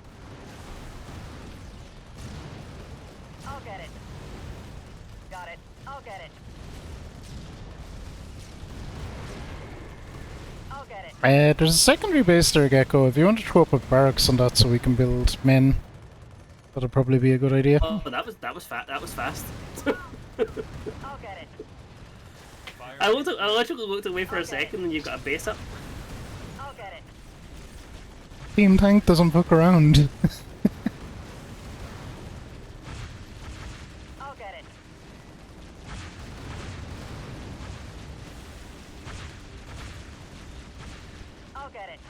I'll get it. Got it. I'll get it. I'll get it. There's a secondary base there, Gecko. If you want to throw up a barracks on that so we can build men, that'll probably be a good idea. Oh, that was fast. I'll get it. I literally looked away for a second, and you got a base up. I'll get it. Team Tank doesn't fuck around. I'll get it. I'll get it.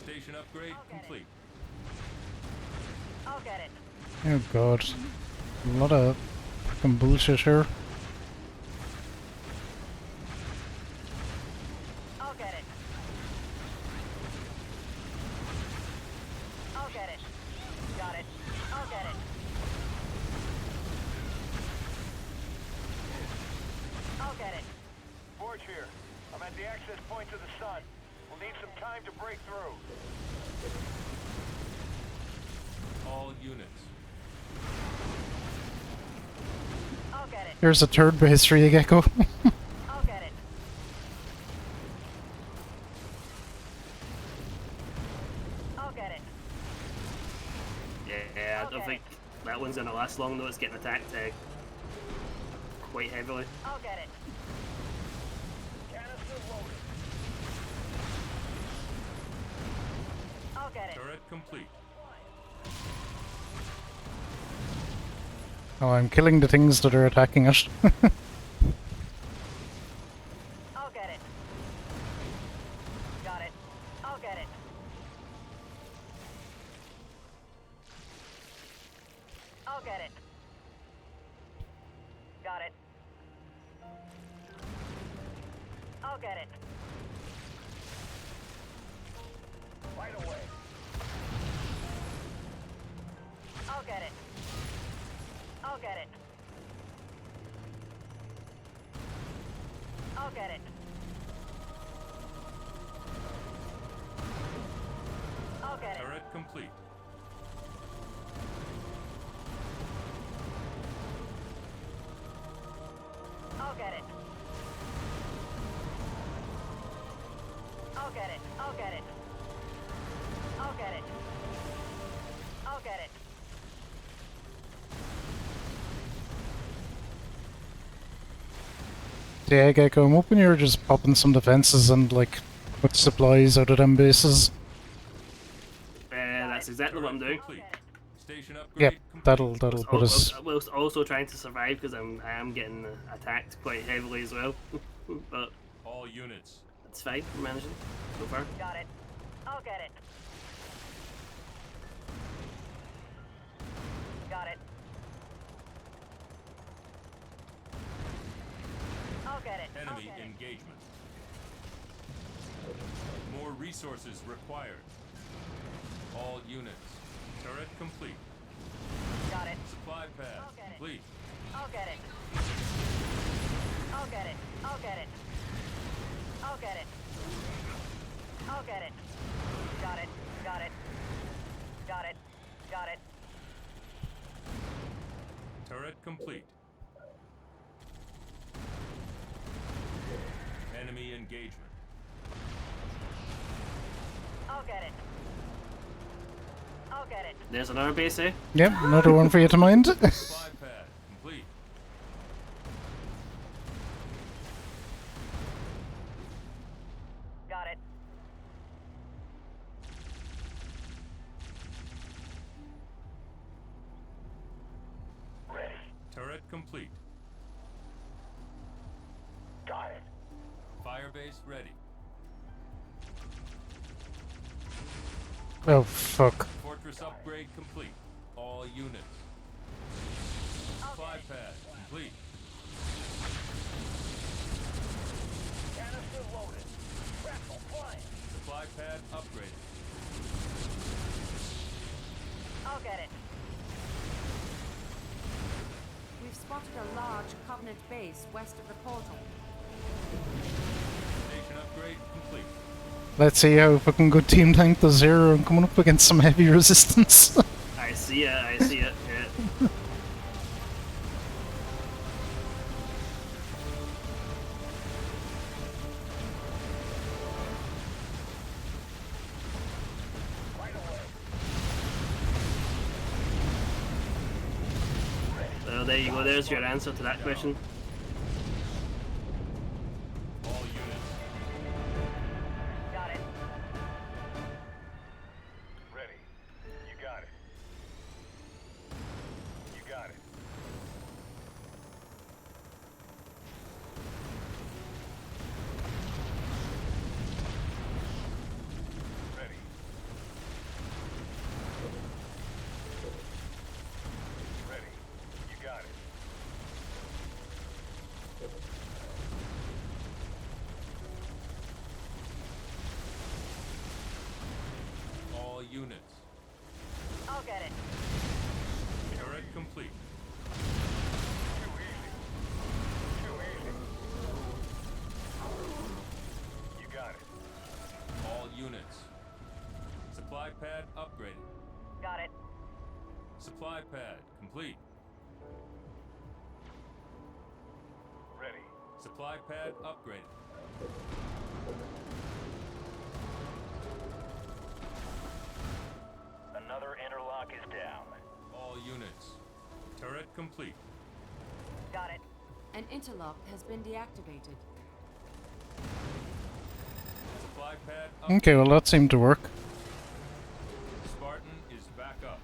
Station upgrade complete. I'll get it. Oh god. A lot of fucking bullshit here. I'll get it. I'll get it. Got it. I'll get it. I'll get it. Forge here. I'm at the access point to the sun. We'll need some time to break through. All units. I'll get it. Here's a third base for you, Gecko. I'll get it. I'll get it. Yeah, I don't think that one's gonna last long though. It's getting attacked quite heavily. I'll get it. Canister loaded. I'll get it. Turret complete. Oh, I'm killing the things that are attacking it. I'll get it. Got it. I'll get it. I'll get it. Got it. I'll get it. Right away. I'll get it. I'll get it. I'll get it. I'll get it. Turret complete. I'll get it. I'll get it. I'll get it. I'll get it. I'll get it. Yeah, Gecko, I'm hoping you're just popping some defenses and, like, with supplies out of them bases. That's exactly what I'm doing. Station upgrade Yep, complete. that'll put us. Whilst also trying to survive because I am getting attacked quite heavily as well. But All units. it's fine. We're managing so far. Got it. I'll get it. Got it. I'll get it. Enemy engagement. More resources required. All units. Turret complete. Got it. Supply pad complete. I'll get it. I'll get it. I'll get it. I'll get it. I'll get it. Got it. Got it. Got it. Got it. Turret complete. Enemy engagement. I'll get it. I'll get it. There's another base, eh? Yep, another one for you to mind. Supply pad complete. Got it. Ready. Turret complete. Got it. Firebase ready. Oh fuck. Fortress upgrade complete. All units. Supply pad complete. Canister loaded. Shrapnel flying. Supply pad upgraded. I'll get it. We've spotted a large Covenant base west of the portal. Station upgrade complete. Let's see how fucking good Team Tank does here. I'm coming up against some heavy resistance. I see it. I see it. Yeah. So there you go. There's your answer to that question. All units. Got it. Ready. You got it. You got it. Ready. Ready. You got it. All units. I'll get it. Turret complete. Too easy. Too easy. You got it. All units. Supply pad upgraded. Got it. Supply pad complete. Ready. Supply pad upgraded. Another interlock is down. All units. Turret complete. Got it. An interlock has been deactivated. Supply pad Okay, well that seemed to work. Spartan is back up.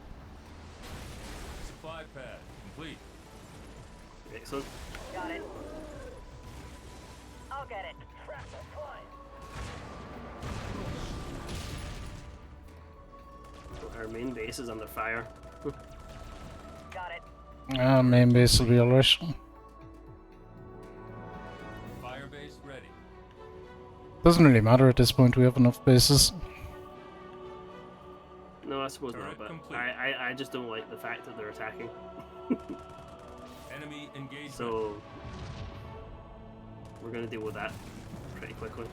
Supply pad complete. Excellent. Got it. I'll get it. Shrapnel flying. Our main base is under fire. Got it. Main base will be alright. Firebase ready. Doesn't really matter at this point, we have enough bases. No, I suppose not, Turret but complete. I just don't like the fact that they're attacking. Enemy engagement. So we're gonna deal with that pretty quickly.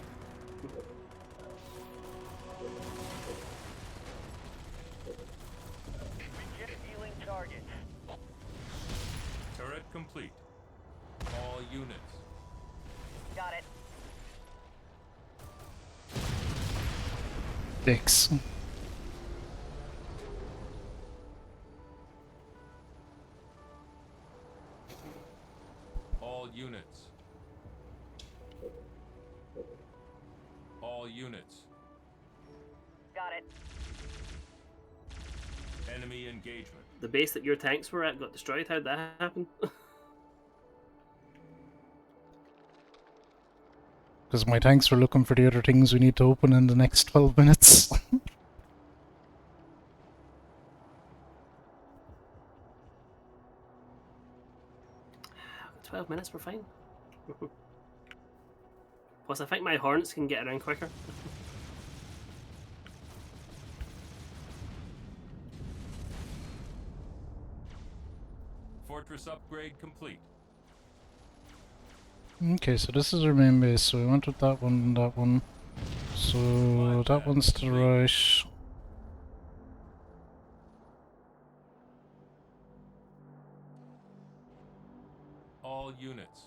Begin healing targets. Turret complete. All units. Got it. Dicks. All units. All units. it. Enemy engagement. The base that your tanks were at got destroyed. How'd that happen? Because my tanks were looking for the other things we need to open in the next 12 minutes. 12 minutes, we're fine. Plus, I think my hornets can get around quicker. Fortress upgrade complete. Okay, so this is our main base, so we wanted that one and that one. So that one's to the right. All units.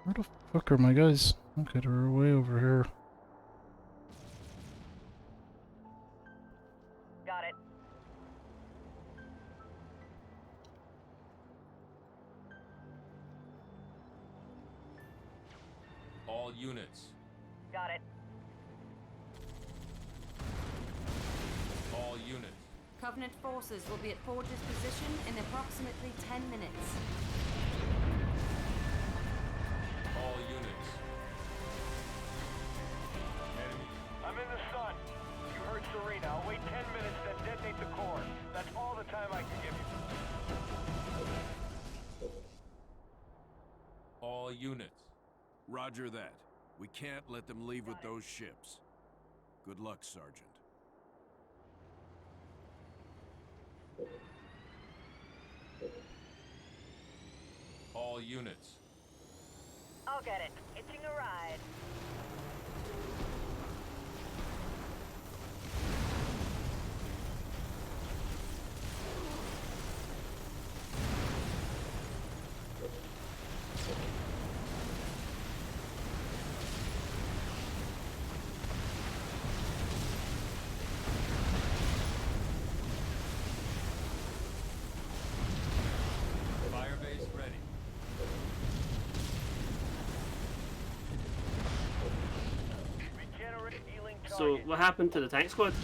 Where the fuck are my guys? Okay, they're way over here. Got it. All units. Got it. All units. Covenant forces will be at Forge's position in approximately 10 minutes. All units. Enemy. I'm in the sun. You heard Serena. I'll wait 10 minutes, then detonate the core. That's all the time I can give you. All units. Roger that. We can't let them leave with those ships. Good luck, Sergeant. All units. I'll get it. Hitching a ride. Firebase ready. Regenerate healing So, target. what happened to the tank squad?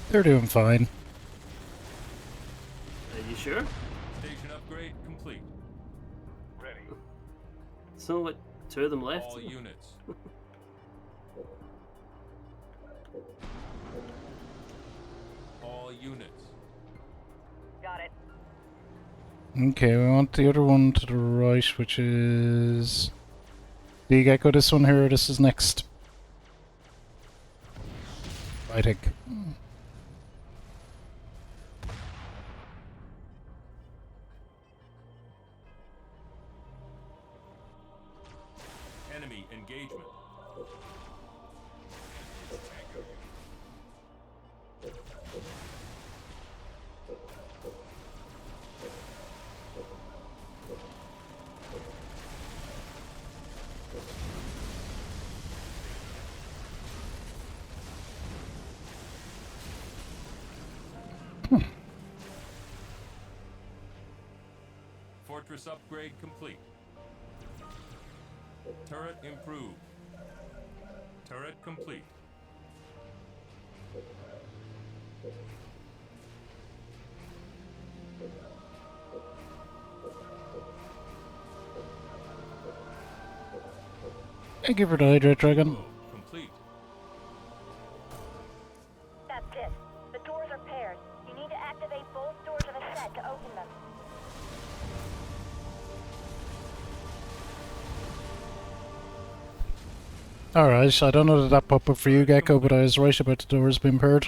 They're doing fine. Are you sure? Station upgrade complete. Ready. So, what? 2 of them left? All units. All units. Got it. Okay, we want the other one to the right, which is... the Gecko, this one here, this is next. I think. Enemy engagement. Fortress upgrade complete. Turret improved. Turret complete. Thank you for the Hydra Dragon. Complete. That's it. The doors are paired. You need to activate both doors of a set to open them. Alright, I don't know that popped up for you, Gecko, but I was right about the doors being paired.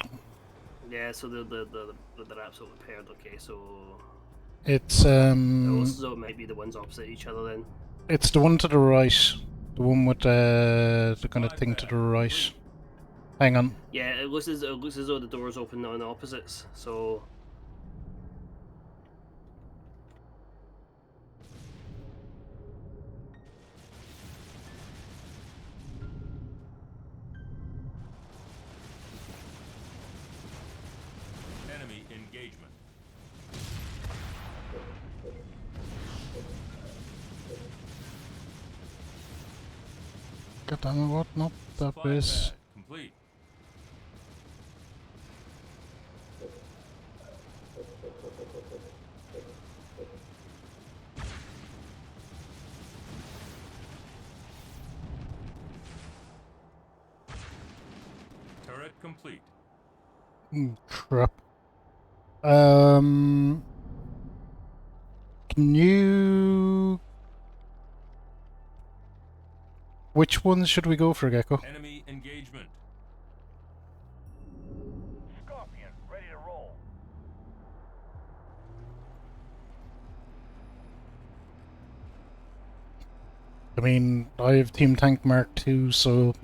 Yeah, so they're absolutely paired, okay, so... It's, So it might be the ones opposite each other then. it's the one to the right. The one with the kind of thing to the right. Hang on. Yeah, it looks as though the doors open on opposites, so... Enemy engagement. God damn it, what? Not that Supply base. pad complete. Turret complete. Crap. Can you... Which ones should we go for, Gecko? Enemy engagement. Scorpion, ready to roll. I mean, I have Team Tank Mark II, so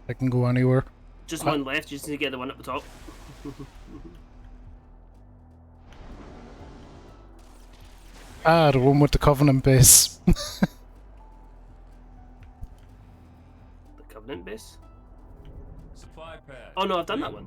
I can go anywhere. Just one left, you just need to get the one at the top. Ah, the one with the Covenant base. The Covenant base? Supply pad. Oh no, I've done that one.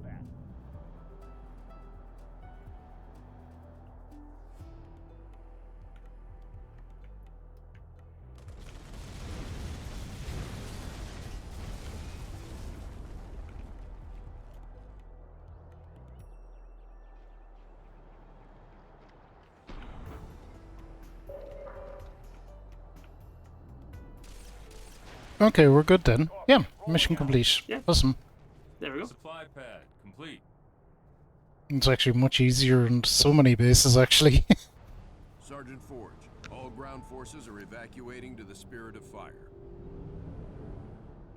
Okay, we're good then. Yeah, mission complete. Yeah. Awesome. There we go. Supply pad complete. It's actually much easier and so many bases, actually. Sergeant Forge, all ground forces are evacuating to the Spirit of Fire.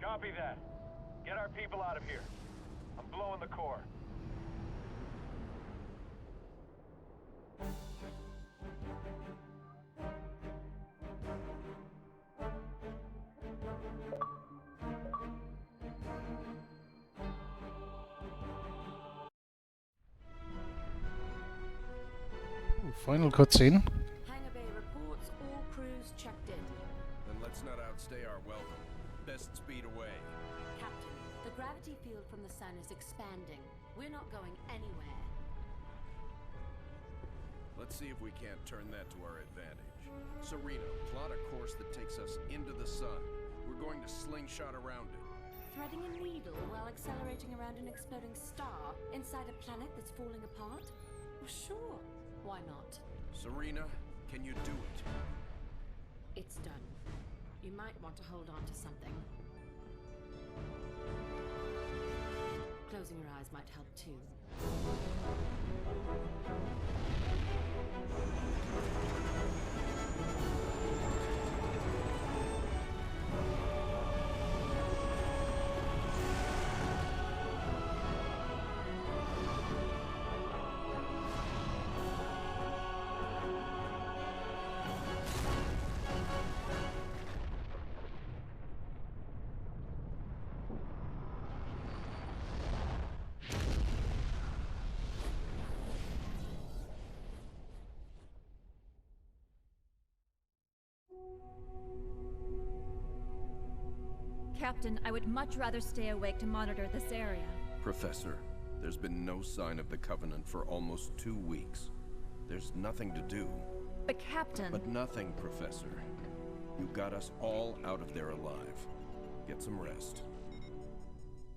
Copy that. Get our people out of here. I'm blowing the core. Ooh, final cutscene. Hangar Bay reports all crews checked in. Then let's not outstay our welcome. Best speed away. Captain, the gravity field from the sun is expanding. We're not going anywhere. Let's see if we can't turn that to our advantage. Serena, plot a course that takes us into the sun. We're going to slingshot around it. Threading a needle while accelerating around an exploding star inside a planet that's falling apart? Well, sure. Why not? Serena, can you do it? It's done. You might want to hold on to something. Closing your eyes might help too. Captain, I would much rather stay awake to monitor this area. Professor, there's been no sign of the Covenant for almost 2 weeks. There's nothing to do. But Captain... But nothing, Professor. You got us all out of there alive. Get some rest.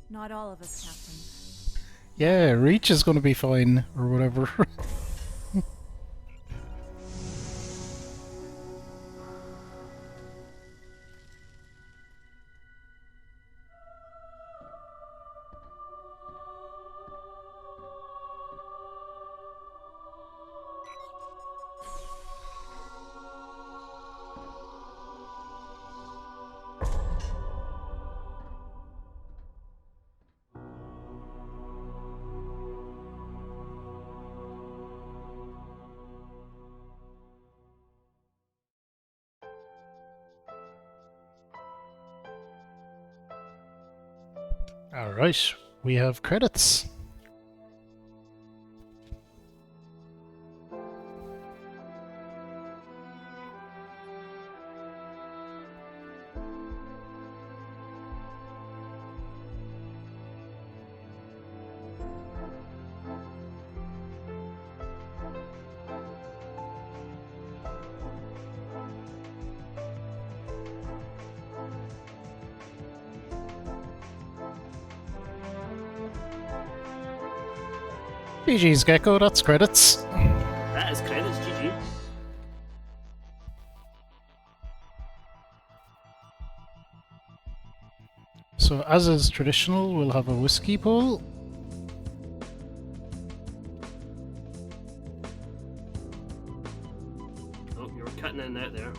Not all of us, Captain. Yeah, Reach is gonna be fine, or whatever. Alright, we have credits. GG's Gecko, that's credits. That is credits, GG. So, as is traditional, we'll have a whiskey poll. Oh, you were cutting in and out there.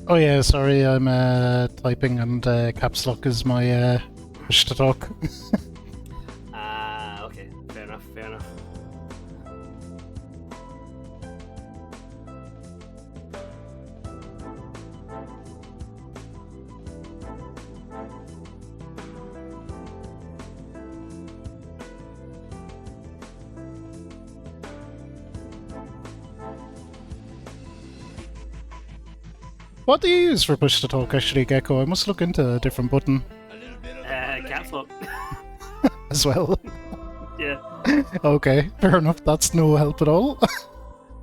Oh yeah, sorry, I'm typing and caps lock is my push to talk. Okay. Fair enough, fair enough. What do you use for push to talk actually, Gecko? I must look into a different button Caps lock. as well. Yeah. Okay, fair enough, that's no help at all.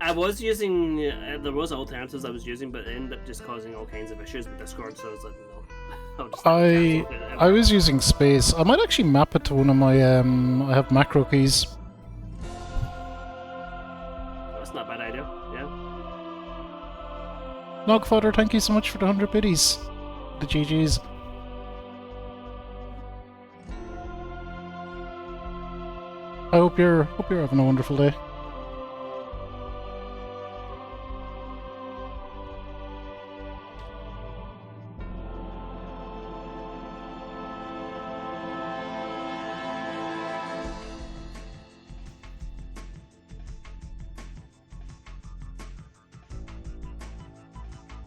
I was using, there was alternatives I was using, but it ended up just causing all kinds of issues with Discord, so I was like, no. I'll just I was using space. I might actually map it to one of my I have macro keys. That's not a bad idea, yeah. Nogfather, thank you so much for the 100 biddies. The GG's. I hope you're having a wonderful day.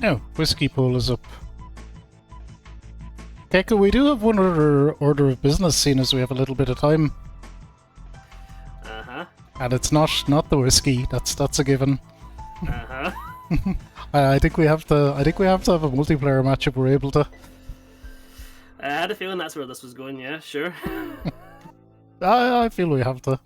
Now, whiskey pool is up. Gecko, we do have one other order of business, seeing as we have a little bit of time. Uh-huh. And it's not the whiskey. That's a given. Uh-huh. I think we have to have a multiplayer match if we're able to. I had a feeling that's where this was going, yeah, sure. I feel we have to.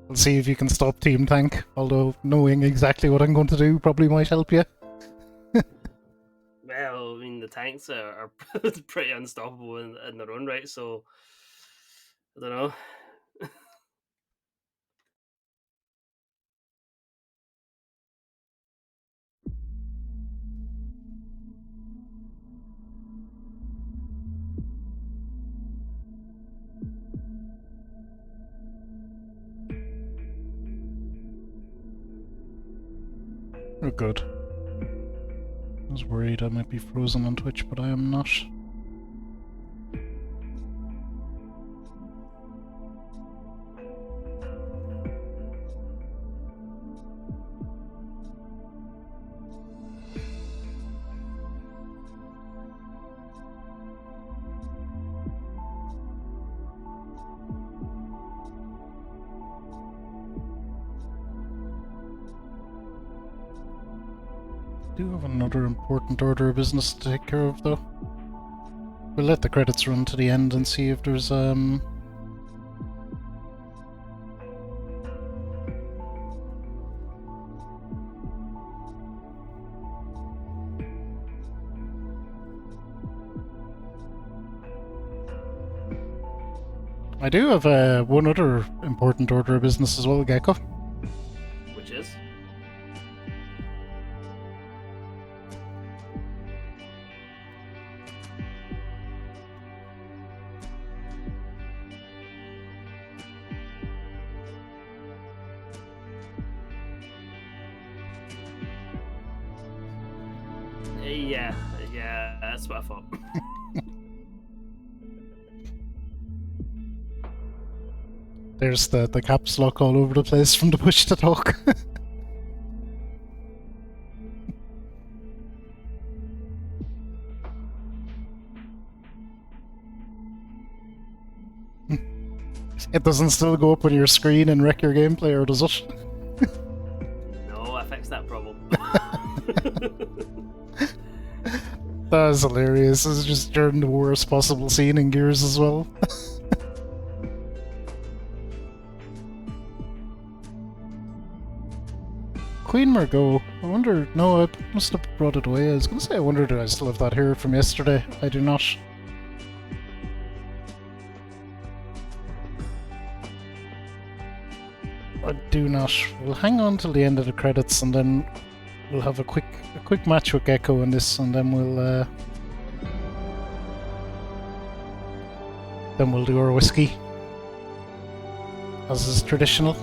We'll see if you can stop Team Tank, although knowing exactly what I'm going to do probably might help you. Well, I mean, the tanks are pretty unstoppable in their own right, so I don't know. Oh, good. I was worried I might be frozen on Twitch, but I am not. I do have another important order of business to take care of, though. We'll let the credits run to the end and see if there's I do have one other important order of business as well, Gecko. Which is? Yeah, that's what I thought. There's the caps lock all over the place from the push to talk. It doesn't still go up on your screen and wreck your gameplay, or does it? No, I fixed that problem. That is hilarious. This is just during the worst possible scene in Gears as well. Queen Margot. I wonder. No, I must have brought it away. I was going to say, I wonder, do I still have that here from yesterday? I do not. I do not. We'll hang on till the end of the credits, and then we'll have a quick match with Gecko in this, and then we'll do our whiskey, as is traditional.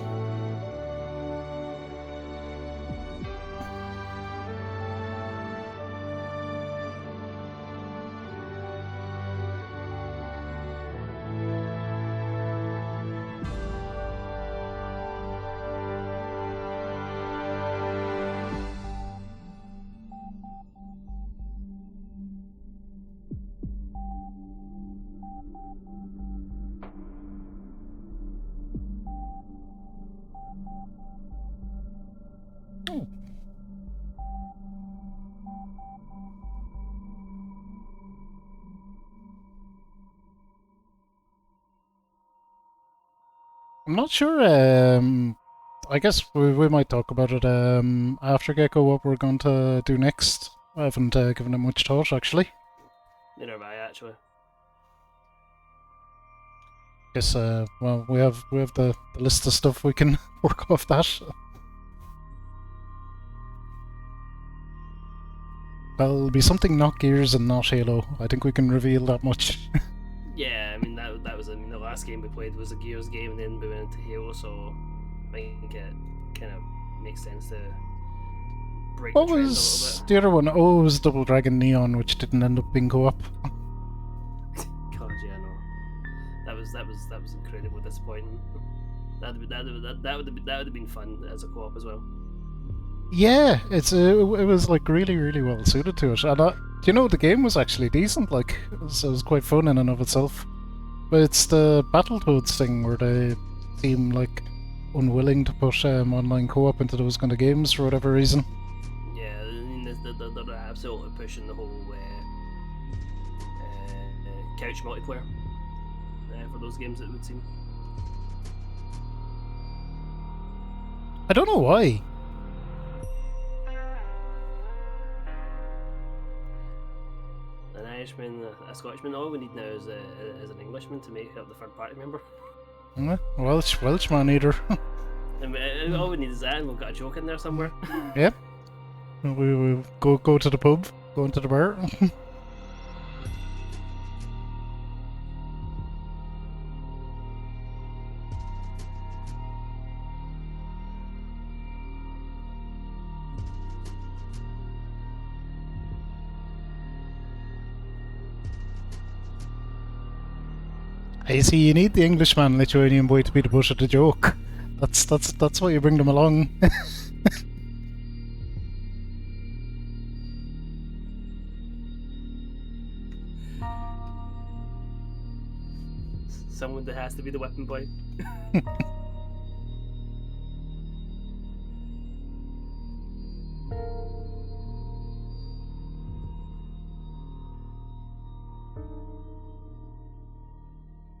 I'm not sure. I guess we might talk about it after Gecko, what we're going to do next. I haven't given it much thought, actually. Neither have I, actually. Guess well, we have the list of stuff we can work off that. Well, it'll be something not Gears and not Halo. I think we can reveal that much. Yeah, I mean that was the last game we played was a Gears game, and then we went into Halo, so I think it kind of makes sense to break What the trend a was little bit. the other one? Oh, it was Double Dragon Neon, which didn't end up being co-op. God, yeah, no, that was incredibly disappointing. That would have been fun as a co-op as well. Yeah, it was like really well suited to it. And you know, the game was actually decent. Like, it was quite fun in and of itself. But it's the Battletoads thing where they seem like unwilling to put online co-op into those kind of games for whatever reason. Yeah, I mean, they're absolutely pushing the whole couch multiplayer for those games, it would seem. I don't know why. An Irishman, a Scotsman. All we need now is an Englishman to make up the third party member. Welsh man either. And all we need is that, and we've got a joke in there somewhere. Yep. We go to the pub, go into the bar. I see. You need the Englishman, Lithuanian boy to be the butt of the joke. That's why you bring them along. Someone that has to be the weapon boy.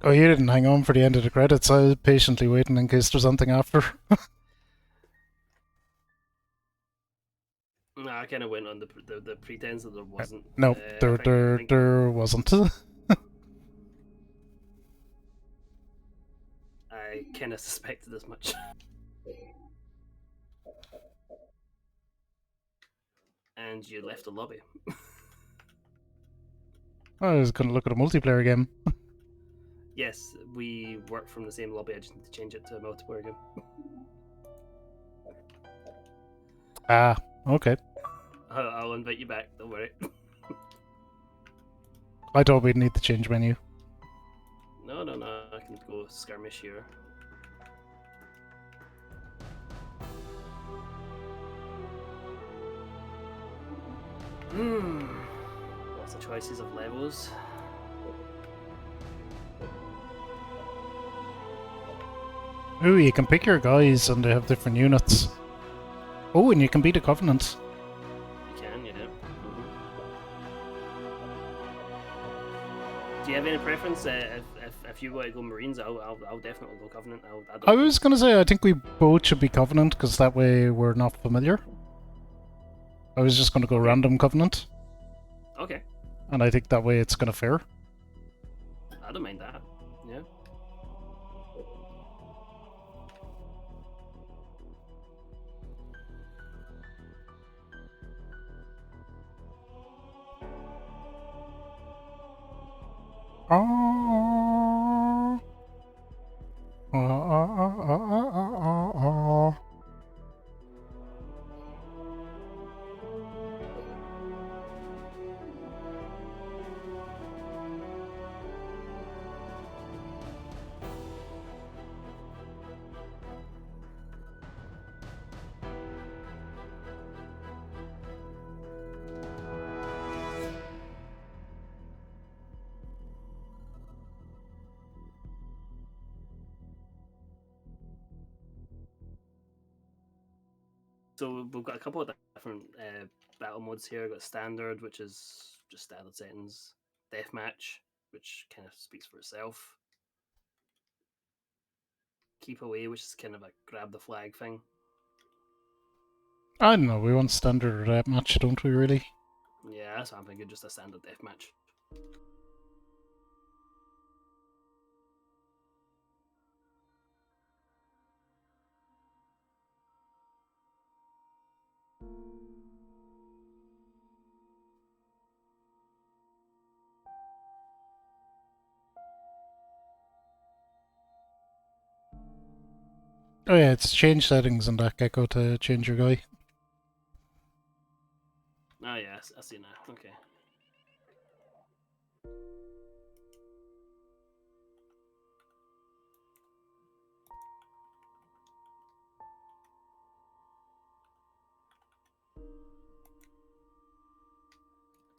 Oh, you didn't hang on for the end of the credits. I was patiently waiting in case there's something after. No, I kind of went on the pretense that there wasn't. No, there wasn't. I kind of suspected as much. And you left the lobby. I was going to look at a multiplayer game. Yes, we work from the same lobby. I just need to change it to a multiplayer game. Ah, okay. I'll invite you back. Don't worry. I thought we'd need to change menu. No. I can go skirmish here. Lots of choices of levels. Ooh, you can pick your guys and they have different units. Oh, and you can beat a Covenant. You can, yeah. Do you have any preference? if you want to go Marines, I'll definitely go Covenant. I was gonna say, I think we both should be Covenant, because that way we're not familiar. I was just gonna go random Covenant. Okay. And I think that way it's gonna fare. I don't mind that. Yeah. So we've got a couple of different battle modes here. We've got standard, which is just standard settings. Deathmatch, which kind of speaks for itself. Keep away, which is kind of a grab the flag thing. I don't know, we want standard match, don't we, really? Yeah, that's what I'm thinking, just a standard deathmatch. Oh yeah, it's change settings in that Gecko to change your guy. Oh yeah, I see now. Okay.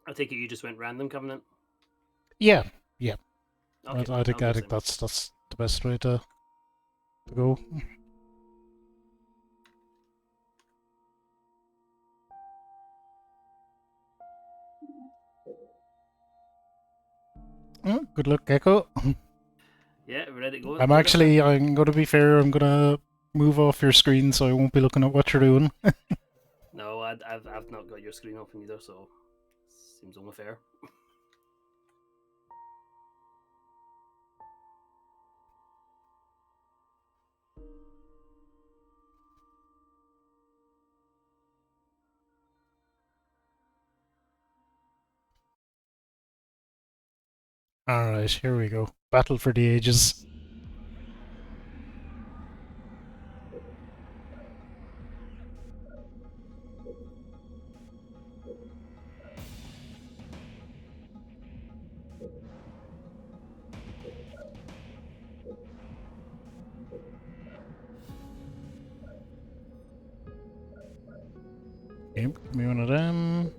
I take it you just went random Covenant? Yeah, yeah. Okay, I think that's the best way to go. Oh, good luck, Gecko. Yeah, we're ready to go. I'm gonna be fair, I'm gonna move off your screen so I won't be looking at what you're doing. No, I've not got your screen open either, so seems only fair. Alright, here we go. Battle for the ages. Okay, give me one of them.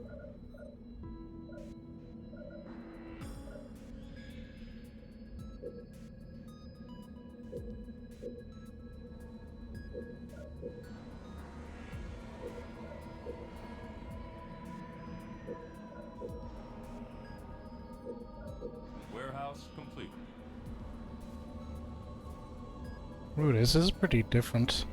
Warehouse complete. Ooh, this is pretty different.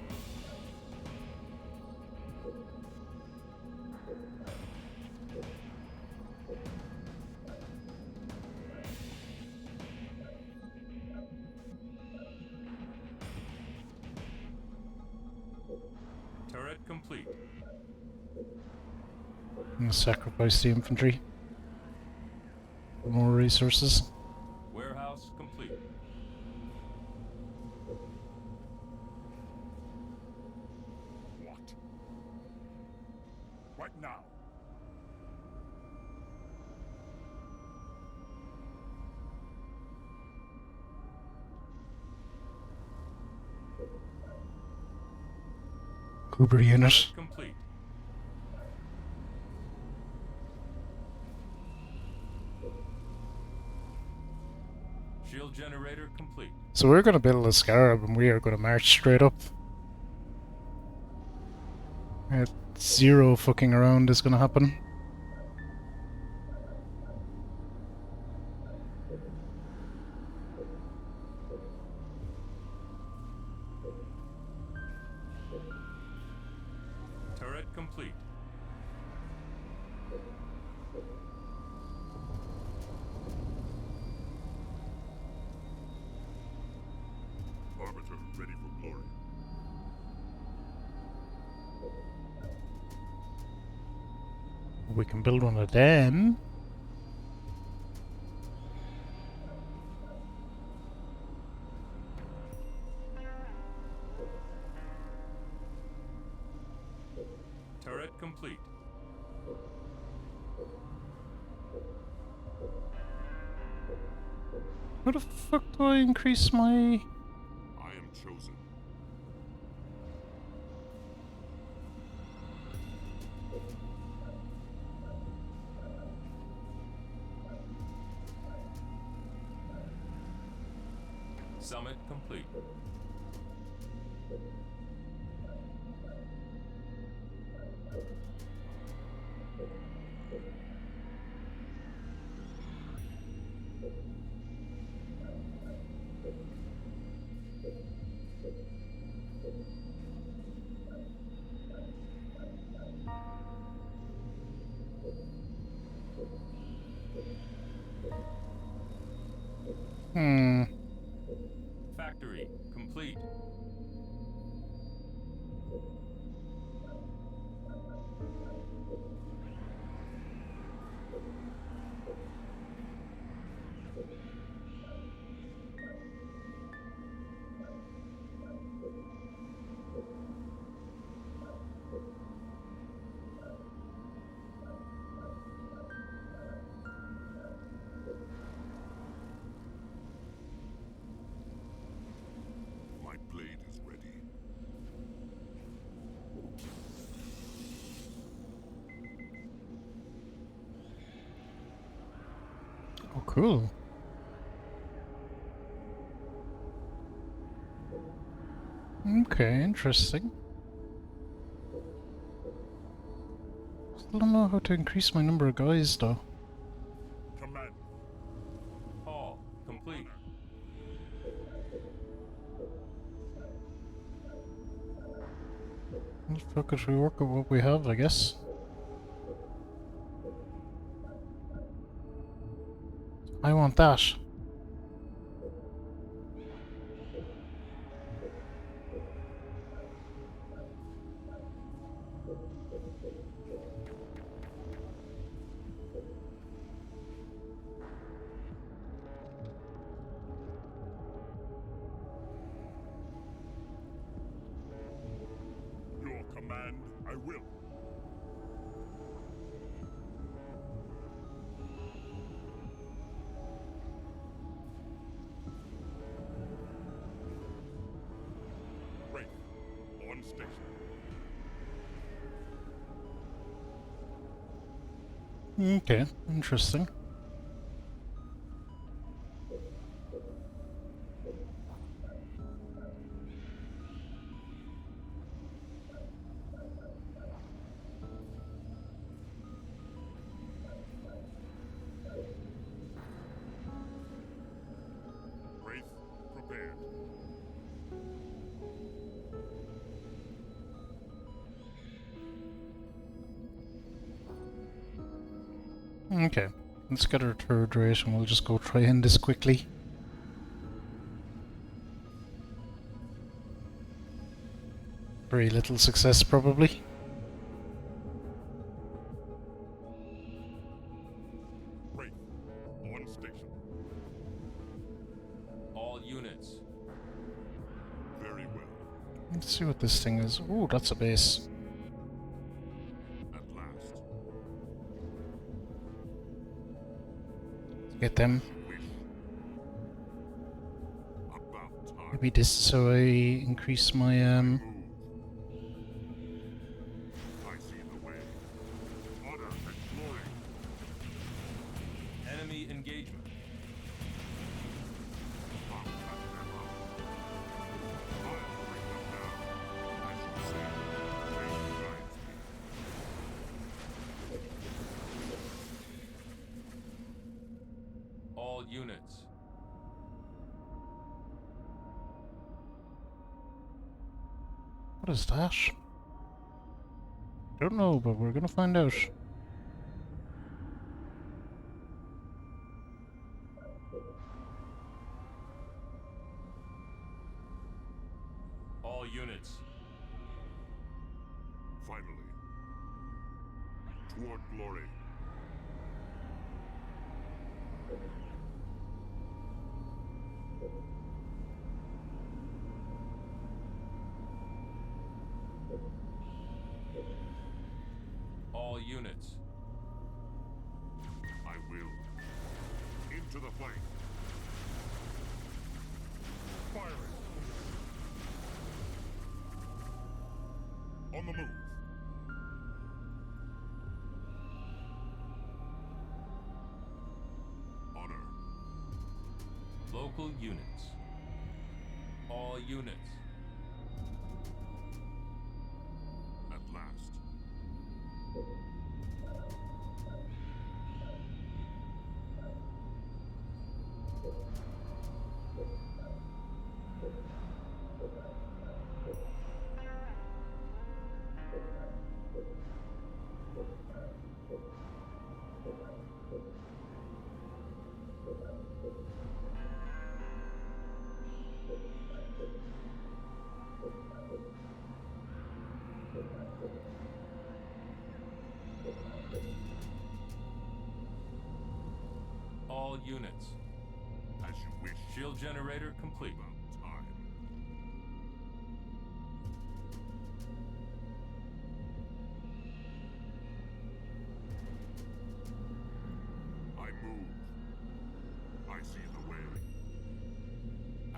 Turret complete. I'm gonna sacrifice the infantry for more resources. Warehouse complete. What? What now? Uber unit. Complete. Shield generator complete. So we're gonna build a Scarab and we are gonna march straight up. Zero fucking around is gonna happen. Turret complete. Arbiter ready for glory. We can build one of them. Turret complete. How the fuck do I increase my... I am chosen. Summit complete. Factory complete. My blade is ready. Oh, cool. Okay, interesting. Still don't know how to increase my number of guys, though. Command. Hall complete. Well, fuck it, we work with what we have, I guess. I want that. Your command, I will. Wraith, on station. Okay, interesting. Wraith, prepared. Okay, let's get our third rate and we'll just go try in this quickly. Very little success, probably. Wraith, on station. All units. Very well. Let's see what this thing is. Oh, that's a base. At last. Get them. Wish. About time. Maybe this is how I increase my Move. I see the way. Honor and glory. Enemy engagement. I'll cut them out. I'll bring them down. As you say, fate guides me. All units. What is that? Don't know, but we're gonna find out. All units. Finally. Toward glory. All units. I will. Into the fight. Firing. On the move. Honor. Local units. All units. At last. All units. As you wish. Shield generator complete. About time. I move. I see the way.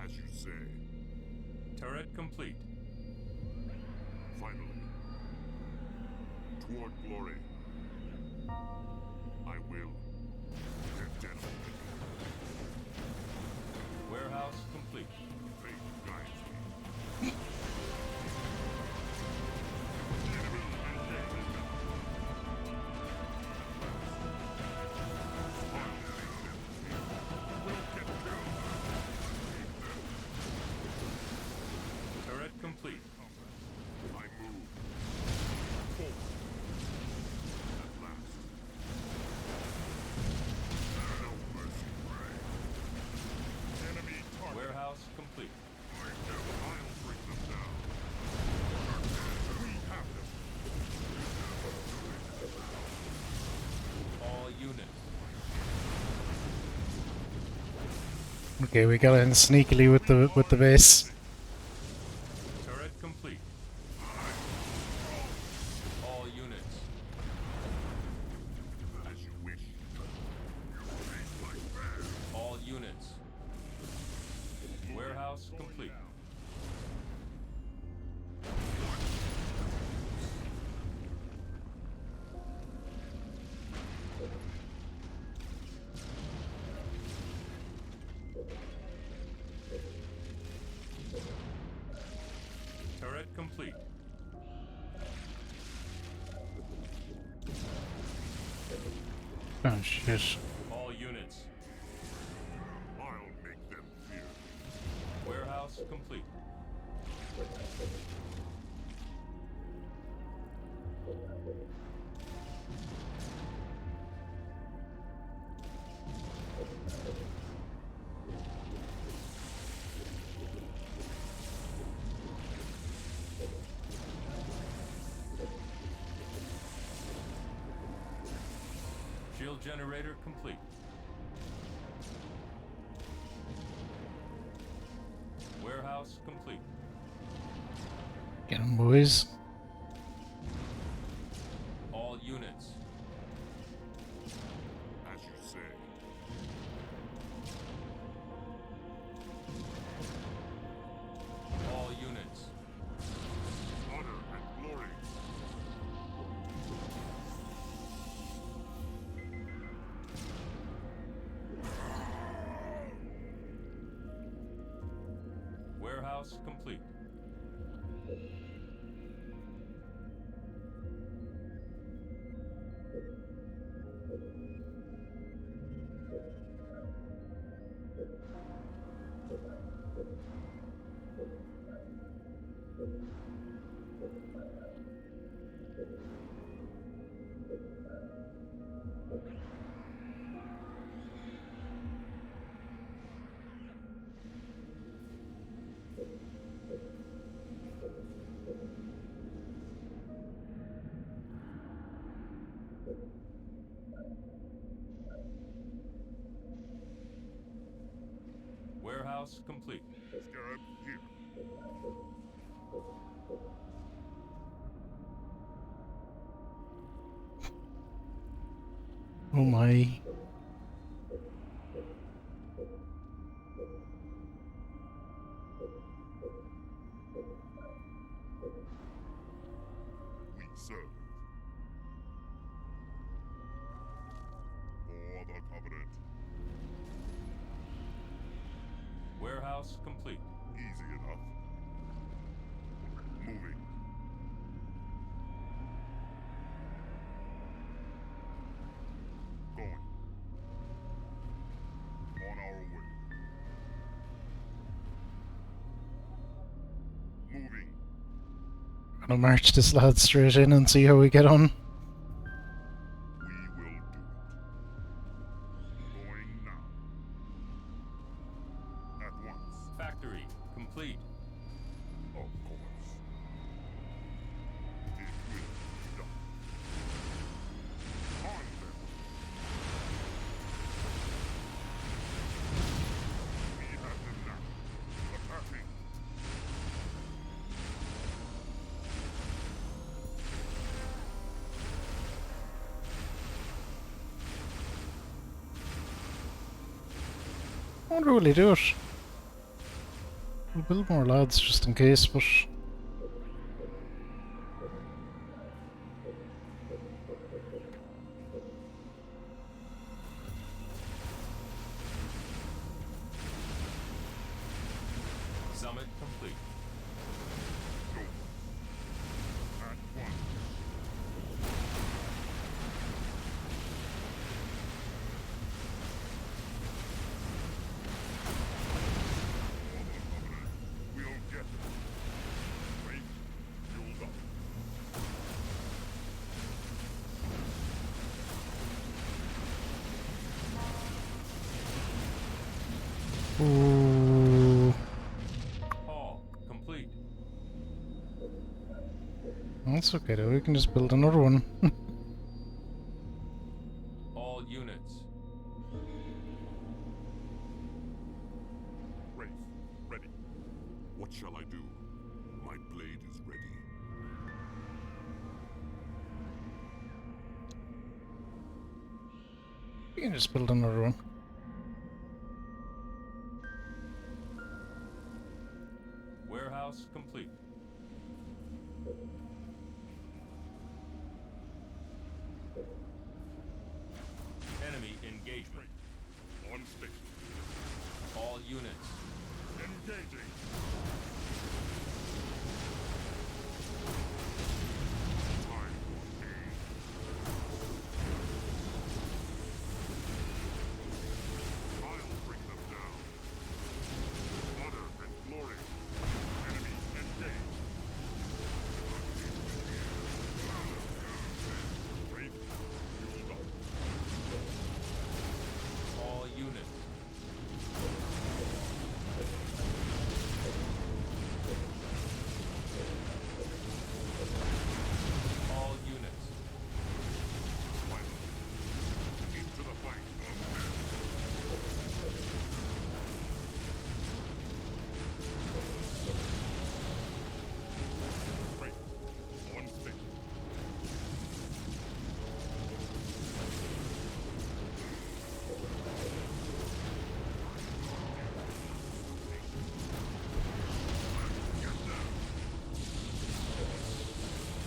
As you say. Turret complete. Finally. Toward glory. I will. Identify. Warehouse complete. Fate guides me. Turret complete. I move. Forward. At last. No mercy, Prey. Enemy target. Warehouse complete. I'll bring them down. We have them. All units. Okay, we got in sneakily with the base. Turret complete. All units. As you wish. All units. Warehouse complete. Turret complete. Oh shit. All units. I'll make them fear. Warehouse complete. Shield generator complete. Warehouse complete. Get 'em, boys. All units. As you say. All units. Honor and glory. Warehouse complete. Warehouse complete. Scarab, here. Oh my. We serve. For the Covenant. Warehouse complete. Easy enough. Moving. Going. On our way. Moving. Gonna march this lad straight in and see how we get on. We will do it. Going now. At once. Factory complete. Of course. It will be done. On them. We have them now. Attacking. I wonder will he do it? We'll build more lads just in case, but Summit complete. Go. At once. We'll get it. Wait. Fueled up. ooh, Hall complete. that's okay though. We can just build another one. All units. Wraith, ready. What shall I do? My blade is ready. We can just build another one. Warehouse complete. Enemy engagement. On station. All units. Engaging. Time for aim. I'll bring them down. Honor and glory. Enemies engaged. Wait. Fueled up. All units. All units. Into the fight. Wait. On station.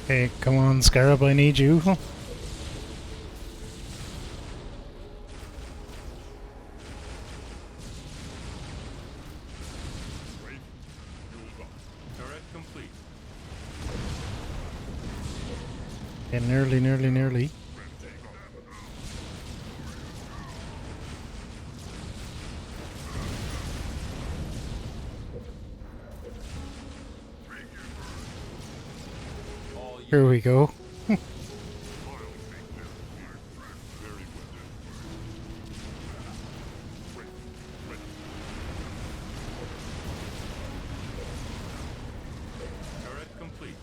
Hey, come on, Scarab, I need you. Wait. Fueled up. Turret complete. Yeah, nearly. All Here we go. I'll make them fear. Very well. Wait. Ready. Turret complete.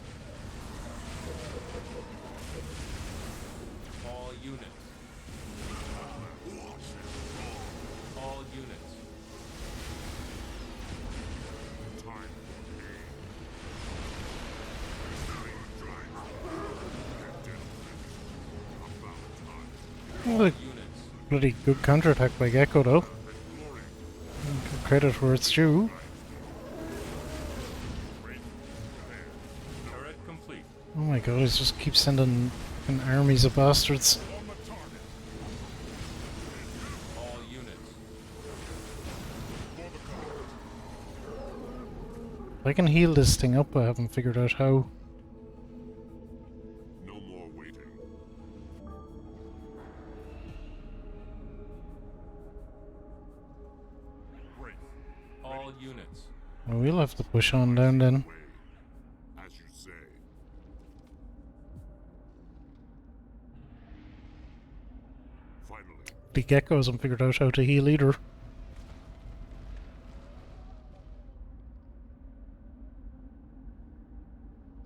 All units. All units. Well, bloody good counterattack by Gecko though. Give credit where it's due. Turret complete. Oh my god, he just keeps sending fucking armies of bastards. All units. I can heal this thing up, I haven't figured out how. No more waiting. All units. Well, we'll have to push on down then. As you say. Finally. The Gecko hasn't figured out how to heal either.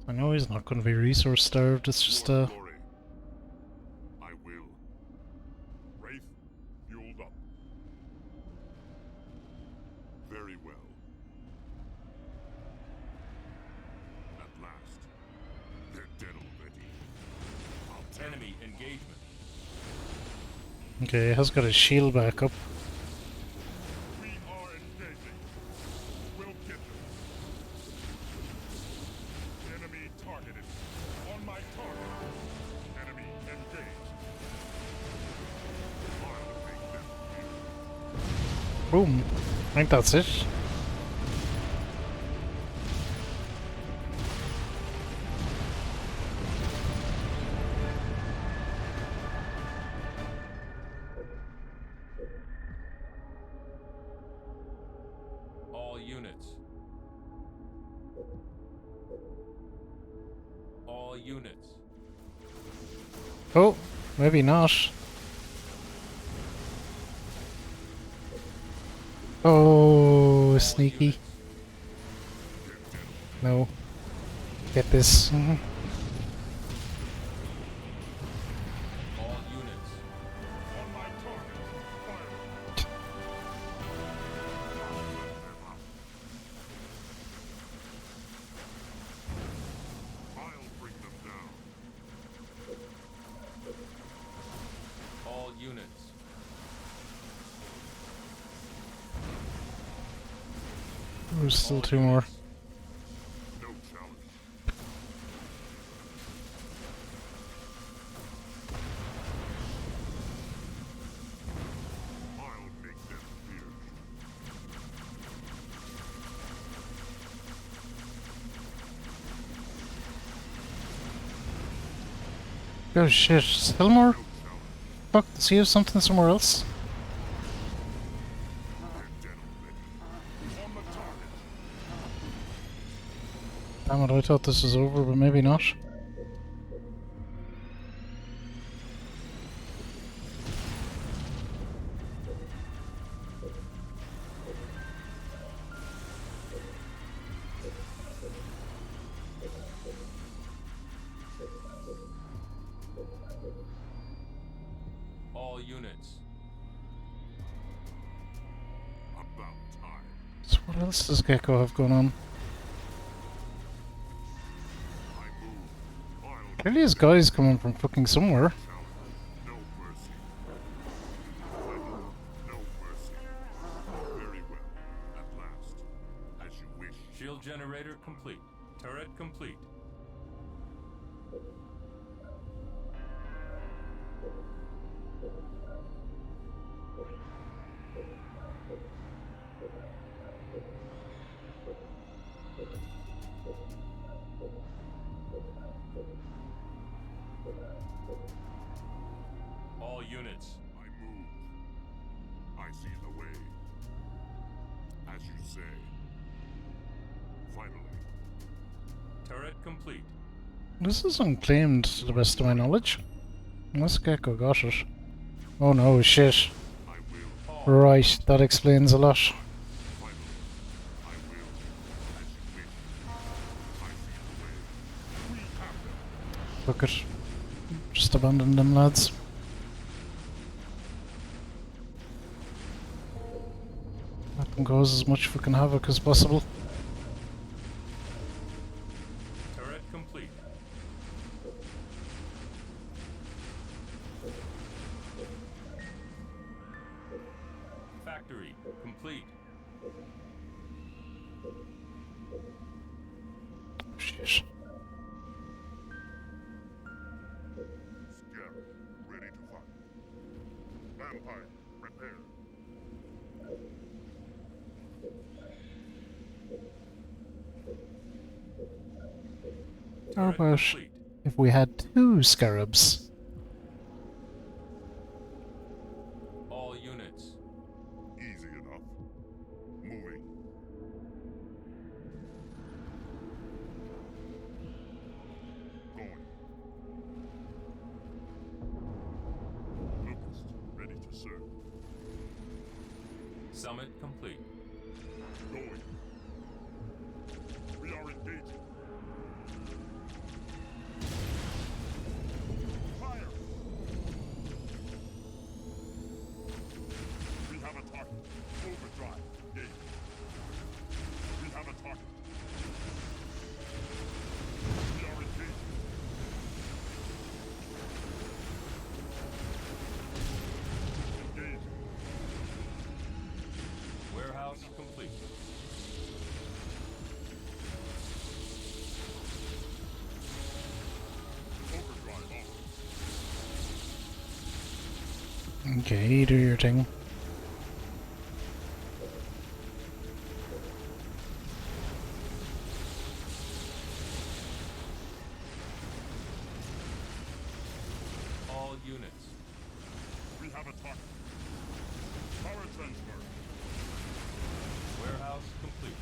I know he's not going to be resource starved, it's just I will. Wraith, fueled up. Very well. At last. They're dead already. Enemy engagement. Okay, he has got his shield back up. We are engaging. We'll get them. Enemy targeted. On my target. Enemy engaged. I'll make them feel. Boom. I think that's it. All units. All units. Oh, maybe not. Oh, sneaky. No. Get this. All units. On my target. Fire. I'll bring them down. All units. There's still two more. No challenge. I'll make them fear. Oh shit, still more? Fuck, does he have something somewhere else? Damn it, I thought this was over, but maybe not. All units. About time. So what else does Gecko have going on? Clearly his guy's coming from fucking somewhere. No mercy. No mercy. Very well. At last. As you wish. Shield generator complete. Turret complete. All units. I move. I see the way. As you say. Finally. Turret complete. This is unclaimed to the best of my knowledge. Unless Gecko got it. Oh no, shit. Right, that explains a lot. Fuck it. Just abandon them, lads. Let them cause as much fucking havoc as possible. Turret complete. complete. Shit. Scarab, ready to fight. Vampire, prepare. How about if we had 2 scarabs? All units. Easy enough. Moving. Going. Locust, ready to serve. Summit complete. Going. We are engaging. Fire! We have a target. Overdrive. Engage. We have a target. We are engaging. Engaging. Warehouse complete. Overdrive on. Okay, do your thing. All units. We have a target. Power transfer. Warehouse complete.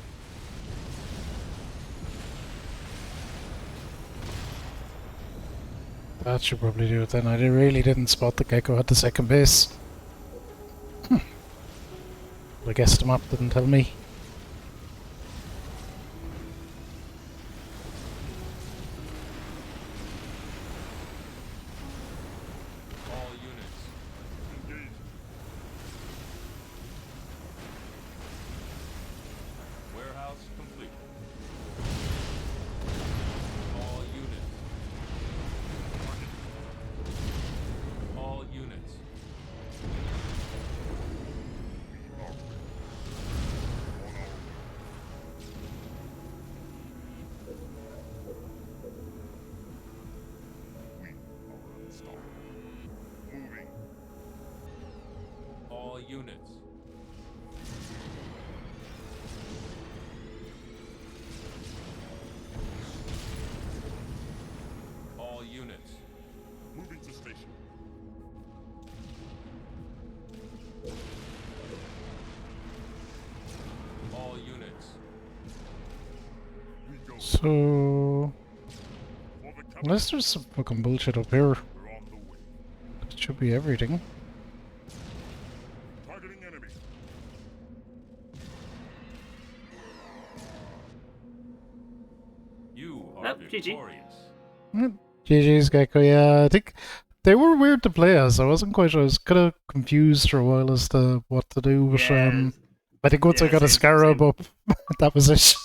That should probably do it then. I really didn't spot the gecko at the second base. I guess the map didn't tell me. All units. Engage. Warehouse complete. All units. All units. We are unstoppable. Moving. All units. All units. Moving to station. All units. We go. So, For the capital. unless there's some fucking bullshit up here, We're on the way. it should be everything. Targeting enemy. You are Nope, GG. victorious. GG's Gecko, yeah, I think they were weird to play as. I wasn't quite sure. I was kind of confused for a while as to what to do, but Yeah, I think once I yeah, got a same, scarab same. up, that was it.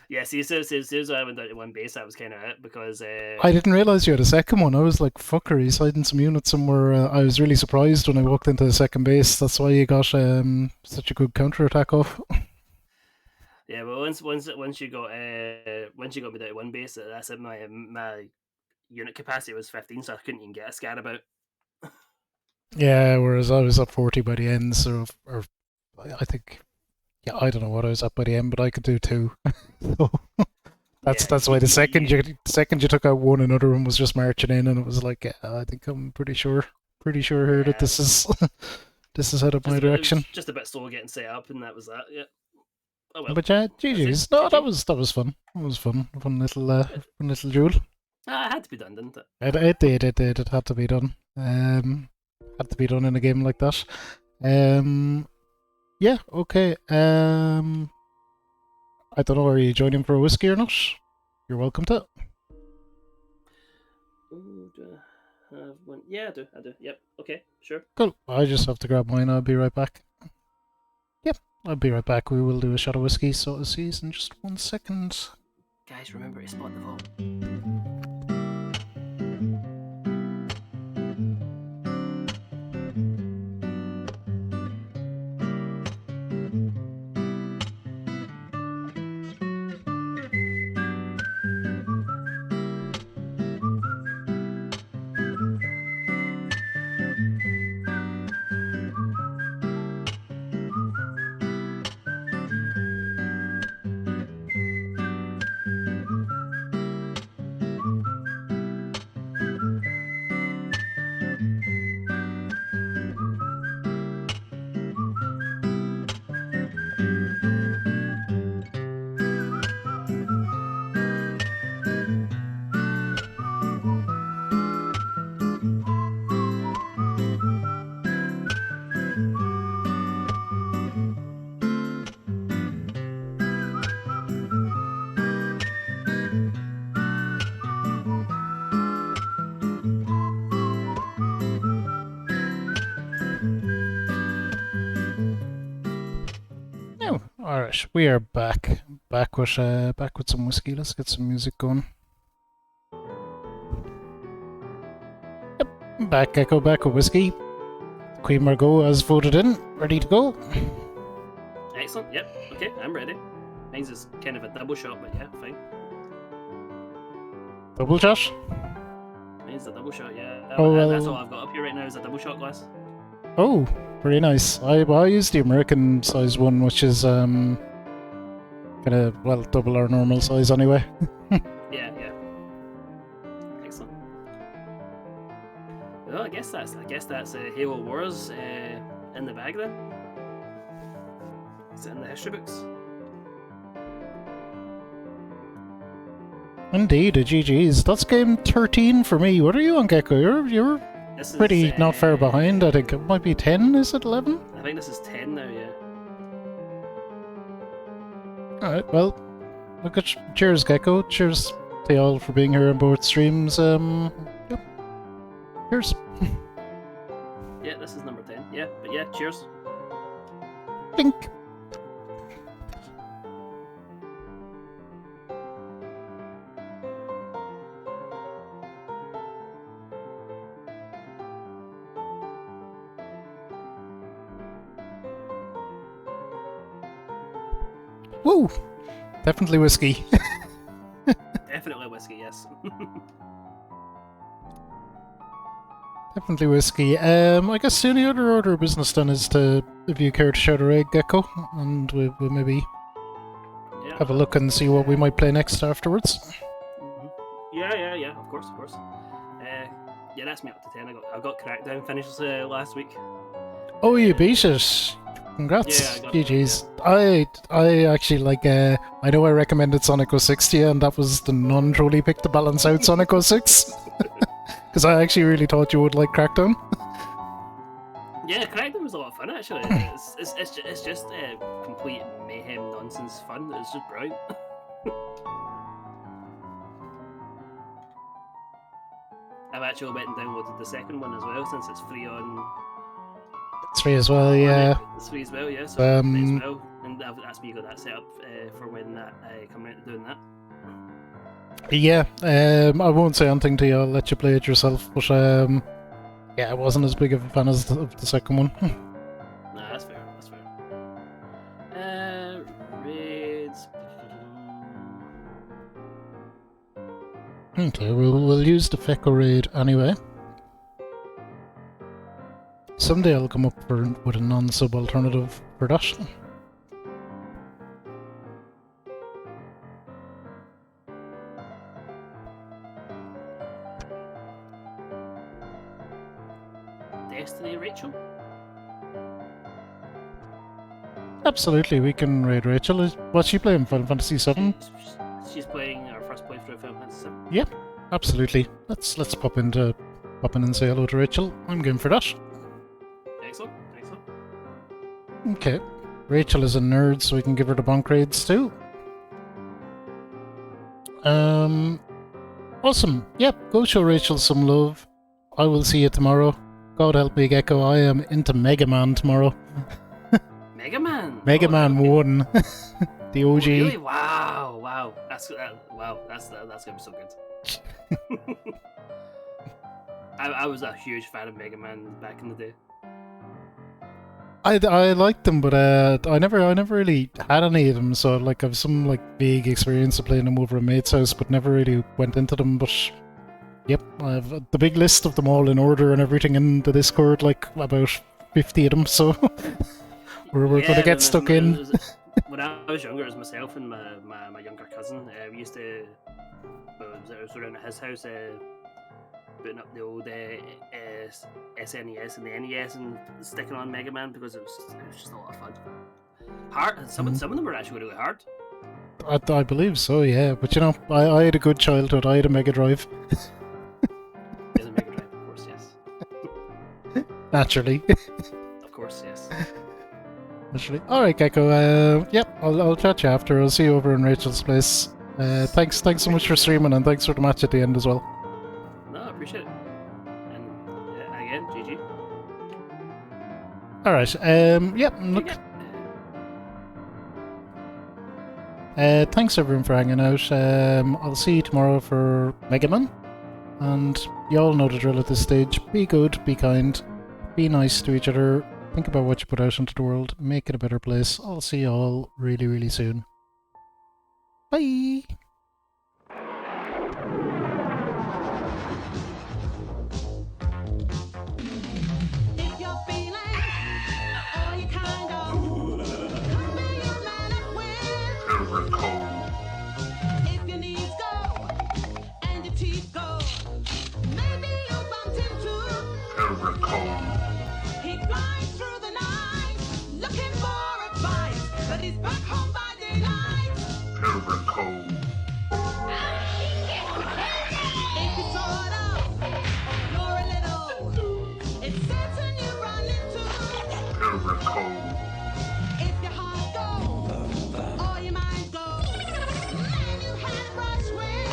Yeah, see, as soon as I went down to one base, that was kind of it because I didn't realise you had a second one. I was like, fucker, he's hiding some units somewhere. I was really surprised when I walked into the second base. That's why you got such a good counter-attack off. yeah, but once you got me down to one base, that's it. My unit capacity was 15, so I couldn't even get a scarab out. Yeah, whereas I was at 40 by the end, so, or I think, yeah, I don't know what I was at by the end, but I could do 2. So that's why the second you took out one, another one was just marching in, and it was like, yeah, I think I'm pretty sure here that this is this is headed my direction. It was just a bit slow getting set up, and that was that. Yeah. Oh well. But yeah, That's it. GG's. No, that GG. was fun. It was fun. Fun little duel. It had to be done, didn't it? It did. It had to be done. Had to be done in a game like that. Yeah. Okay. I don't know. Are you joining for a whiskey or not? You're welcome to. Ooh, do I have one? Yeah, I do. Yep. Okay. Sure. Cool. I just have to grab mine. I'll be right back. Yep. I'll be right back. We will do a shot of whiskey. So I'll see you in just 1 second. Guys, remember to spot the vault. Right, we are back with some whiskey. Let's get some music going. Yep, back with whiskey. Queen Margot has voted in, ready to go. Excellent. Yep. Okay, I'm ready. Mine's is kind of a double shot, but yeah, fine. Double shot? Mine's a double shot. Yeah. Oh, well. That's all I've got up here right now is a double shot glass. Oh, very nice. I use the American size one, which is kind of double our normal size anyway. Yeah. Excellent. Well, I guess that's Halo Wars in the bag then. Is it in the history books? Indeed, GG's. That's game 13 for me. What are you on, Gecko? You're pretty not far behind. I think it might be 10. Is it 11? I think this is 10 now. Yeah. All right. Well, look at cheers, Gecko. Cheers to you all for being here on both streams. Yep. Cheers. Yeah, this is number 10. Yeah, but yeah, cheers. Blink. Woo! Definitely whiskey. Definitely whiskey, yes. Definitely whiskey. I guess the only other order of business then is to, if you care to shout a raid, Gecko, and we'll maybe have a look and see what we might play next afterwards. Yeah, of course. Yeah, that's me up to 10. I got Crackdown finished last week. Oh, you beat it! Congrats, yeah, GG's. I actually I know I recommended Sonic 06 to you, and that was the non-trolley pick to balance out Sonic 06. Because I actually really thought you would like Crackdown. Yeah, Crackdown was a lot of fun actually. It's just complete mayhem nonsense fun. It's just brilliant. I've actually went and downloaded the second one as well since it's free on. It's free as well, yeah. It's free as well, yeah. So free as well, and that's me got that set up for when that come around to doing that. Yeah, I won't say anything to you. I'll let you play it yourself. But yeah, I wasn't as big of a fan as of the second one. Nah, that's fair. Raids. Okay, we'll use the Fecko raid anyway. Someday I'll come up with a non-sub alternative for that. Destiny Rachel? Absolutely, we can raid Rachel. What's she playing? Final Fantasy VII? She's playing our first playthrough of Final Fantasy VII. Yep, absolutely. Let's pop in and say hello to Rachel. I'm game for that. Excellent. Okay. Rachel is a nerd, so we can give her the bonk raids too. Awesome. Yep, go show Rachel some love. I will see you tomorrow. God help me, Gecko. I am into Mega Man tomorrow. Mega Man? Mega Man 1. The OG. Oh, really? Wow. That's gonna be so good. I was a huge fan of Mega Man back in the day. I liked them, but I never really had any of them. So I've some vague experience of playing them over a mate's house, but never really went into them. But yep, I have the big list of them all in order and everything in the Discord, about 50 of them. So we're gonna get stuck in. When I was younger, it was myself and my younger cousin. We used to. I was around at his house. Putting up the old SNES and the NES and sticking on Mega Man because it was just a lot of fun. Hard. Some of them were actually really hard. I believe so, yeah. But I had a good childhood. I had a Mega Drive. There's a Mega Drive, of course, yes. Naturally. Of course, yes. Naturally. All right, Gecko. Yep, I'll chat you after. I'll see you over in Rachel's place. Thanks so much for streaming, and thanks for the match at the end as well. Appreciate it. And again, GG. Alright, yep, look. Thanks everyone for hanging out. I'll see you tomorrow for Mega Man. And you all know the drill at this stage. Be good, be kind, be nice to each other. Think about what you put out into the world. Make it a better place. I'll see you all really, really soon. Bye! He flies through the night, looking for advice, but he's back home by daylight. If you sort of, you're a little, it's certain you run into. If your heart goes, or your mind goes, man, you had a brush with.